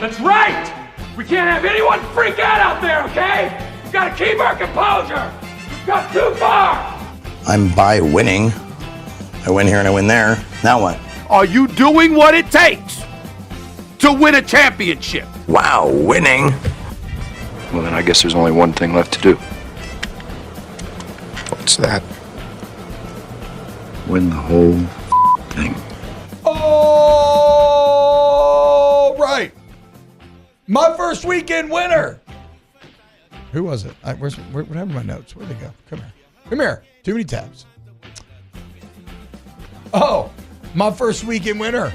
That's right. We can't have anyone freak out there, okay? We've got to keep our composure. We've got too far. I'm by winning. I win here and I win there. Now what? Are you doing what it takes to win a championship? Wow, winning. Well, then I guess there's only one thing left to do. What's that? Win the whole thing. My first weekend winner. Who was it? What happened to my notes? Where'd they go? Come here. Come here. Too many tabs. Oh, my first weekend winner.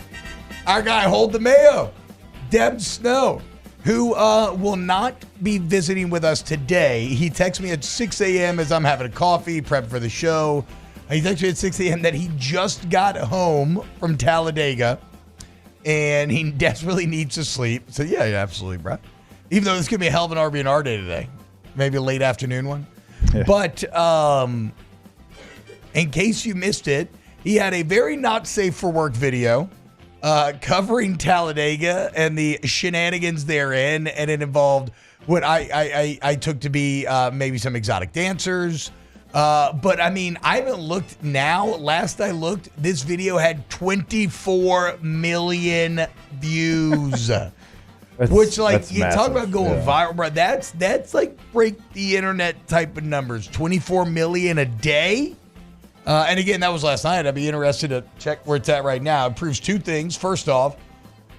Our guy, Hold the Mayo, Deb Snow, who will not be visiting with us today. He texted me at 6 a.m. as I'm having a coffee, prep for the show. He texted me at 6 a.m. that he just got home from Talladega and he desperately needs to sleep. So, yeah, absolutely, bro. Even though this could be a hell of an RB&R day today. Maybe a late afternoon one. Yeah. But in case you missed it, he had a very not safe for work video covering Talladega and the shenanigans therein, and it involved what I took to be maybe some exotic dancers. But I mean, I haven't looked now. Last I looked, this video had 24 million views. Which, like, you talk about going viral, bro. That's like break the internet type of numbers. 24 million a day. And again, that was last night. I'd be interested to check where it's at right now. It proves two things. First off,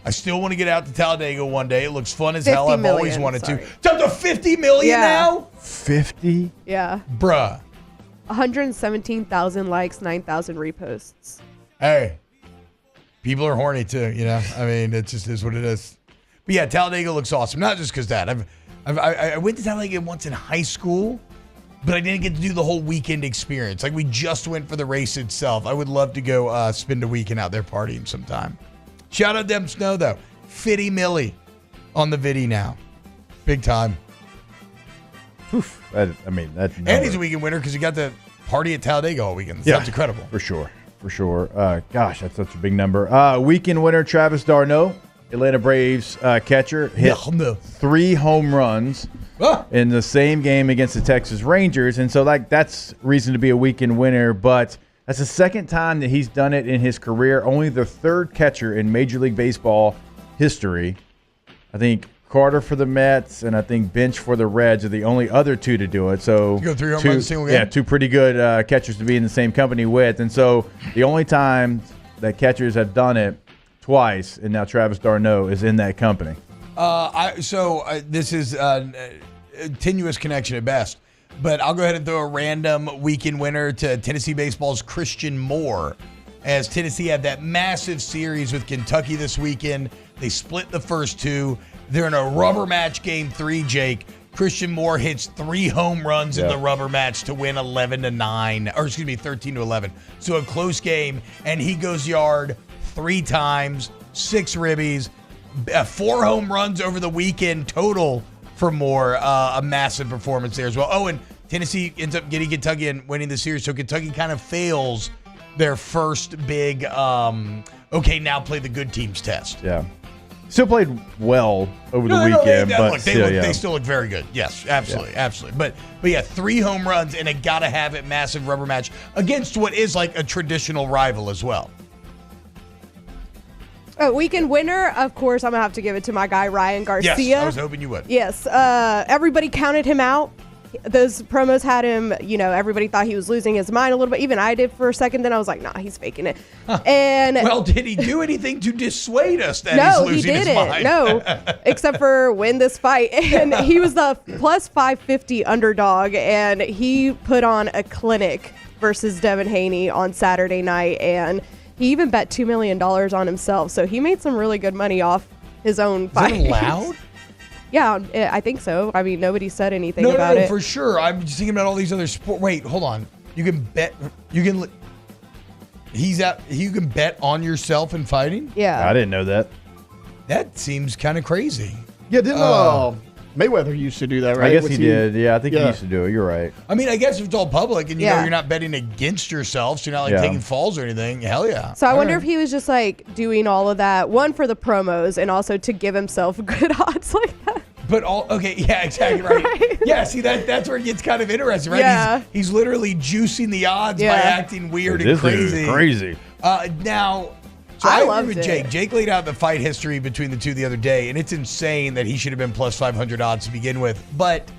I still want to get out to Talladega one day. It looks fun as hell. I've always wanted to. It's up to 50 million now? 50? Yeah. Bruh. 117,000 likes, 9,000 reposts. Hey, people are horny too, you know? I mean, it just is what it is. But yeah, Talladega looks awesome. Not just because that. I went to Talladega once in high school, but I didn't get to do the whole weekend experience. Like, we just went for the race itself. I would love to go spend a weekend out there partying sometime. Shout out Dem Snow, though. 50 milli on the viddy now. Big time. Oof. That number. And he's a weekend winner because he got to party at Talladega all weekend. That's incredible. For sure. Gosh, that's such a big number. Weekend winner Travis d'Arnaud, Atlanta Braves catcher, hit 3 home runs in the same game against the Texas Rangers. And so, like, that's reason to be a weekend winner. But that's the second time that he's done it in his career. Only the third catcher in Major League Baseball history. I think Carter for the Mets and I think Bench for the Reds are the only other two to do it. So you go 3 home runs in a single game? Yeah, 2 pretty good catchers to be in the same company with. And so the only time that catchers have done it twice, and now Travis d'Arnaud is in that company. This is a tenuous connection at best, but I'll go ahead and throw a random weekend winner to Tennessee baseball's Christian Moore, as Tennessee had that massive series with Kentucky this weekend. They split the first 2. They're in a rubber match game 3, Jake. Christian Moore hits 3 home runs in the rubber match to win 13-11. So a close game, and he goes yard 3 times, 6 ribbies, 4 home runs over the weekend total for Moore. A massive performance there as well. Oh, and Tennessee ends up getting Kentucky and winning the series. So Kentucky kind of fails their first big, now play the good teams test. Yeah. Still played well over the weekend, but they still look very good. Yes, absolutely. But yeah, 3 home runs and a gotta have it massive rubber match against what is like a traditional rival as well. Weekend winner, of course, I'm gonna have to give it to my guy Ryan Garcia. Yes, I was hoping you would. Yes, everybody counted him out. Those promos had him, everybody thought he was losing his mind a little bit. Even I did for a second. Then I was like, nah, he's faking it. And well, did he do anything to dissuade us that he's losing his mind? No, except for win this fight. And he was the plus 550 underdog, and he put on a clinic versus Devin Haney on Saturday night, and he even bet $2 million on himself. So he made some really good money off his own fight. Is that allowed? Yeah, I think so. I mean, nobody said anything about it. No, for sure. I'm just thinking about all these other sports. Wait, hold on. You can bet. You can bet on yourself in fighting? Yeah. I didn't know that. That seems kind of crazy. Yeah, didn't Mayweather used to do that, right? I guess he did. Yeah, I think he used to do it. You're right. I mean, I guess if it's all public and you know you're not betting against yourself, so you're not taking falls or anything, hell yeah. So I wonder if he was just like doing all of that, one for the promos and also to give himself good odds like that. But yeah, exactly right. Right. Yeah, see that's where it gets kind of interesting, right? Yeah. He's literally juicing the odds by acting weird and crazy. Crazy. Now. So I agree with Jake. Jake laid out the fight history between the two the other day, and it's insane that he should have been plus 500 odds to begin with. But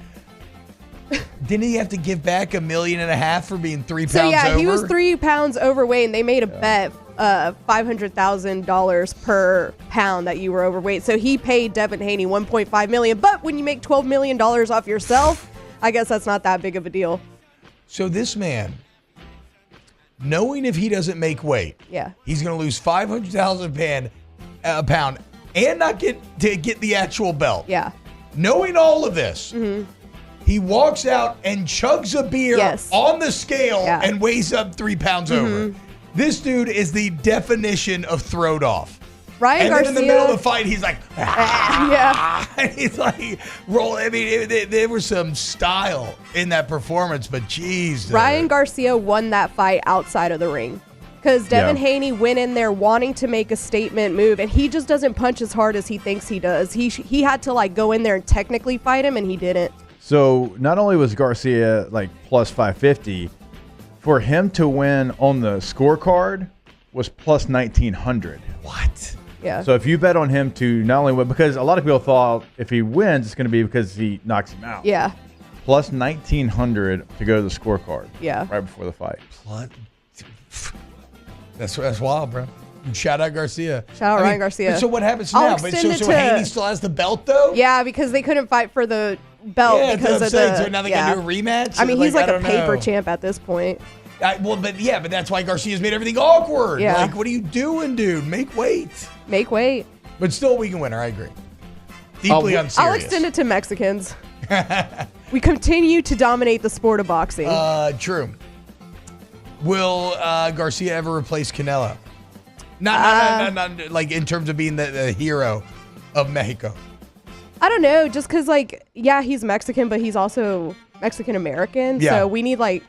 didn't he have to give back $1.5 million for being 3 pounds over? So yeah, he was 3 pounds overweight, and they made a bet $500,000 per pound that you were overweight. So he paid Devin Haney $1.5 million. But when you make $12 million off yourself, I guess that's not that big of a deal. So this man, knowing if he doesn't make weight, he's going to lose $500,000 a pound and not get the actual belt. Yeah. Knowing all of this, he walks out and chugs a beer on the scale and weighs up 3 pounds over. This dude is the definition of throwed off. Ryan Garcia. Then in the middle of the fight, he's like, yeah. He's like, roll. I mean, there was some style in that performance, but geez. Ryan Garcia won that fight outside of the ring because Devin Haney went in there wanting to make a statement move, and he just doesn't punch as hard as he thinks he does. He had to like go in there and technically fight him, and he didn't. So not only was Garcia like plus 550, for him to win on the scorecard was plus 1,900. What? Yeah. So if you bet on him to not only win, because a lot of people thought if he wins, it's going to be because he knocks him out. Yeah. Plus 1,900 to go to the scorecard. Yeah. Right before the fight. What? That's wild, bro. Shout out Garcia. Shout out Ryan Garcia. So what happens now? But so Haney still has the belt though? Yeah, because they couldn't fight for the belt because of the. So now they got to do a rematch. I mean, he's like a paper champ at this point. But that's why Garcia's made everything awkward. Yeah. Like, what are you doing, dude? Make weight. Make weight. But still a weekend winner. I agree. Deeply unserious. I'll extend it to Mexicans. We continue to dominate the sport of boxing. True. Will Garcia ever replace Canelo? Not like in terms of being the hero of Mexico. I don't know, just because he's Mexican, but he's also Mexican American. Yeah. So we need but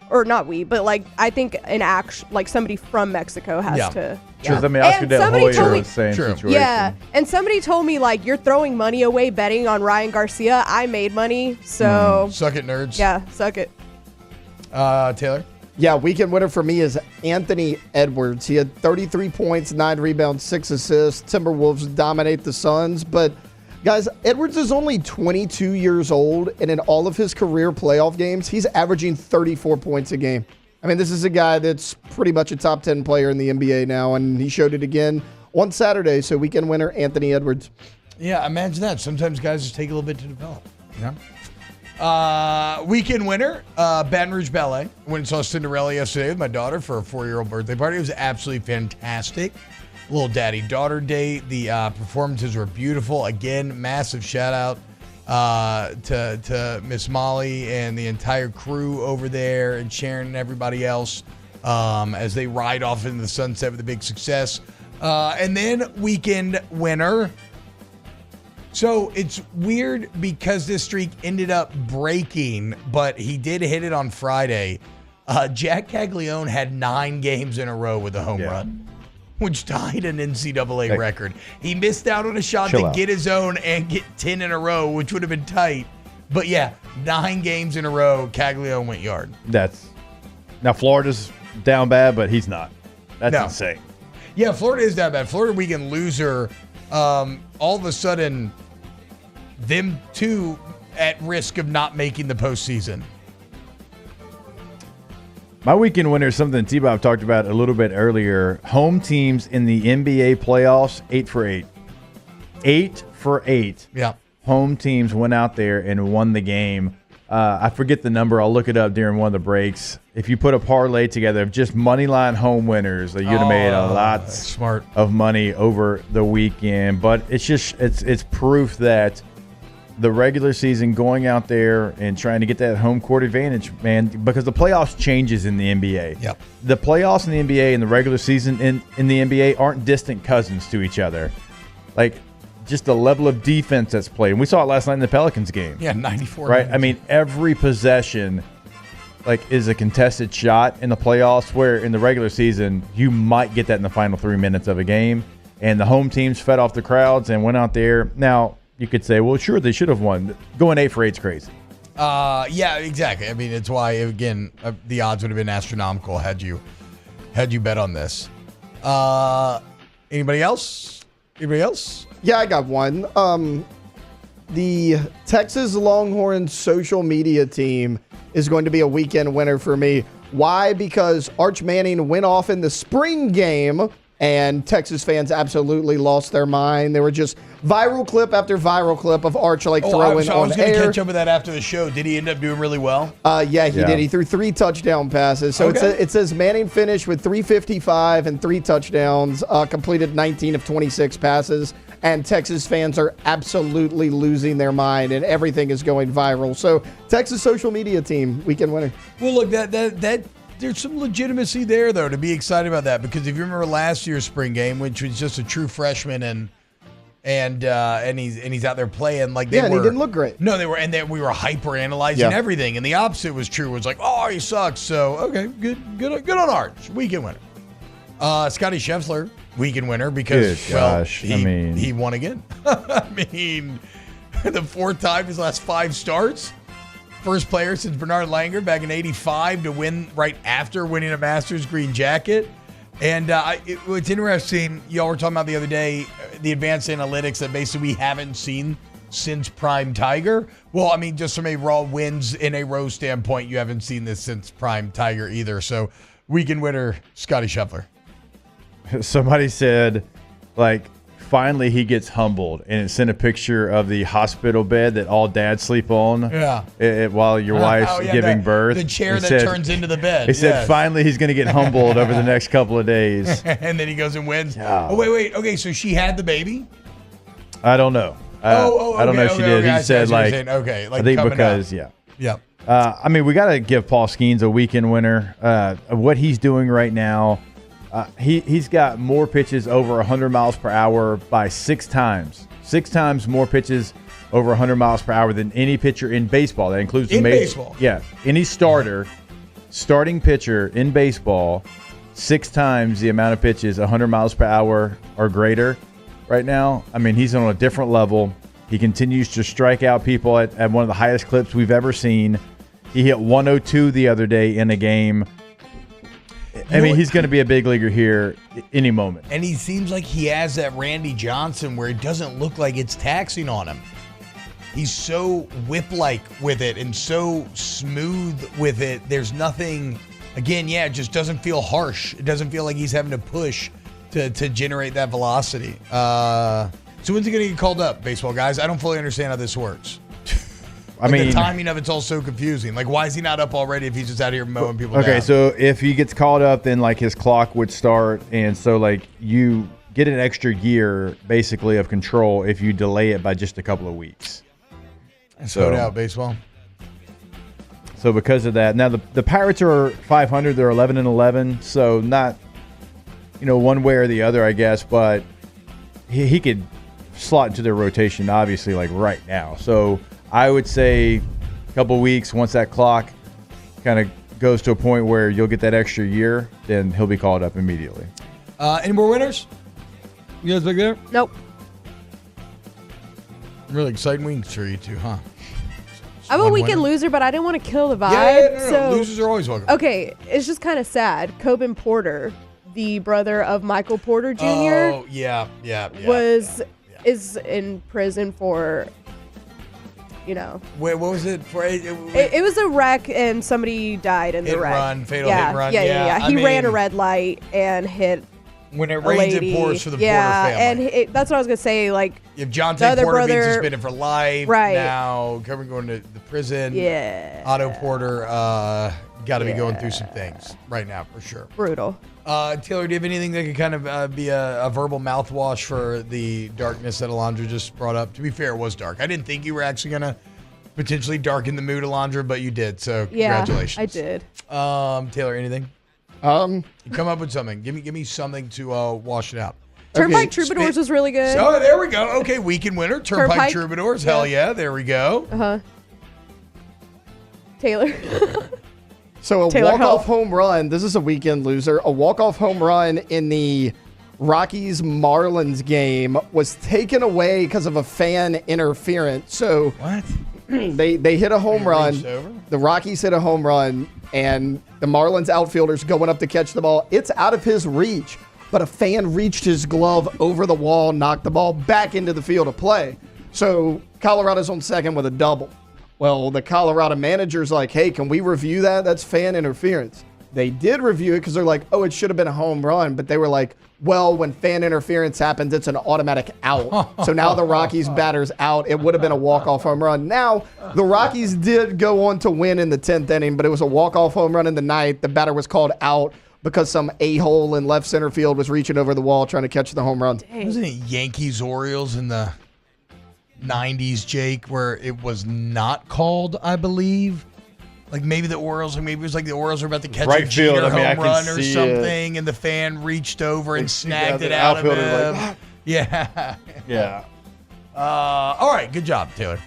I think somebody from Mexico has to. Because I mean, Oscar De La Hoya was the same situation. Yeah, and somebody told me you're throwing money away betting on Ryan Garcia. I made money, so suck it, nerds. Yeah, suck it. Taylor. Yeah, weekend winner for me is Anthony Edwards. He had 33 points, 9 rebounds, 6 assists. Timberwolves dominate the Suns. But, guys, Edwards is only 22 years old, and in all of his career playoff games, he's averaging 34 points a game. I mean, this is a guy that's pretty much a top 10 player in the NBA now, and he showed it again on Saturday. So, weekend winner, Anthony Edwards. Yeah, imagine that. Sometimes guys just take a little bit to develop. Yeah. Weekend winner, Baton Rouge Ballet. Went and saw Cinderella yesterday with my daughter for her 4-year-old birthday party. It was absolutely fantastic. Little daddy-daughter date. The performances were beautiful. Again, massive shout-out to Miss Molly and the entire crew over there and Sharon and everybody else as they ride off into the sunset with a big success. And then weekend winner. So it's weird because this streak ended up breaking, but he did hit it on Friday. Jack Caglione had 9 games in a row with a home run, which tied an NCAA record. He missed out on a shot to get his own and get 10 in a row, which would have been tight. But 9 games in a row, Caglione went yard. Now Florida's down bad, but he's not. That's insane. Yeah, Florida is down bad. Florida weekend loser. All of a sudden, them two at risk of not making the postseason. My weekend winner is something T-Bob talked about a little bit earlier. Home teams in the NBA playoffs, 8 for 8. 8 for 8. Yeah. Home teams went out there and won the game. I forget the number. I'll look it up during one of the breaks. If you put a parlay together of just money line home winners, you'd have made a lot of money over the weekend. But it's proof that the regular season, going out there and trying to get that home court advantage, man, because the playoffs changes in the NBA. Yep. The playoffs in the NBA and the regular season in the NBA aren't distant cousins to each other. Just the level of defense that's played. And we saw it last night in the Pelicans game. Yeah, 94. Right? I mean, every possession is a contested shot in the playoffs, where in the regular season, you might get that in the final 3 minutes of a game. And the home teams fed off the crowds and went out there. Now, you could say, well, sure, they should have won. Going 8 for 8 is crazy. Yeah, exactly. I mean, it's why, again, the odds would have been astronomical had you bet on this. Anybody else? Yeah, I got one. The Texas Longhorns social media team is going to be a weekend winner for me. Why? Because Arch Manning went off in the spring game and Texas fans absolutely lost their mind. They were just viral clip after viral clip of Arch throwing I was on going to air. catch up with that after the show. Did he end up doing really well? Yeah, he did. He threw 3 touchdown passes. So it says Manning finished with 355 and 3 touchdowns, completed 19 of 26 passes, and Texas fans are absolutely losing their mind, and everything is going viral. So Texas social media team, weekend winner. Well, look, that there's some legitimacy there, though, to be excited about that, because if you remember last year's spring game, which was just a true freshman, and he's out there playing like and he didn't look great. No, we were hyper analyzing everything, and the opposite was true. It was like, oh, he sucks. So okay, good on Arch, weekend winner. Scotty Scheffler, weekend winner because he won again. I mean, the 4th time his last 5 starts. First player since Bernard Langer back in '85 to win right after winning a Masters green jacket. And it's interesting, y'all were talking about the other day, the advanced analytics that basically we haven't seen since Prime Tiger. Well, I mean, just from a raw wins in a row standpoint, you haven't seen this since Prime Tiger either. So weekend winner, Scotty Scheffler. Somebody said, like, finally he gets humbled, and it sent a picture of the hospital bed that all dads sleep on while your wife's giving birth. The chair that turns into the bed. He said finally he's going to get humbled over the next couple of days. And then he goes and wins. Oh, wait. Okay, so she had the baby? I don't know. I don't know if she did. He said, like, I think because, I mean, we got to give Paul Skeens a weekend winner. What he's doing right now, he's got more pitches over 100 miles per hour by 6 times. 6 times more pitches over 100 miles per hour than any pitcher in baseball. That includes baseball. Yeah, any starting pitcher in baseball, 6 times the amount of pitches 100 miles per hour or greater right now. I mean, he's on a different level. He continues to strike out people at one of the highest clips we've ever seen. He hit 102 the other day in a game. I mean, he's going to be a big leaguer here any moment. And he seems like he has that Randy Johnson where it doesn't look like it's taxing on him. He's so whip-like with it and so smooth with it. There's nothing, again, it just doesn't feel harsh. It doesn't feel like he's having to push to generate that velocity. So when's he going to get called up, baseball guys? I don't fully understand how this works. I mean, the timing of it's all so confusing. Like, why is he not up already if he's just out here mowing people down? Okay, so if he gets called up, then, like, his clock would start. And so, like, you get an extra year, basically, of control if you delay it by just a couple of weeks. So out baseball. So because of that, now the Pirates are 500. They're 11-11. So not, one way or the other, I guess. But he could slot into their rotation, obviously, like right now. So I would say a couple weeks, once that clock kind of goes to a point where you'll get that extra year, then he'll be called up immediately. Any more winners? You guys back there? Nope. Really exciting weeks for you two, huh? I'm a weekend loser, but I didn't want to kill the vibe. Yeah, no. So, Losers are always welcome. Okay, it's just kind of sad. Coben Porter, the brother of Michael Porter Jr. Oh, yeah. Is in prison for, Wait, what was it? It was a wreck and somebody died in the wreck. Fatal hit and run. Yeah. He ran a red light and hit. When it rains, it pours for the Porter family. And that's what I was gonna say. Like, if Jonte Porter being suspended for life, right now Coben going to the prison. Yeah. Otto Porter got to be going through some things right now for sure. Brutal. Taylor, do you have anything that could kind of be a verbal mouthwash for the darkness that Alondra just brought up? To be fair, it was dark. I didn't think you were actually gonna potentially darken the mood, Alondra, but you did. So congratulations. I did. Taylor, anything? You come up with something. Give me something to wash it out. Turnpike Troubadours was really good. Oh, there we go. Okay, weekend winner. Turnpike Troubadours. Hell yeah, there we go. Taylor. So walk-off home run. This is a weekend loser. A walk-off home run in the Rockies-Marlins game was taken away because of a fan interference. So what? They hit a home run. The Rockies hit a home run, and the Marlins outfielder's going up to catch the ball. It's out of his reach, but a fan reached his glove over the wall, knocked the ball back into the field of play. So Colorado's on second with a double. Well, the Colorado manager's like, hey, can we review that? That's fan interference. they did review it because they're like, oh, it should have been a home run. But they were like, well, when fan interference happens, it's an automatic out. So now the Rockies batter's out. It would have been a walk-off home run. Now, the Rockies did go on to win in the 10th inning, but it was a walk-off home run in the 9th. The batter was called out because some a-hole in left center field was reaching over the wall trying to catch the home run. Wasn't it Yankees-Orioles in the 90s, Jake, where it was not called, I believe? Like maybe the Orioles, or maybe it was like the Orioles were about to catch a Jeter home run or something, and the fan reached over and snagged it out of him. Like, yeah. Yeah. All right, good job, Taylor.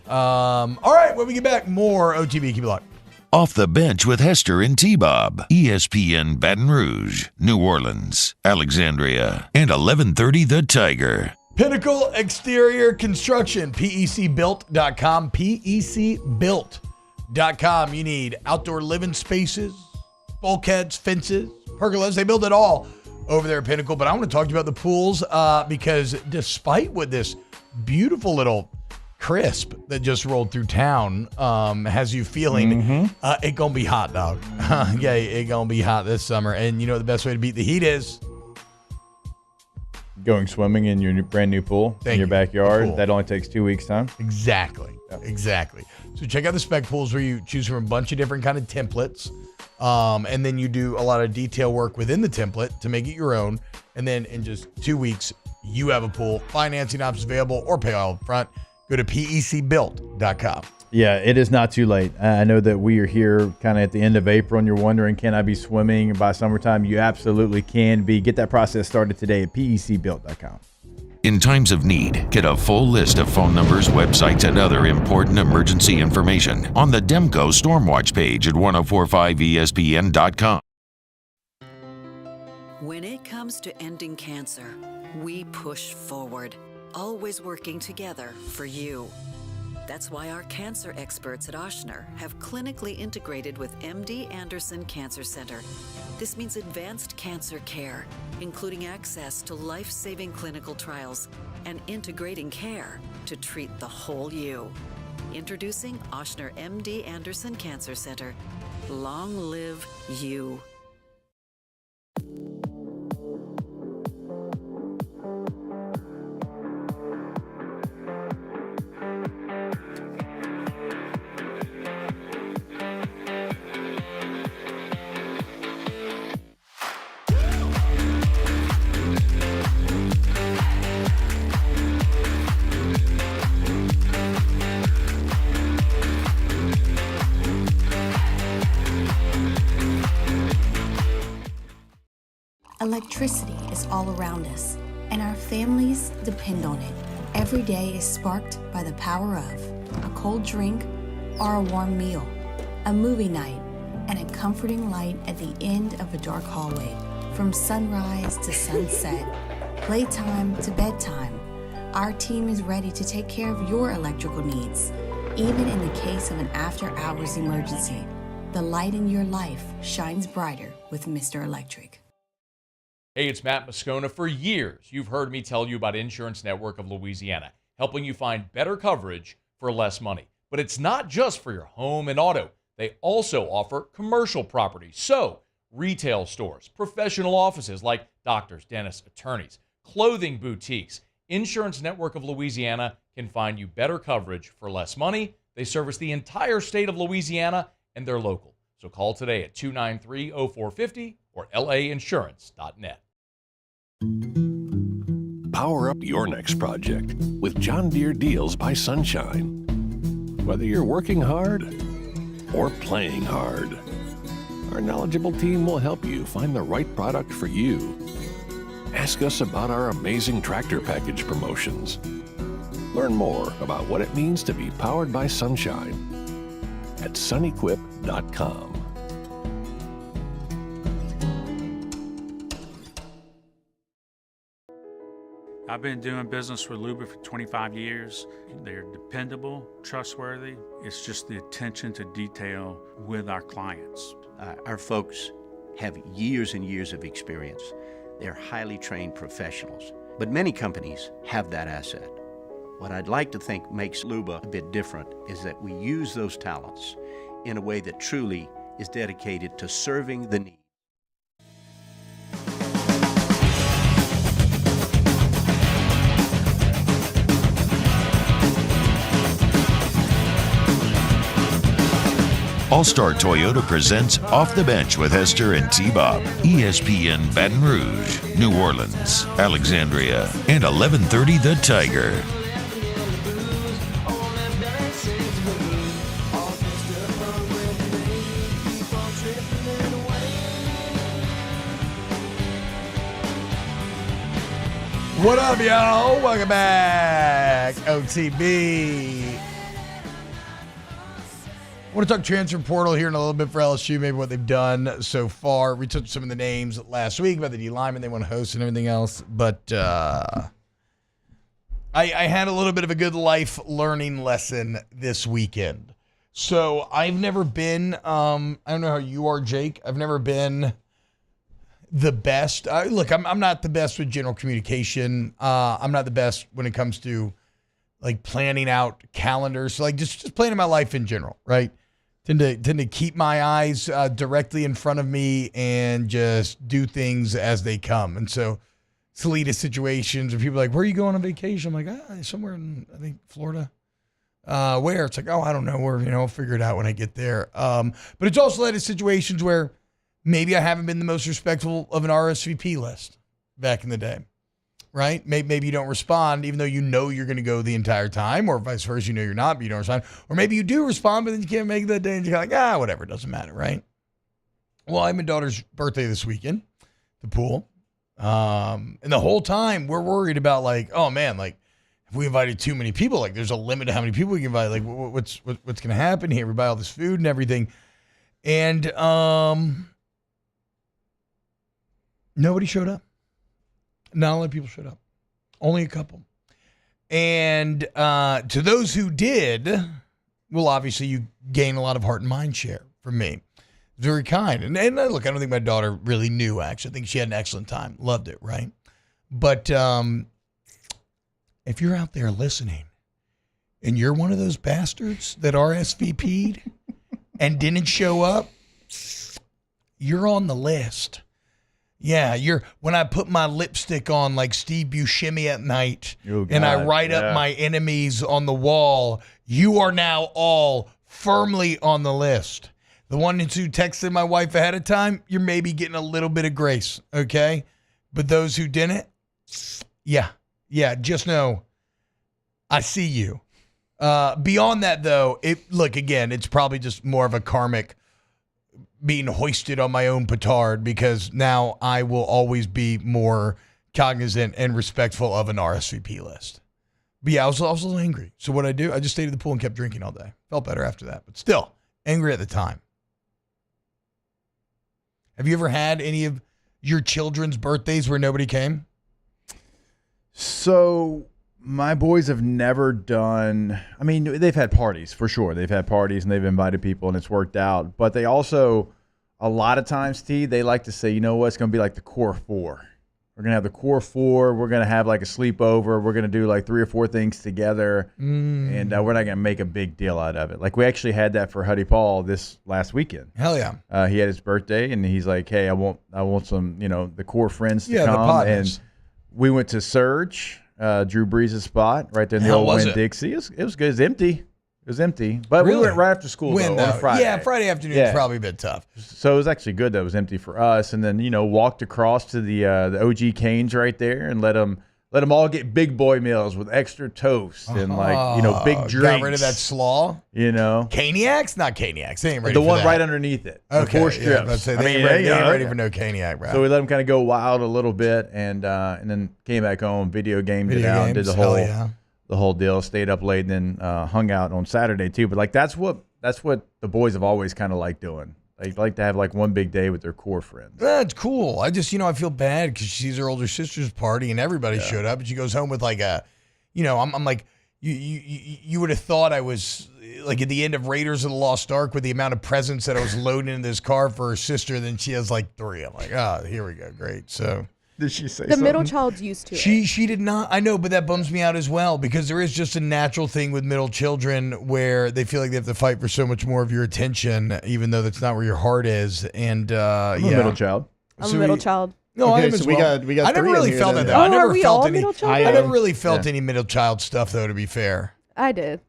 All right, when we get back, more OTB. Keep it locked. Off the Bench with Hester and T-Bob. ESPN Baton Rouge, New Orleans, Alexandria, and 1130 The Tiger. Pinnacle Exterior Construction, PECbuilt.com, PECbuilt.com. You need outdoor living spaces, bulkheads, fences, pergolas. They build it all over there at Pinnacle. But I want to talk to you about the pools because despite what this beautiful little crisp that just rolled through town has you feeling, it going to be hot, dog. Yeah, it going to be hot this summer. And you know the best way to beat the heat is? Going swimming in your brand new pool in your backyard. That only takes 2 weeks' time. Exactly. Yep. Exactly. So check out the spec pools where you choose from a bunch of different kind of templates. And then you do a lot of detail work within the template to make it your own. And then in just 2 weeks, you have a pool. Financing options available or pay all up front. Go to PECbuilt.com. Yeah, it is not too late. I know that we are here kind of at the end of April and you're wondering, can I be swimming by summertime? You absolutely can be. Get that process started today at PECbuilt.com. In times of need, get a full list of phone numbers, websites, and other important emergency information on the Demco Stormwatch page at 1045ESPN.com. When it comes to ending cancer, we push forward, always working together for you. That's why our cancer experts at Ochsner have clinically integrated with MD Anderson Cancer Center. This means advanced cancer care, including access to life-saving clinical trials and integrating care to treat the whole you. Introducing Ochsner MD Anderson Cancer Center. Long live you. Electricity is all around us, and our families depend on it. Every day is sparked by the power of a cold drink or a warm meal, a movie night, and a comforting light at the end of a dark hallway. From sunrise to sunset, playtime to bedtime, our team is ready to take care of your electrical needs. Even in the case of an after-hours emergency, the light in your life shines brighter with Mr. Electric. Hey, it's Matt Moscona. For years, you've heard me tell you about Insurance Network of Louisiana, helping you find better coverage for less money. But it's not just for your home and auto. They also offer commercial property. So, retail stores, professional offices like doctors, dentists, attorneys, clothing boutiques. Insurance Network of Louisiana can find you better coverage for less money. They service the entire state of Louisiana, and they're local. So call today at 293-0450 or lainsurance.net. Power up your next project with John Deere Deals by Sunshine. Whether you're working hard or playing hard, our knowledgeable team will help you find the right product for you. Ask us about our amazing tractor package promotions. Learn more about what it means to be powered by sunshine at sunequip.com. I've been doing business with Luba for 25 years. They're dependable, trustworthy. It's just the attention to detail with our clients. Our folks have years and years of experience. They're highly trained professionals, but many companies have that asset. What I'd like to think makes Luba a bit different is that we use those talents in a way that truly is dedicated to serving the needs. All-Star Toyota presents Off the Bench with Hester and T-Bob. ESPN Baton Rouge, New Orleans, Alexandria, and 1130 The Tiger. What up, y'all? Welcome back. OTB. I want to talk transfer portal here in a little bit for LSU, maybe what they've done so far. We took some of the names last week about the D lineman they want to host and everything else. But I had a little bit of a good life learning lesson this weekend. So I've never been, I don't know how you are, Jake. I've never been the best. Look, I'm not the best with general communication. I'm not the best when it comes to like planning out calendars. So like just planning my life in general, right? Tend to keep my eyes directly in front of me and just do things as they come. And so it's lead to situations where people are like, where are you going on vacation? I'm like, somewhere in, I think, Florida. Where? It's like, oh, I don't know where, I'll figure it out when I get there. But it's also led to situations where maybe I haven't been the most respectful of an RSVP list back in the day. Right? Maybe you don't respond, even though you know you're going to go the entire time, or vice versa, you know you're not, but you don't respond. Or maybe you do respond, but then you can't make it that day, and you're like, whatever, it doesn't matter, right? Well, I had my daughter's birthday this weekend, the pool. And the whole time, we're worried about, like, oh, man, like, if we invited too many people, like, there's a limit to how many people we can invite. Like, what's going to happen here? We buy all this food and everything. And nobody showed up. Not a lot of people showed up. Only a couple. And to those who did, well, obviously you gain a lot of heart and mind share from me. Very kind. And look, I don't think my daughter really knew, actually. I think she had an excellent time. Loved it, right? But if you're out there listening and you're one of those bastards that RSVP'd and didn't show up, you're on the list. Yeah, when I put my lipstick on like Steve Buscemi at night and I write up my enemies on the wall, you are now all firmly on the list. The ones who texted my wife ahead of time, you're maybe getting a little bit of grace, okay? But those who didn't, yeah, just know I see you. Beyond that, though, again, it's probably just more of a karmic being hoisted on my own petard, because now I will always be more cognizant and respectful of an RSVP list. But yeah, I was a little angry. So what I do, I just stayed at the pool and kept drinking all day. Felt better after that, but still angry at the time. Have you ever had any of your children's birthdays where nobody came? So my boys have never done, I mean, they've had parties for sure. They've had parties and they've invited people and it's worked out. But they also, a lot of times, they like to say, you know what, it's going to be like the core four. We're going to have the core four. We're going to have like a sleepover. We're going to do like 3 or 4 things together. And we're not going to make a big deal out of it. Like we actually had that for Huddy Paul this last weekend. Hell yeah. He had his birthday and he's like, hey, I want some, the core friends to come. And we went to Surge. Drew Brees' spot right there in the old Winn-Dixie. It was good. It was empty. It was empty. But we went right after school on Friday. Yeah, Friday afternoon is probably a bit tough. So it was actually good that it was empty for us. And then, walked across to the OG Canes right there and let them all get big boy meals with extra toast and big drinks. Got rid of that slaw. Caniacs? Not Caniacs. They ain't ready the for one that. right underneath it. Okay. The 4 strips. They ain't ready for no Caniac, bro. So we let them kind of go wild a little bit and then came back home, video gamed it out, did the whole deal, stayed up late, and then hung out on Saturday too. But like that's what the boys have always kind of liked doing. They like to have like one big day with their core friends. That's cool. I just, I feel bad because she sees her older sister's party and everybody showed up, and she goes home with like a, I'm like, you would have thought I was like at the end of Raiders of the Lost Ark with the amount of presents that I was loading in this car for her sister. Then she has like 3. I'm like, here we go, great. So Did she say The something? middle child's used to it. She did not. I know, but that bums me out as well because there is just a natural thing with middle children where they feel like they have to fight for so much more of your attention, even though that's not where your heart is. And I'm a middle child. I'm a middle child. No, I am as we well. got I never three in really here felt then. that though. Oh, I never are we felt all any. middle children? I never really felt Yeah. any middle child stuff though. To be fair, I did.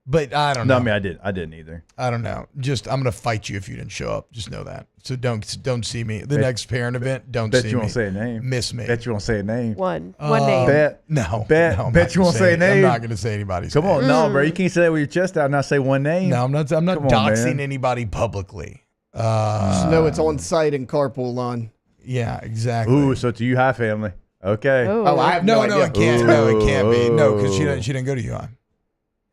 But I don't No, know. I mean I didn't either. I don't know. Just I'm gonna fight you if you didn't show up. Just know that. So don't see me. The next parent event, don't Bet see you me. won't say a name. Miss me. Bet you won't say a name. One name. Bet. No. Bet. no, I'm Bet not you gonna won't say a I'm name. not gonna say anybody's Come name. on, no, bro. You can't say that with your chest out and not say one name. No, I'm not Come on, doxing man. anybody publicly. Just know it's on site in carpool line. Yeah, exactly. Ooh, so to you, high family. Okay. Oh, I have no idea. it can't. No, it can't be. No, because she didn't go to UI.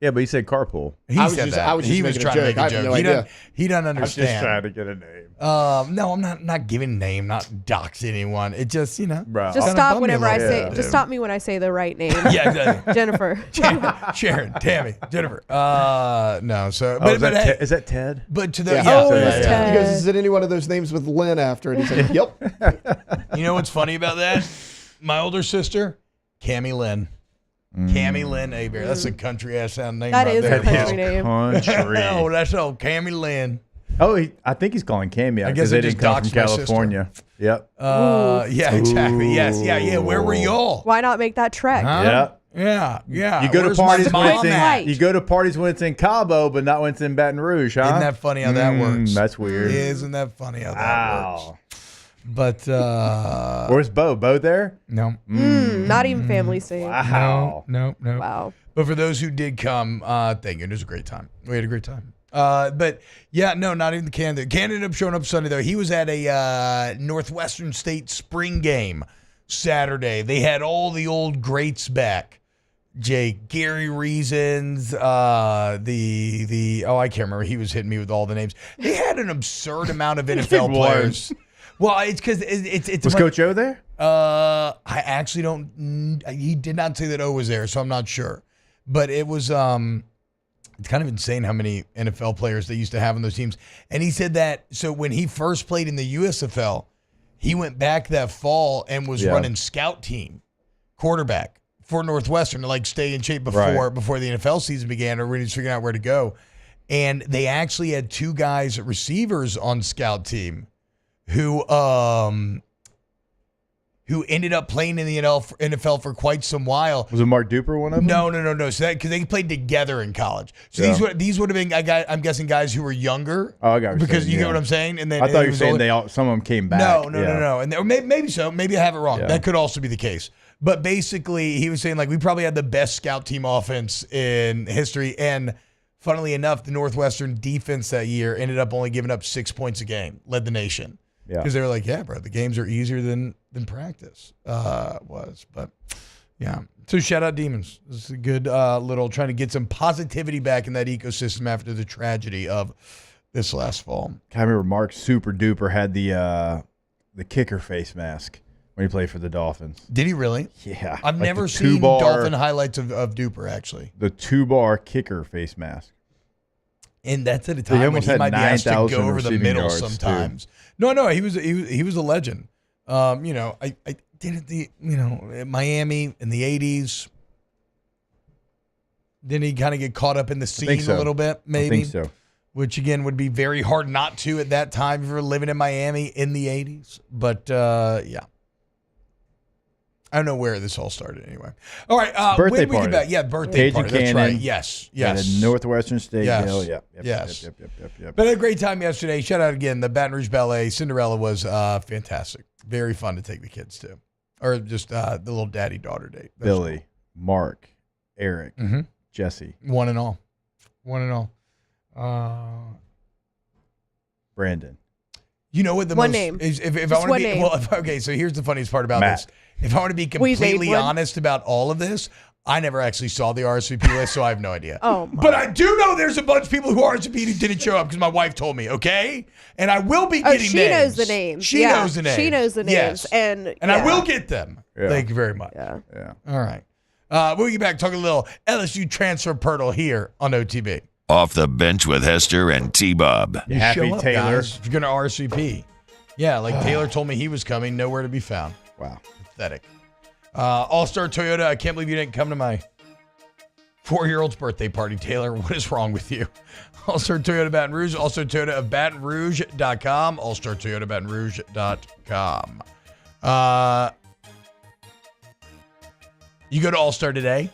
Yeah, but he said carpool. He I was said just- that. I was just he was making a trying to joke. make I a have joke. no he idea. doesn't. He doesn't I'm just understand. trying to get a name. No, I'm not giving name, not doxing anyone. It just, Bro. Just kinda stop bummed me whenever a I little say. bit. Just stop me when I say the right name. Yeah, exactly. Jennifer. Sharon, Tammy, Jennifer. No, so Oh, hey, is that Ted? but to the Yeah. yeah, Oh, so, it's yeah. He goes, is it any one of those names with Lynn after it? He said, yep. You know what's funny about that? My older sister, Cammie Lynn. Cammie Lynn Hebert. That's a country ass sound name. That right is a there. country name. Country. Oh, that's old Cammie Lynn. Oh, I think he's calling Cammy. I I guess guess they they just didn't come from doxed my sister. California. Yep. Yeah, exactly. Yes, yeah. Where were y'all? Why not make that trek? Huh? Yeah. Yeah. You go Where's to parties my when mom it's at? in. You go to parties when it's in Cabo, but not when it's in Baton Rouge, huh? Isn't that funny how that works? That's weird. Isn't that funny how that works? Wow. But Where's Bo? Bo there? no. Not even family same. Wow. No. Wow. But for those who did come, thank you. It was a great time. We had a great time. But yeah, no, not even the candidate. Candidate ended up showing up Sunday though. He was at a Northwestern State spring game Saturday. They had all the old greats back. Gary Reasons, the I can't remember. He was hitting me with all the names. They had an absurd amount of NFL players. Well, it's because it's Was Coach O there? I actually don't. He did not say that O was there, so I'm not sure. But it was it's kind of insane how many NFL players they used to have on those teams. And he said that so when he first played in the USFL, he went back that fall and was running scout team quarterback for Northwestern to like stay in shape before the NFL season began, or when he was figuring out where to go. And they actually had two guys, receivers on scout team who ended up playing in the NFL for quite some while. Was it Mark Duper one of them? No. So that because they played together in college. So these would have been I'm guessing guys who were younger. Oh, I got what you're because saying, you get what I'm saying. And then I thought you it were was saying older. some of them came back. No. And or maybe so. Maybe I have it wrong. Yeah. That could also be the case. But basically, he was saying like we probably had the best scout team offense in history. And funnily enough, the Northwestern defense that year ended up only giving up 6 points a game, led the nation. Yeah. Because they were like, yeah, bro, the games are easier than practice was. But yeah. So shout out Demons. This is a good little trying to get some positivity back in that ecosystem after the tragedy of this last fall. I remember Mark Super Duper had the kicker face mask when he played for the Dolphins. Did he really? Yeah. I've Like never the seen two-bar- Dolphin highlights of Duper, actually. The 2-bar kicker face mask. And that's at a He time when almost he had might be asked to 9,000 go over the receiving middle yards, too. sometimes. No, he was a legend. I did it at Miami in the 80s. Didn't he kind of get caught up in the scene so. a little bit? Maybe. I think so. Which again would be very hard not to at that time if you were living in Miami in the 80s. But yeah. I don't know where this all started anyway. All right. Birthday when we party. get back, birthday Cajun party. That's Cannon. right. Yes. At a Northwestern State. Yes. Hill. Yep. Yes. Yep. But a great time yesterday. Shout out again. The Baton Rouge Ballet. Cinderella was fantastic. Very fun to take the kids to. Or just the little daddy-daughter date. That's Billy, cool. Mark, Eric, Mhm. Jesse. One and all. Brandon. You know what the One most name. is if I Just want to one be name. well okay, so here's the funniest part about Matt. this. If I want to be We made completely one. honest about all of this, I never actually saw the RSVP list, so I have no idea. Oh, my. But I do know there's a bunch of people who RSVP'd who didn't show up because my wife told me, okay? And I will be getting she names. knows the names. She Yeah, knows the names. she knows the names. Yes. And I yeah. will get them. Yeah. Thank you very much. Yeah. All right. We'll get back talking a little LSU transfer portal here on OTB. Off the bench with Hester and T-Bob. You Happy show up, Taylor. guys, if you're going to RSVP. Yeah, like Taylor told me he was coming, nowhere to be found. Wow. Pathetic. All-Star Toyota, I can't believe you didn't come to my 4-year-old's birthday party, Taylor. What is wrong with you? All-Star Toyota Baton Rouge, All-Star Toyota of BatonRouge.com, All-Star Toyota BatonRouge.com. You go to All-Star today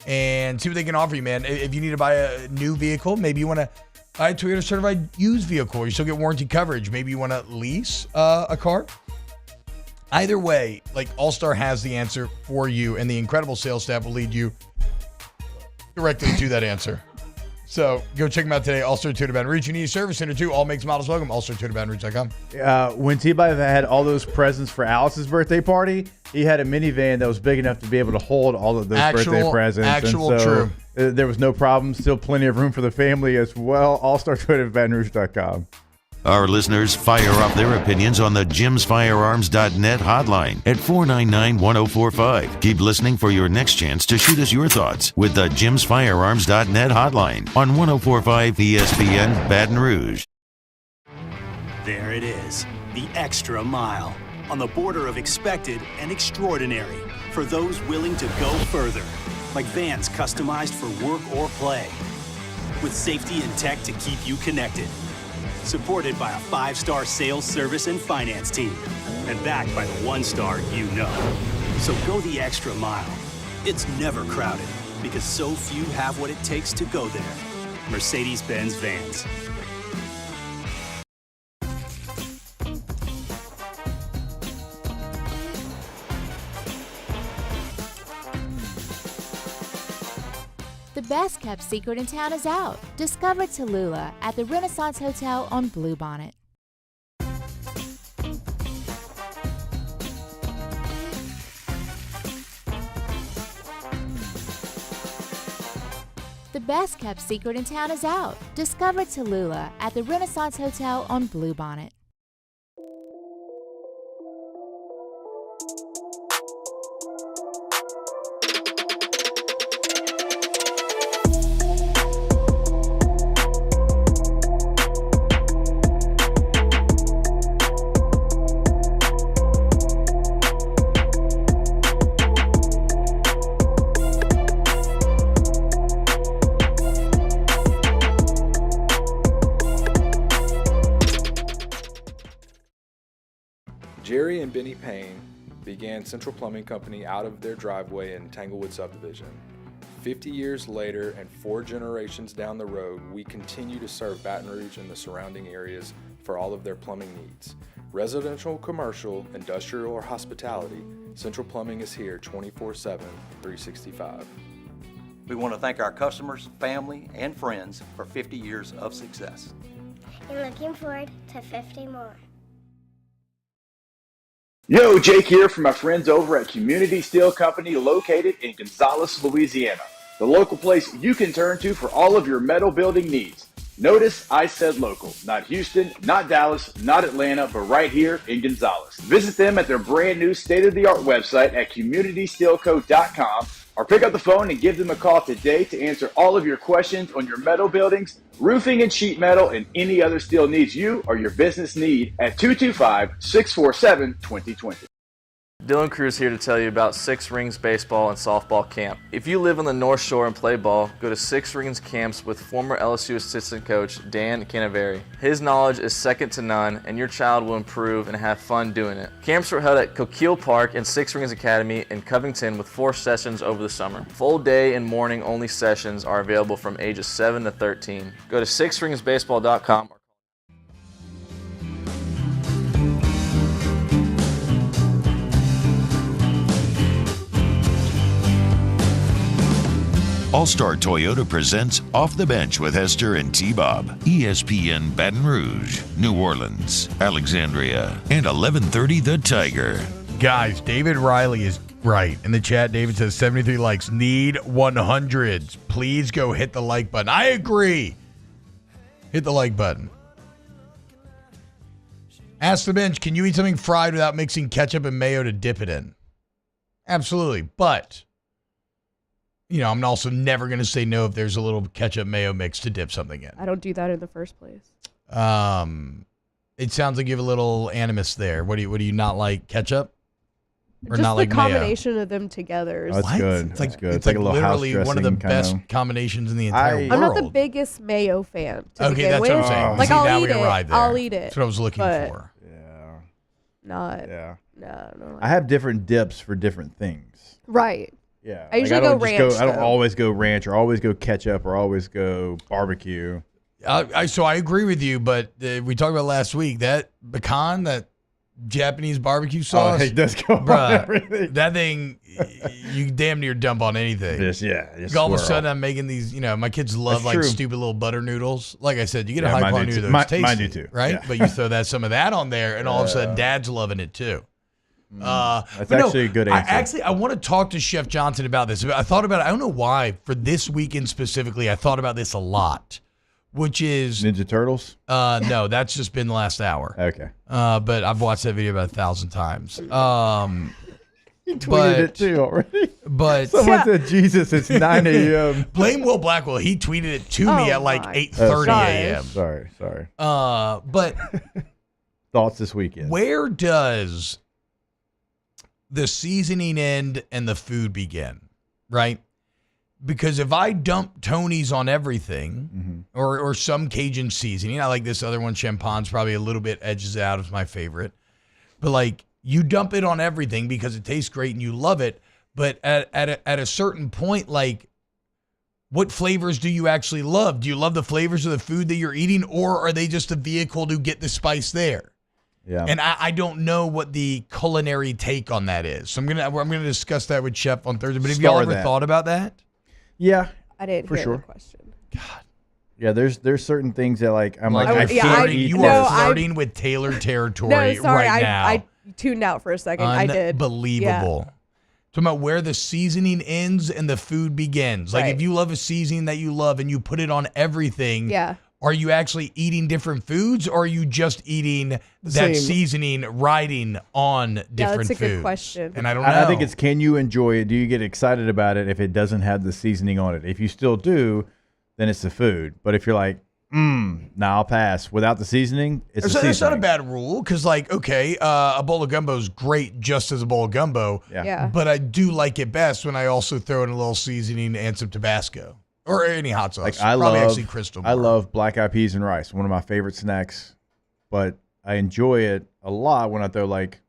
and see what they can offer you, man. If you need to buy a new vehicle, maybe you want to buy a Toyota certified used vehicle. You still get warranty coverage. Maybe you want to lease a car. Either way, like All-Star has the answer for you, and the incredible sales staff will lead you directly to that answer. So go check them out today. All-Star Toyota Baton Rouge. You need a service center too. All makes, models, welcome. All-Star Toyota BatonRouge.com. When T-Bob had all those presents for Alice's birthday party, he had a minivan that was big enough to be able to hold all of those birthday presents. True. There was no problem. Still plenty of room for the family as well. All-Star Toyota BatonRouge.com. Our listeners fire off their opinions on the JimsFirearms.net hotline at 499-1045. Keep listening for your next chance to shoot us your thoughts with the JimsFirearms.net hotline on 1045 ESPN Baton Rouge. There it is, the extra mile, on the border of expected and extraordinary for those willing to go further, like vans customized for work or play, with safety and tech to keep you connected. Supported by a 5-star sales, service, and finance team. And backed by the 1-star you know. So go the extra mile. It's never crowded because so few have what it takes to go there. Mercedes-Benz Vans. The best kept secret in town is out. Discover Tallulah at the Renaissance Hotel on Bluebonnet. The best kept secret in town is out. Discover Tallulah at the Renaissance Hotel on Bluebonnet. Jerry and Benny Payne began Central Plumbing Company out of their driveway in Tanglewood subdivision. 50 years later and 4 generations down the road, we continue to serve Baton Rouge and the surrounding areas for all of their plumbing needs. Residential, commercial, industrial, or hospitality, Central Plumbing is here 24/7, 365. We want to thank our customers, family, and friends for 50 years of success. And looking forward to 50 more. Yo, Jake here from my friends over at Community Steel Company located in Gonzales, Louisiana. The local place you can turn to for all of your metal building needs. Notice I said local, not Houston, not Dallas, not Atlanta, but right here in Gonzales. Visit them at their brand new state-of-the-art website at communitysteelco.com or pick up the phone and give them a call today to answer all of your questions on your metal buildings, roofing and sheet metal, and any other steel needs you or your business need at 225-647-2020. Dylan Cruz here to tell you about Six Rings Baseball and Softball Camp. If you live on the North Shore and play ball, go to Six Rings Camps with former LSU assistant coach Dan Canaveri. His knowledge is second to none, and your child will improve and have fun doing it. Camps are held at Coquille Park and Six Rings Academy in Covington with 4 sessions over the summer. Full day and morning only sessions are available from ages 7 to 13. Go to sixringsbaseball.com. All-Star Toyota presents Off the Bench with Hester and T-Bob. ESPN Baton Rouge, New Orleans, Alexandria, and 1130 The Tiger. Guys, David Riley is right. In the chat, David says 73 likes. Need 100s. Please go hit the like button. I agree. Hit the like button. Ask the bench, can you eat something fried without mixing ketchup and mayo to dip it in? Absolutely. But, you know, I'm also never going to say no if there's a little ketchup mayo mix to dip something in. I don't do that in the first place. It sounds like you have a little animus there. What do you not like? Ketchup? Or Just not the like mayo? combination of them together. Oh, that's good. It's like, That's good. It's like a little house literally one of the dressing best kind of- combinations in the entire world. I'm not the biggest mayo fan. To Okay, begin that's with. what I'm saying. Like See, now I'll we eat can it. ride there. I'll eat it. That's what I was looking but for. Not. Yeah. No. I have different dips for different things. Right. Yeah. I usually go don't just ranch. I don't though. always go ranch or always go ketchup or always go barbecue. So I agree with you, but we talked about last week that pecan, that Japanese barbecue sauce. it does go on bruh, everything. That thing, you damn near dump on anything. Just All of a swirl. sudden, I'm making these. My kids love That's like true. stupid little butter noodles. Like I said, you get a Yeah, high mine quality do noodle. too. It's tasty, Mine do too. right? Yeah. But you throw some of that on there, and all of a sudden, Dad's loving it too. That's but no, actually a good answer. I want to talk to Chef Johnson about this. I thought about it. I don't know why. For this weekend specifically, I thought about this a lot, which is Ninja Turtles. No, that's just been the last hour. Okay. But I've watched that video about 1,000 times. You tweeted it too already. But Someone said, Jesus, it's 9 a.m. Blame Will Blackwell. He tweeted it to me at like 8:30 a.m. Sorry. But Thoughts this weekend. where does the seasoning end and the food begin? Right? Because if I dump Tony's on everything, or some Cajun seasoning, I like this other one, Champon's probably a little bit edges out as my favorite. But like you dump it on everything because it tastes great and you love it. But at a certain point, like what flavors do you actually love? Do you love the flavors of the food that you're eating, or are they just a vehicle to get the spice there? Yeah. And I don't know what the culinary take on that is. So I'm gonna discuss that with Chef on Thursday. But have y'all ever thought about that? Yeah. I didn't for hear sure. the question. Yeah, there's certain things that like I'm like I you can't eat. are flirting with Taylor territory No, sorry. right now. I tuned out for a second. I did. Unbelievable. Yeah. Talking about where the seasoning ends and the food begins. Like Right. if you love a seasoning that you love and you put it on everything, Yeah. are you actually eating different foods, or are you just eating that same. seasoning riding on different that's a foods? good question. And I don't know. I think it's, can you enjoy it? Do you get excited about it if it doesn't have the seasoning on it? If you still do, then it's the food. But if you're like, nah, I'll pass. Without the seasoning, it's the So that's not a seasoning. bad rule, because like, okay, a bowl of gumbo is great just as a bowl of gumbo. Yeah. But I do like it best when I also throw in a little seasoning and some Tabasco or any hot sauce. Like I Probably love, actually Crystal I more. love black eyed peas and rice. One of my favorite snacks. But I enjoy it a lot when I throw like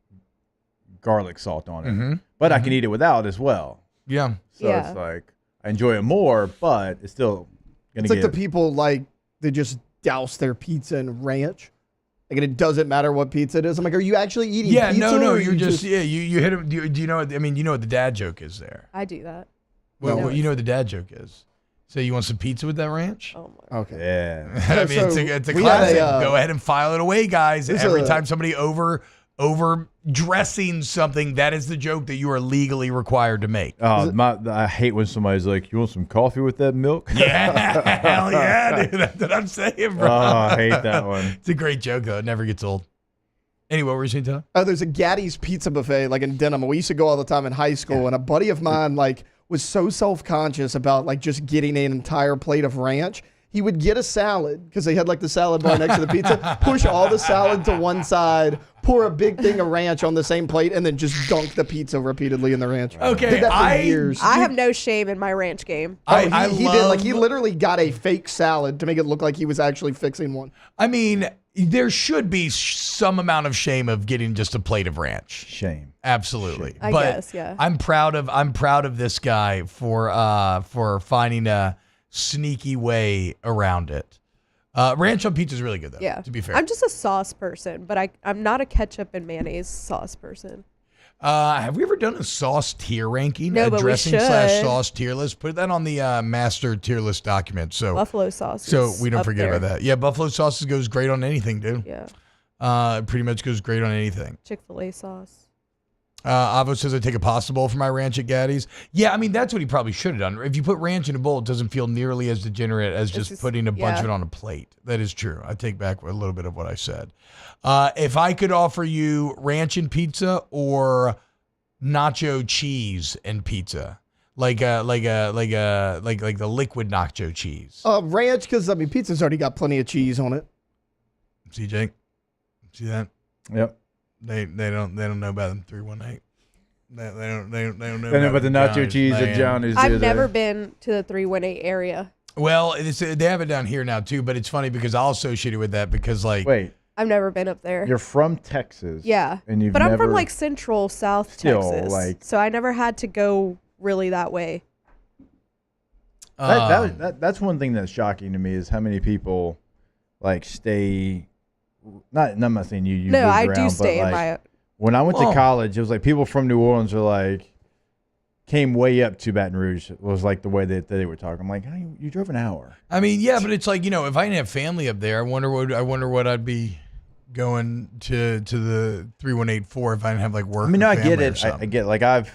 garlic salt on it. Mhm. But I can eat it without as well. Yeah. So it's like I enjoy it more, but it's still gonna It's like get the people like they just douse their pizza in ranch. Like, and it doesn't matter what pizza it is. I'm like, are you actually eating Yeah, pizza? no, or you're just you hit him. Do you know what I mean? You know what the dad joke is there. I do that. Well, No. you know what the dad joke is. So you want some pizza with that ranch? Oh my. Okay. Yeah. I mean, it's a we had classic. a, Go ahead and file it away, guys. there's Every a- time somebody over dressing something, that is the joke that you are legally required to make. Oh, I hate when somebody's like, "You want some coffee with that milk?" Yeah, hell yeah, dude. That's what I'm saying, bro. Oh, I hate that one. It's a great joke, though. It never gets old. Anyway, what were you saying, Tyler? Oh, there's a Gaddy's Pizza Buffet like in Denham. We used to go all the time in high school, and a buddy of mine like was so self-conscious about like just getting an entire plate of ranch. He would get a salad because they had like the salad bar next to the pizza, push all the salad to one side, pour a big thing of ranch on the same plate, and then just dunk the pizza repeatedly in the ranch. Okay, did that for years. I have no shame in my ranch game. He did like he literally got a fake salad to make it look like he was actually fixing one. I mean, there should be some amount of shame of getting just a plate of ranch. Shame. Absolutely. I but guess, yeah. I'm proud of this guy for finding a sneaky way around it. Ranch on pizza is really good, though. Yeah. To be fair. I'm just a sauce person, but I'm not a ketchup and mayonnaise sauce person. Have we ever done a sauce tier ranking? No, a but we dressing should. / sauce tier list. Put that on the master tier list document. So Buffalo sauce. So is we don't up forget there. about that. Yeah, buffalo sauce goes great on anything, dude. Yeah. Pretty much goes great on anything. Chick-fil-A sauce. Avo says I take a pasta bowl for my ranch at Gaddy's. Yeah, I mean, that's what he probably should have done. If you put ranch in a bowl, it doesn't feel nearly as degenerate as just putting a bunch of it on a plate. That is true. I take back a little bit of what I said. If I could offer you ranch and pizza or nacho cheese and pizza, like the liquid nacho cheese. Ranch, because I mean pizza's already got plenty of cheese on it. CJ? See that? Yep. They don't know about them 318. They don't know. They know about the nacho Johnny's, cheese man. at Johnny's. I've never been to the 318 area. Well, they have it down here now too, but it's funny because I'll associate it with that because wait, I've never been up there. you're from Texas. Yeah. And you've but I'm never, from like central South Still, Texas. like- so I never had to go really that way. That's one thing that's shocking to me is how many people like stay. I'm not saying you. No, moved I around, do but, stay in like, my. When I went to Well- college, it was like people from New Orleans are like came way up to Baton Rouge. Was like the way that they were talking. I'm like, how you drove an hour. I mean, yeah, but it's like, you know, if I didn't have family up there, I wonder what I'd be going to the 3184 for if I didn't have like work. I mean, or I family get or it. something. I get it. Like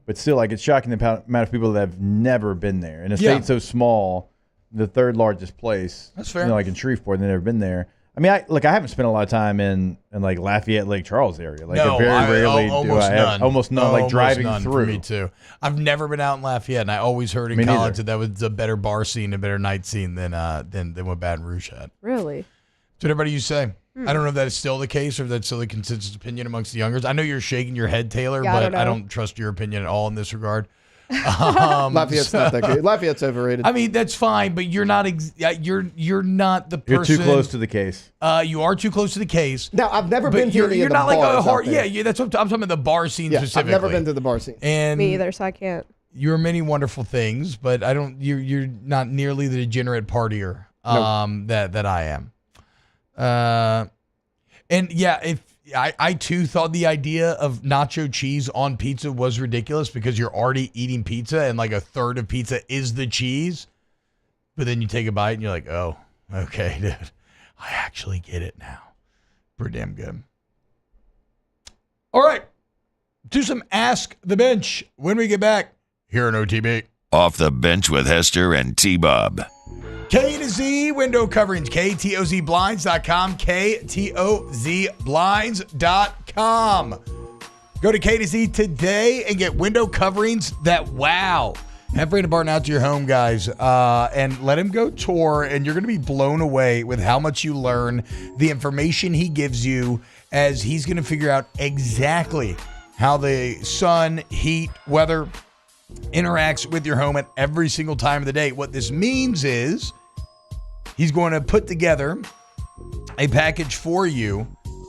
but still, like it's shocking the amount of people that have never been there. In a Yeah. state so small, the third largest place. That's fair. You know, like in Shreveport, they've never been there. I mean, I haven't spent a lot of time in like Lafayette, Lake Charles area. Like No, very rarely almost do I none. have almost none. Like Almost driving none through. For me too. I've never been out in Lafayette, and I always heard in Me neither. college that was a better bar scene, a better night scene than what Baton Rouge had. Really? That's what everybody used to say. I don't know if that is still the case or if that's still the consensus opinion amongst the youngers. I know you're shaking your head, Taylor, Yeah, I but don't I know. don't trust your opinion at all in this regard. Lafayette's not that good. Lafayette's overrated. I mean, that's fine, but you're not you're not the person. You're too close to the case. You are too close to the case. Now, I've never But been to any you're of the not like a bars hard. out there. Yeah, that's what I'm talking about. The bar scene Yeah, specifically. I've never been to the bar scene. And Me either, so I can't. you're many wonderful things, but I don't. You're not nearly the degenerate partier that I am. And yeah, if I too thought the idea of nacho cheese on pizza was ridiculous because you're already eating pizza and like a third of pizza is the cheese. But then you take a bite and you're like, oh, okay, dude. I actually get it now. Pretty damn good. All right. Do some Ask the Bench when we get back here on OTB. Off the Bench with Hester and T-Bob. K to Z window coverings, KTOZblinds.com, KTOZblinds.com. Go to K to Z today and get window coverings that wow. Have Brandon Barton out to your home, guys, and let him go tour, and you're going to be blown away with how much you learn, the information he gives you, as he's going to figure out exactly how the sun, heat, weather interacts with your home at every single time of the day. What this means is he's going to put together a package for you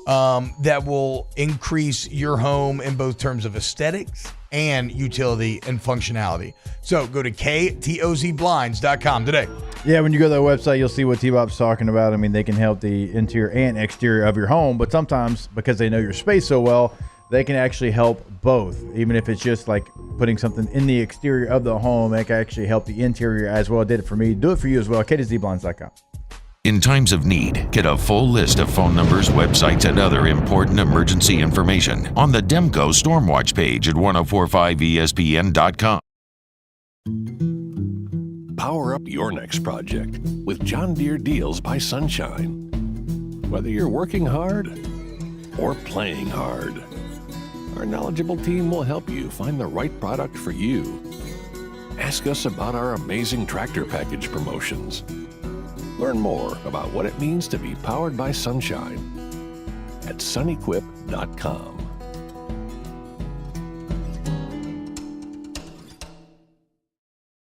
that will increase your home in both terms of aesthetics and utility and functionality. So go to KTOZblinds.com today. Yeah, when you go to their website, you'll see what T-Bob's talking about. I mean, they can help the interior and exterior of your home, but sometimes because they know your space so well, they can actually help both. Even if it's just like putting something in the exterior of the home, they can actually help the interior as well. Did it for me. Do it for you as well. KTOZblinds.com. In times of need, get a full list of phone numbers, websites, and other important emergency information on the Demco Stormwatch page at 1045ESPN.com. Power up your next project with John Deere Deals by Sunshine. Whether you're working hard or playing hard, our knowledgeable team will help you find the right product for you. Ask us about our amazing tractor package promotions. Learn more about what it means to be powered by sunshine at sunequip.com.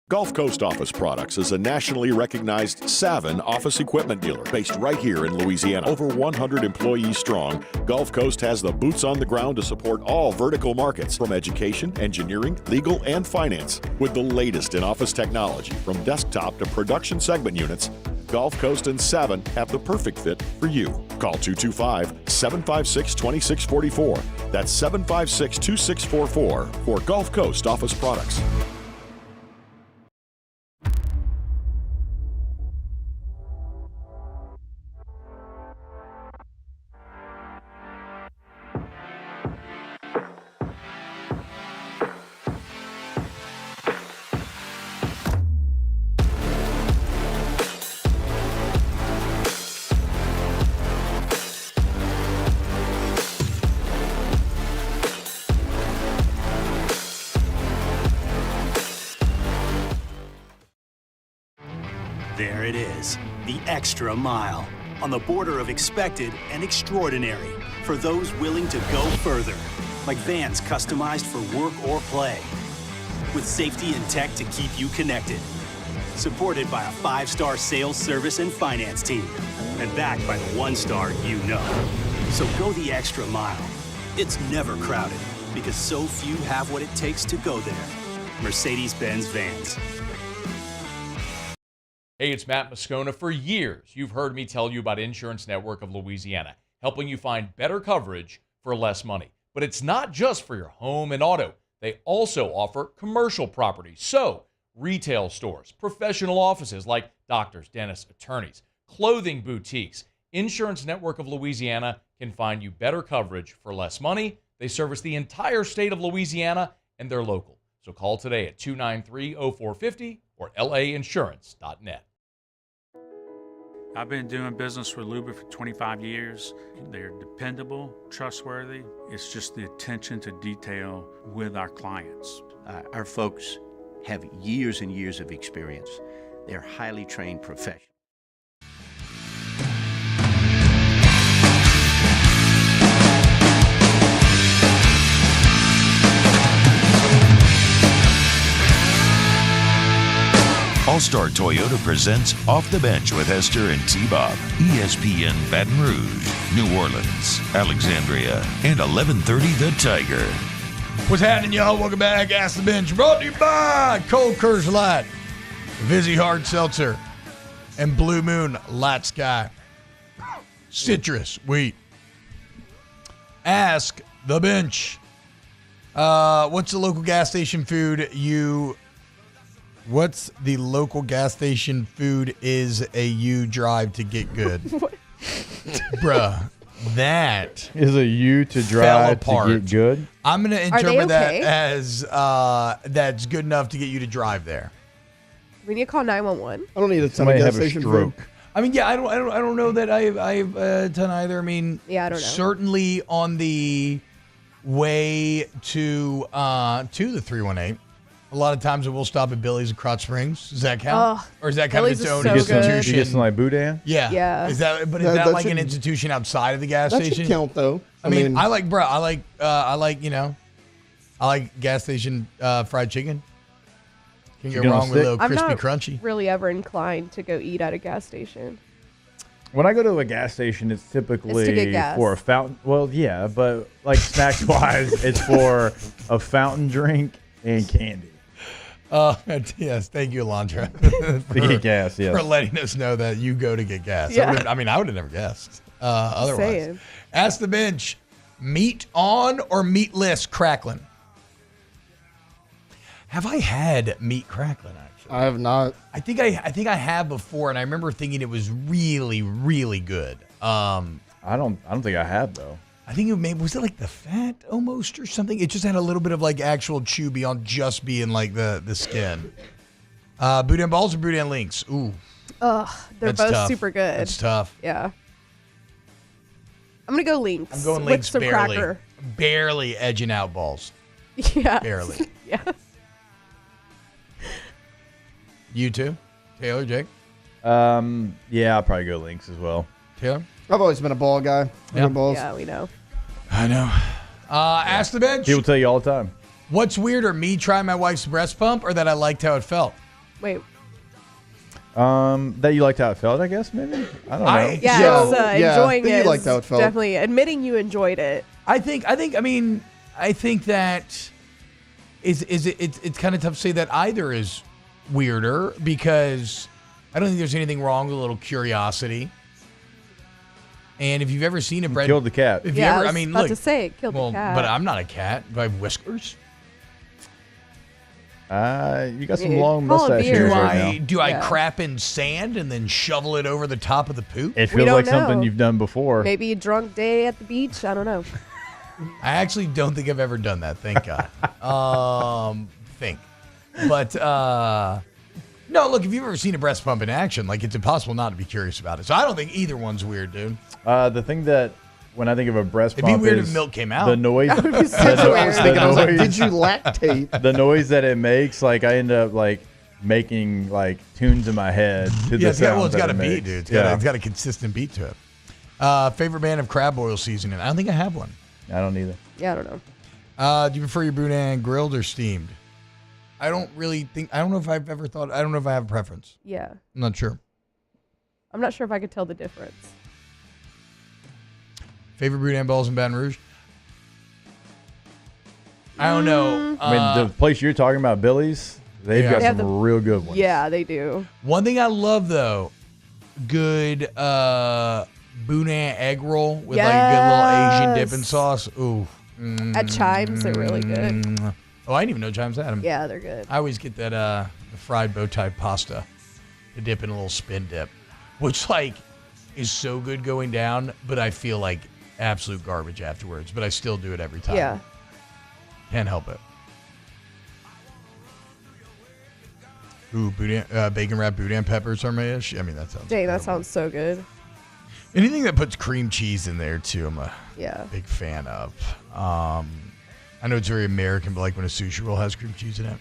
Gulf Coast Office Products is a nationally recognized Savin office equipment dealer based right here in Louisiana. Over 100 employees strong, Gulf Coast has the boots on the ground to support all vertical markets from education, engineering, legal, and finance. With the latest in office technology from desktop to production segment units, Gulf Coast and Savin have the perfect fit for you. Call 225-756-2644. That's 756-2644 for Gulf Coast Office Products. There it is, the extra mile. on the border of expected and extraordinary for those willing to go further, like vans customized for work or play, with safety and tech to keep you connected. Supported by a 5-star sales, service, and finance team, and backed by the 1-star you know. So go the extra mile. It's never crowded because so few have what it takes to go there. Mercedes-Benz Vans. Hey, it's Matt Moscona. For years, you've heard me tell you about Insurance Network of Louisiana, helping you find better coverage for less money. But it's not just for your home and auto. They also offer commercial property. So, retail stores, professional offices like doctors, dentists, attorneys, clothing boutiques. Insurance Network of Louisiana can find you better coverage for less money. They service the entire state of Louisiana, and they're local. So call today at 293-0450 or lainsurance.net. I've been doing business with Luba for 25 years. They're dependable, trustworthy. It's just the attention to detail with our clients. Our folks have years and years of experience. They're highly trained professionals. All-Star Toyota presents Off the Bench with Hester and T-Bob. ESPN Baton Rouge, New Orleans, Alexandria, and 1130 The Tiger. What's happening, y'all? Welcome back. Ask the Bench, brought to you by Cold Curse Light, Vizzy Hard Seltzer, and Blue Moon Light Sky. Citrus Wheat. Ask the Bench. What's the local gas station food you drive to get good? Bruh, that is a you to drive to get good. I'm going to interpret that as that's good enough to get you to drive there. We need to call 911. I don't need a ton of gas station food. I mean, yeah, I don't know that I have a ton either. I mean, yeah, I don't know. Certainly on the way to the 318. A lot of times it will stop at Billy's at Krotz Springs. Does that count? Or is that kind Billy's of its own so institution? You get some like boudin? Yeah. Yeah. Is that like an institution outside of the gas that station? Should count though. I mean, I like gas station fried chicken. Can't go wrong with a little crispy, crunchy. Really ever inclined to go eat at a gas station. When I go to a gas station, it's typically to get gas. for a fountain. Well, yeah, but like snacks wise, it's for a fountain drink and candy. Yes, thank you, Alondra, to get gas. Yes, for letting us know that you go to get gas. Yeah. I would have never guessed. Otherwise, Saying. Ask the Bench: meat on or meatless crackling? Have I had meat crackling? Actually, I have not. I think I have before, and I remember thinking it was really, really good. I don't think I have though. I think was it like the fat almost or something? It just had a little bit of like actual chew beyond just being like the skin. Boudin balls or Boudin links? Ooh. Ugh, they're That's both tough. super good. That's tough. Yeah. I'm going to go links. I'm going with links some barely. cracker. Barely edging out balls. Yeah. Barely. Yeah. You too? Taylor, Jake? Yeah, I'll probably go links as well. Taylor? I've always been a ball guy. Yeah. Balls. Yeah, we know. I know. Ask the Bench. People tell you all the time. What's weirder, me trying my wife's breast pump or that I liked how it felt? Wait. That you liked how it felt, I guess, maybe? I don't know. Enjoying it. You liked how it felt. Definitely admitting you enjoyed it. I think that it's kind of tough to say that either is weirder because I don't think there's anything wrong with a little curiosity. And if you've ever seen a bread, killed the cat. I was about to say it killed the cat. But I'm not a cat. Do I have whiskers? You got some long mustache hairs right now. Do I crap in sand and then shovel it over the top of the poop? It feels like something you've done before. Maybe a drunk day at the beach. I don't know. I actually don't think I've ever done that. Thank God. But no, look, if you've ever seen a breast pump in action, like it's impossible not to be curious about it. So I don't think either one's weird, dude. The thing that when I think of a breast pump, it'd be weird is if milk came out. The noise. That would be so weird. I was like, did you lactate? The noise that it makes, like I end up like making like tunes in my head to the sounds. It's got a beat, makes. dude. It's got a consistent beat to it. Favorite band of crab boil seasoning? I don't think I have one. I don't either. Yeah, I don't know. Do you prefer your boudin grilled or steamed? I don't know if I've ever thought. I don't know if I have a preference. Yeah. I'm not sure. I'm not sure if I could tell the difference. Favorite boudin balls in Baton Rouge? I don't know. I mean, the place you're talking about, Billy's, they've got some real good ones. Yeah, they do. One thing I love, though, good boudin egg roll with like a good little Asian dipping sauce. Ooh. At Chimes, they're really good. Oh, I didn't even know Chimes had them. Yeah, they're good. I always get that the fried bow tie pasta to dip in a little spin dip, which like is so good going down, but I feel like absolute garbage afterwards. But I still do it every time. Yeah. Can't help it. Ooh, bacon wrapped boudin peppers are my ish. I mean, that sounds. Dang, that sounds so good. Anything that puts cream cheese in there too, I'm a big fan of. I know it's very American, but like when a sushi roll has cream cheese in it.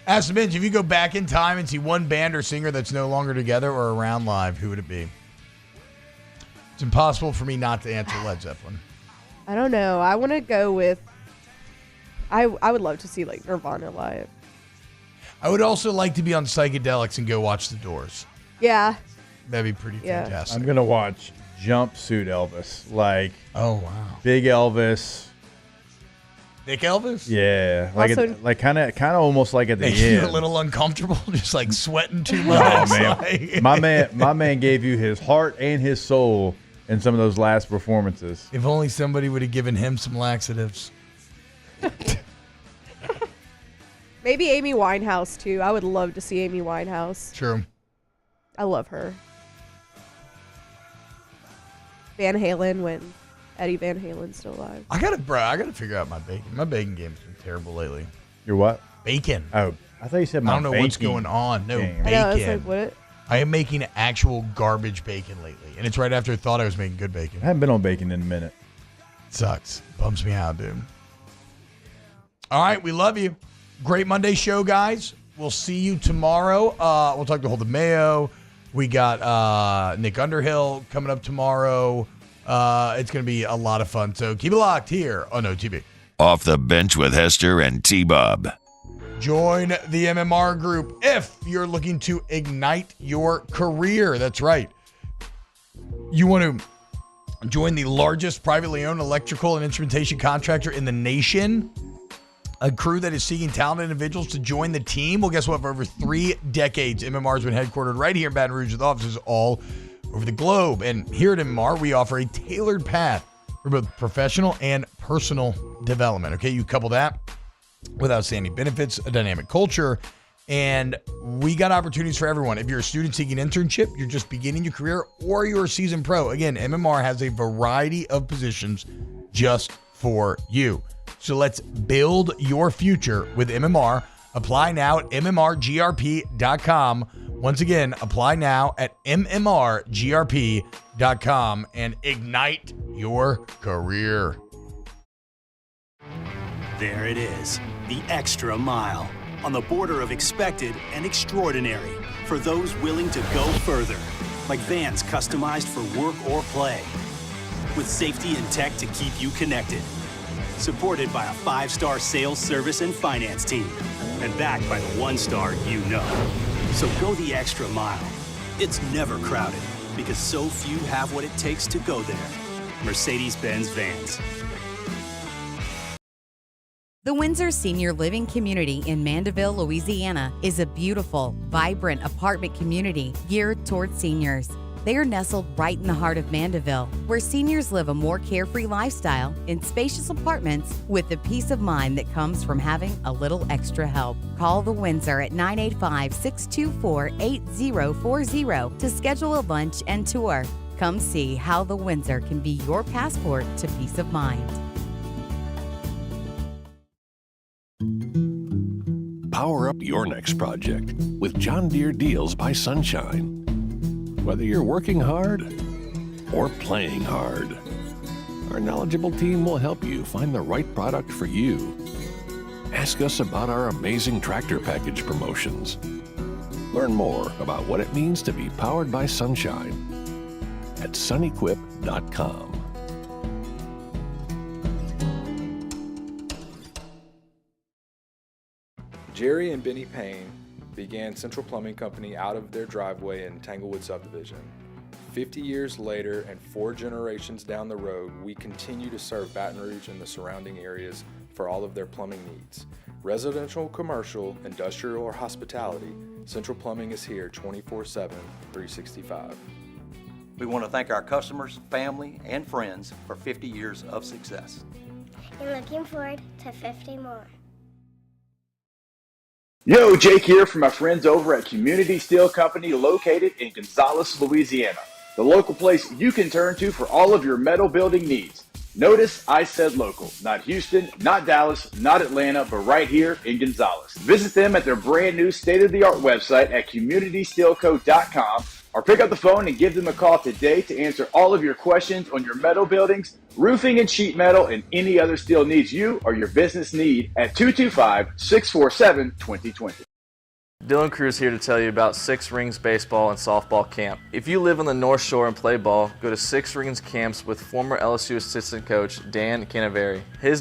Ask the Bench, if you go back in time and see one band or singer that's no longer together or around live, who would it be? It's impossible for me not to answer Led Zeppelin. I don't know. I want to go with. I would love to see like Nirvana live. I would also like to be on psychedelics and go watch The Doors. Yeah. That'd be pretty fantastic. I'm gonna watch Jumpsuit Elvis. Like, oh wow, Big Elvis. Nick Elvis? Yeah, like Also- kind of almost like at the Make end. you a little uncomfortable, just like sweating too much. Oh man, my man gave you his heart and his soul in some of those last performances. If only somebody would have given him some laxatives. Maybe Amy Winehouse too. I would love to see Amy Winehouse. True. I love her. Van Halen when Eddie Van Halen's still alive. I gotta figure out my bacon. My bacon game's been terrible lately. Your what? Bacon. Oh, I thought you said my I don't know what's baking going on. No, game. bacon. I know, I was like, what? I am making actual garbage bacon lately, and it's right after I thought I was making good bacon. I haven't been on bacon in a minute. Sucks. Bums me out, dude. All right, we love you. Great Monday show, guys. We'll see you tomorrow. We'll talk to Holden Mayo. We got Nick Underhill coming up tomorrow. It's going to be a lot of fun. So keep it locked here on OTB. Off the Bench with Hester and T-Bob. Join the MMR group if you're looking to ignite your career. That's right. You want to join the largest privately owned electrical and instrumentation contractor in the nation? A crew that is seeking talented individuals to join the team. Well, guess what? For over 3 decades, MMR has been headquartered right here in Baton Rouge with offices all over the globe. And here at MMR, we offer a tailored path for both professional and personal development. Okay, you couple that with outstanding benefits, a dynamic culture, and we got opportunities for everyone. If you're a student seeking internship, you're just beginning your career, or you're a seasoned pro. Again, MMR has a variety of positions just for you. So let's build your future with MMR. Apply now at mmrgrp.com. Once again, apply now at mmrgrp.com and ignite your career. There it is, the extra mile, on the border of expected and extraordinary for those willing to go further, like vans customized for work or play, with safety and tech to keep you connected. Supported by a 5-star sales, service, and finance team. And backed by the 1-star you know. So go the extra mile. It's never crowded because so few have what it takes to go there. Mercedes-Benz Vans. The Windsor Senior Living Community in Mandeville, Louisiana is a beautiful, vibrant apartment community geared toward seniors. They are nestled right in the heart of Mandeville, where seniors live a more carefree lifestyle in spacious apartments with the peace of mind that comes from having a little extra help. Call the Windsor at 985-624-8040 to schedule a lunch and tour. Come see how the Windsor can be your passport to peace of mind. Power up your next project with John Deere Deals by Sunshine. Whether you're working hard or playing hard, our knowledgeable team will help you find the right product for you. Ask us about our amazing tractor package promotions. Learn more about what it means to be powered by sunshine at sunequip.com. Jerry and Benny Payne began Central Plumbing Company out of their driveway in Tanglewood subdivision. 50 years later and 4 generations down the road, we continue to serve Baton Rouge and the surrounding areas for all of their plumbing needs. Residential, commercial, industrial, or hospitality, Central Plumbing is here 24/7, 365. We want to thank our customers, family, and friends for 50 years of success. And looking forward to 50 more. Yo, Jake here from my friends over at Community Steel Company located in Gonzales, Louisiana. The local place you can turn to for all of your metal building needs. Notice I said local, not Houston, not Dallas, not Atlanta, but right here in Gonzales. Visit them at their brand new state-of-the-art website at communitysteelco.com or pick up the phone and give them a call today to answer all of your questions on your metal buildings, roofing and sheet metal, and any other steel needs you or your business need at 225-647-2020. Dylan Cruz here to tell you about Six Rings Baseball and Softball Camp. If you live on the North Shore and play ball, go to Six Rings Camps with former LSU assistant coach Dan Canaveri. His